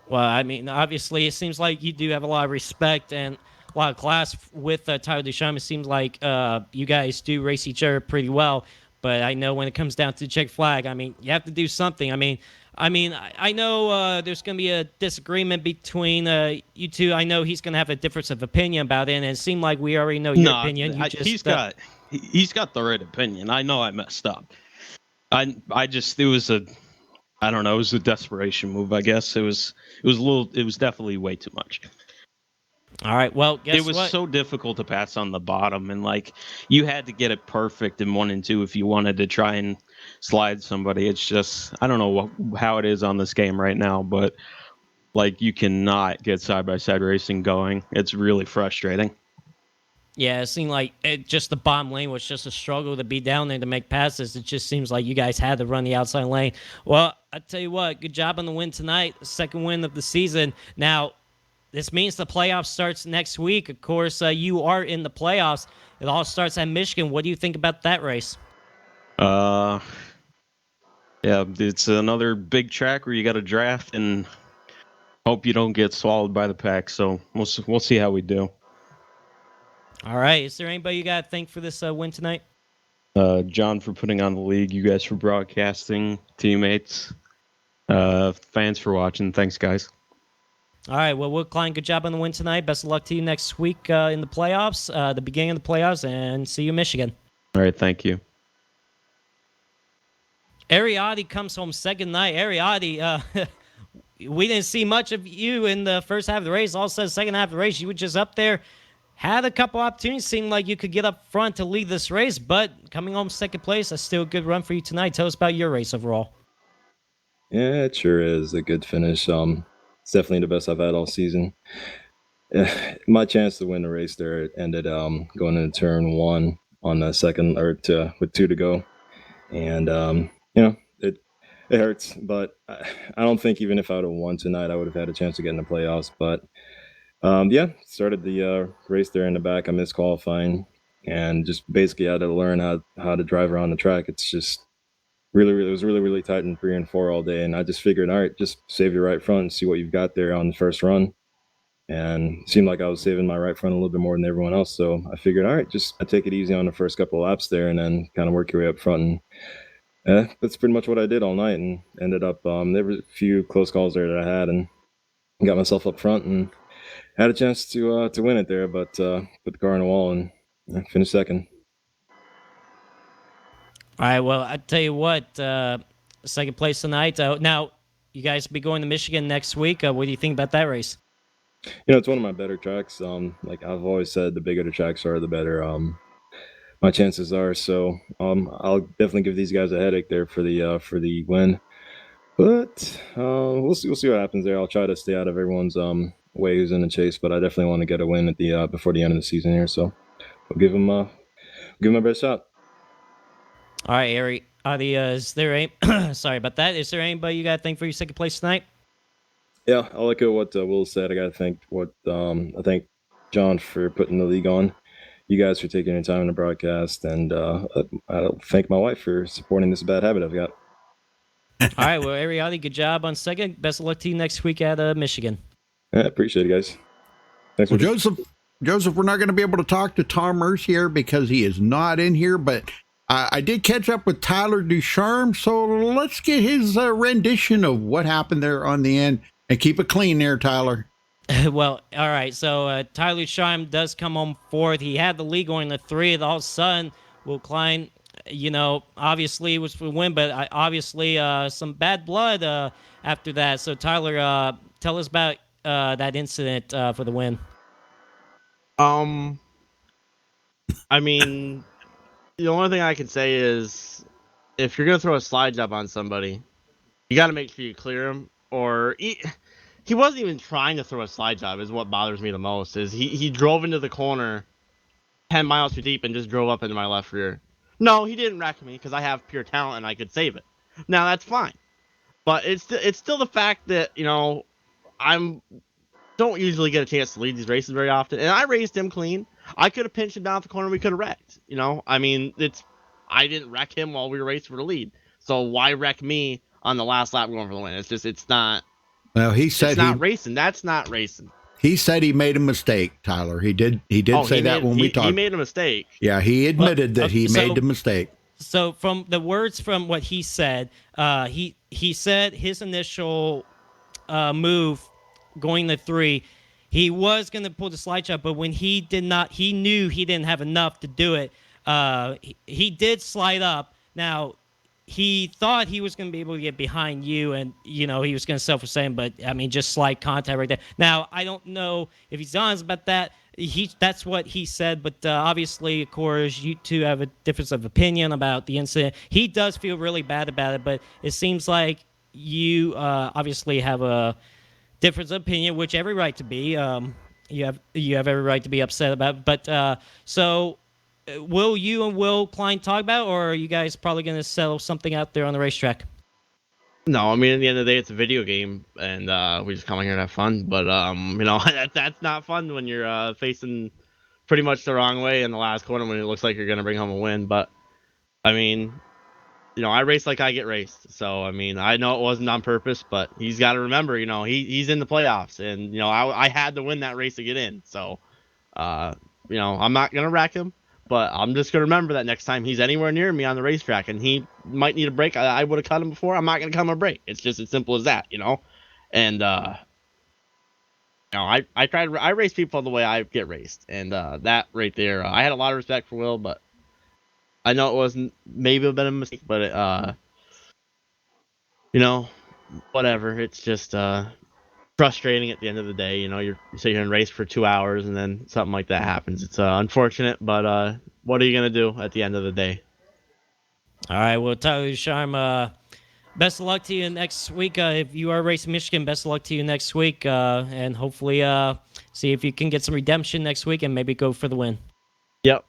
Speaker 2: Well, I mean, obviously, it seems like you do have a lot of respect and a lot of class with Tyler Ducharme. It seems like you guys do race each other pretty well. But I know when it comes down to the check flag, I mean, you have to do something. I mean, I know there's going to be a disagreement between you two. I know he's going to have a difference of opinion about it, and it seemed like we already know your opinion.
Speaker 9: He's got the right opinion. I know I messed up. It was a desperation move, I guess. It was definitely way too much.
Speaker 2: All right, well, guess what?
Speaker 9: It was so difficult to pass on the bottom, and you had to get it perfect in 1 and 2 if you wanted to try and slide somebody. It's just, I don't know how it is on this game right now, but you cannot get side-by-side racing going. It's really frustrating.
Speaker 2: Yeah, it seemed like just the bottom lane was just a struggle to be down there to make passes. It just seems like you guys had to run the outside lane. Well, I tell you what, good job on the win tonight, second win of the season. Now, this means the playoffs starts next week. Of course, you are in the playoffs. It all starts at Michigan. What do you think about that race?
Speaker 9: Yeah, it's another big track where you got to draft and hope you don't get swallowed by the pack. So we'll see how we do.
Speaker 2: All right. Is there anybody you got to thank for this win tonight?
Speaker 9: John for putting on the league. You guys for broadcasting. Teammates. Fans for watching. Thanks, guys.
Speaker 2: All right. Well, Will Klein, good job on the win tonight. Best of luck to you next week in the playoffs, the beginning of the playoffs, and see you in Michigan.
Speaker 9: All right, thank you.
Speaker 2: Ariadne comes home second night. Ariadne, we didn't see much of you in the first half of the race. All of a sudden, second half of the race, you were just up there. Had a couple opportunities. Seemed like you could get up front to lead this race, but coming home second place, that's still a good run for you tonight. Tell us about your race overall.
Speaker 10: Yeah, it sure is a good finish. It's definitely the best I've had all season. My chance to win the race there ended going into turn one on the second with 2 to go, and it hurts, but I don't think even if I would have won tonight, I would have had a chance to get in the playoffs. But started the race there in the back. I missed qualifying, and just basically had to learn how to drive around the track. It's just it was really tight in 3 and 4 all day, and I just figured, all right, just save your right front and see what you've got there on the first run. And it seemed like I was saving my right front a little bit more than everyone else, so I figured, all right, just take it easy on the first couple of laps there, and then kind of work your way up front. And that's pretty much what I did all night, and ended up there were a few close calls there that I had, and got myself up front and had a chance to win it there, but put the car on the wall and finished second.
Speaker 2: All right. Well, I tell you what, second place tonight. Now, you guys will be going to Michigan next week. What do you think about that race?
Speaker 10: It's one of my better tracks. Like I've always said, the bigger the tracks are, the better my chances are. So I'll definitely give these guys a headache there for the win. But we'll see what happens there. I'll try to stay out of everyone's way who's in the chase, but I definitely want to get a win at the before the end of the season here. So I'll give them my best shot.
Speaker 2: All right, Ari. Is there sorry about that. Is there anybody you got to thank for your second place tonight?
Speaker 10: Yeah, I'll echo what Will said. I got to thank I thank John for putting the league on. You guys for taking your time in the broadcast, and I'll thank my wife for supporting this bad habit I've got.
Speaker 2: All right, well, Ariadne, good job on second. Best of luck to you next week at Michigan.
Speaker 10: I appreciate it, guys. Thanks.
Speaker 1: Well, Joseph, we're not going to be able to talk to Tom Merce here because he is not in here, but I did catch up with Tyler Ducharme, so let's get his rendition of what happened there on the end, and keep it clean there, Tyler.
Speaker 2: Well, all right, so Tyler Ducharme does come home fourth. He had the lead going to 3. All of a sudden, Will Klein, obviously it was for the win, but obviously some bad blood after that. So, Tyler, tell us about that incident for the win.
Speaker 11: I mean, the only thing I can say is if you're going to throw a slide job on somebody, you got to make sure you clear him. Or he wasn't even trying to throw a slide job is what bothers me the most. Is he drove into the corner 10 miles too deep and just drove up into my left rear. No, he didn't wreck me because I have pure talent and I could save it. Now, that's fine. But it's still the fact that, I don't usually get a chance to lead these races very often. And I raced him clean. I could have pinched him down at the corner. We could have wrecked. I mean, I didn't wreck him while we were racing for the lead. So why wreck me on the last lap going for the win? It's not.
Speaker 1: Well, he said
Speaker 11: it's not racing. That's not racing.
Speaker 1: He said he made a mistake, Tyler. He did say that when we talked.
Speaker 11: He made a mistake.
Speaker 1: Yeah, he admitted that he made the mistake.
Speaker 2: So from the words from what he said, he said his initial move going to 3, he was going to pull the slide shot, but when he knew he didn't have enough to do it. He did slide up. Now, he thought he was going to be able to get behind you, and he was going to settle for second, but I mean, just slight contact right there. Now, I don't know if he's honest about that. That's what he said, but obviously, of course, you two have a difference of opinion about the incident. He does feel really bad about it, but it seems like you obviously have a difference of opinion, which every right to be. You have every right to be upset about it. But so, will you and Will Klein talk about it, or are you guys probably going to settle something out there on the racetrack?
Speaker 11: No, I mean, at the end of the day, it's a video game, and we just come here to have fun. But that's not fun when you're facing pretty much the wrong way in the last corner when it looks like you're going to bring home a win. But I mean, I race like I get raced. So I mean, I know it wasn't on purpose, but he's got to remember, he's in the playoffs, and I had to win that race to get in. So I'm not going to wreck him. But I'm just going to remember that next time he's anywhere near me on the racetrack and he might need a break, I would have cut him before. I'm not going to cut him a break. It's just as simple as that, And No, I race people the way I get raced, and that right there, I had a lot of respect for Will, but I know it wasn't maybe a bit of a mistake, but you know, whatever. It's just frustrating at the end of the day. You know, you're sitting here and race for 2 hours, and then something like that happens. It's unfortunate, but what are you gonna do at the end of the day?
Speaker 2: All right, well, Tyler Sharm, best of luck to you next week. If you are racing Michigan, best of luck to you next week, and hopefully see if you can get some redemption next week and maybe go for the win.
Speaker 11: Yep.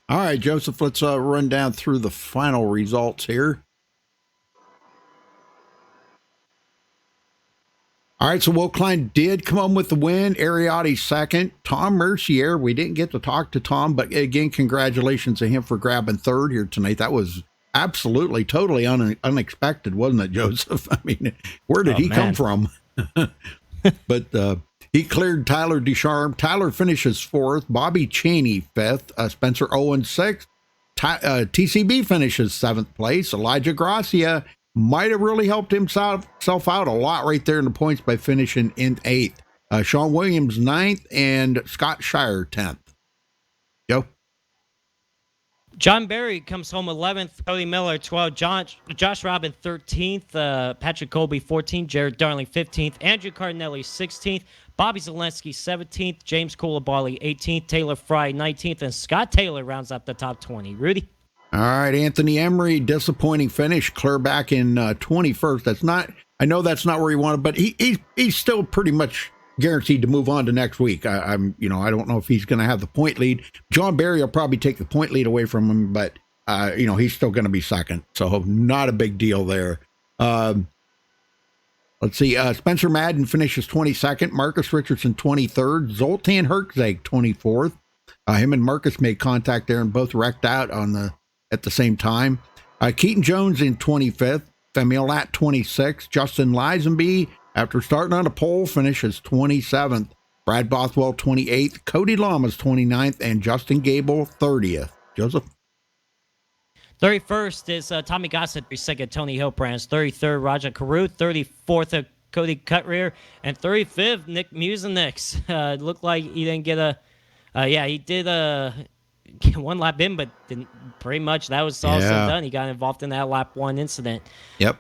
Speaker 1: All right, Joseph, let's run down through the final results here. All right, so Will Klein did come home with the win. Ariotti second. Tom Mercier, we didn't get to talk to Tom, but again, congratulations to him for grabbing third here tonight. That was absolutely, totally unexpected, wasn't it, Joseph? I mean, where did he come from? But he cleared Tyler Ducharme. Tyler finishes fourth. Bobby Cheney fifth. Spencer Owen sixth. TCB finishes seventh place. Elijah Gracia might have really helped himself out a lot right there in the points by finishing in eighth. Sean Williams ninth and Scott Shire 10th. Joe?
Speaker 2: John Berry comes home 11th, Cody Miller 12th, Josh Robin 13th, Patrick Colby 14th, Jared Darling 15th, Andrew Cardinelli 16th, Bobby Zelensky 17th, James Koulibaly 18th, Taylor Fry 19th, and Scott Taylor rounds up the top 20. Rudy?
Speaker 1: All right, Anthony Emery, disappointing finish, clear back in 21st. I know that's not where he wanted, but he's still pretty much guaranteed to move on to next week. I don't know if he's going to have the point lead. John Berry will probably take the point lead away from him, but he's still going to be second, so not a big deal there. Let's see, Spencer Madden finishes 22nd, Marcus Richardson 23rd, Zoltan Herzeg 24th. Him and Marcus made contact there and both wrecked out at the same time. Keaton Jones in 25th, Famil Lat 26th, Justin Lisenby, after starting on a pole, finishes 27th, Brad Bothwell 28th, Cody Lamas 29th, and Justin Gable 30th. Joseph?
Speaker 2: 31st is Tommy Gossett, 32nd, Tony Hillbrands, 33rd, Raja Carew, 34th, Cody Cutrear, and 35th, Nick Musenix. Looked like he didn't get he did get one lap in, but didn't, pretty much that was all said and done. He got involved in that lap one incident.
Speaker 1: Yep.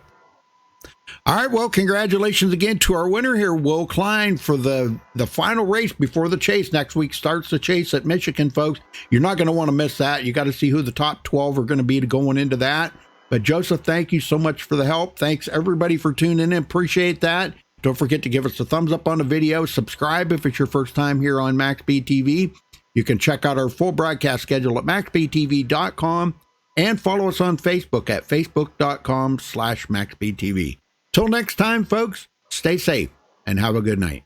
Speaker 1: All right, well, congratulations again to our winner here, Will Klein, for the final race before the chase. Next week starts the chase at Michigan, folks. You're not going to want to miss that. You got to see who the top 12 are going to be going into that. But Joseph, thank you so much for the help. Thanks everybody for tuning in. Appreciate that. Don't forget to give us a thumbs up on the video. Subscribe if it's your first time here on MaxB TV. You can check out our full broadcast schedule at maxbtv.com and follow us on Facebook at facebook.com/maxbtv. Till next time, folks, stay safe and have a good night.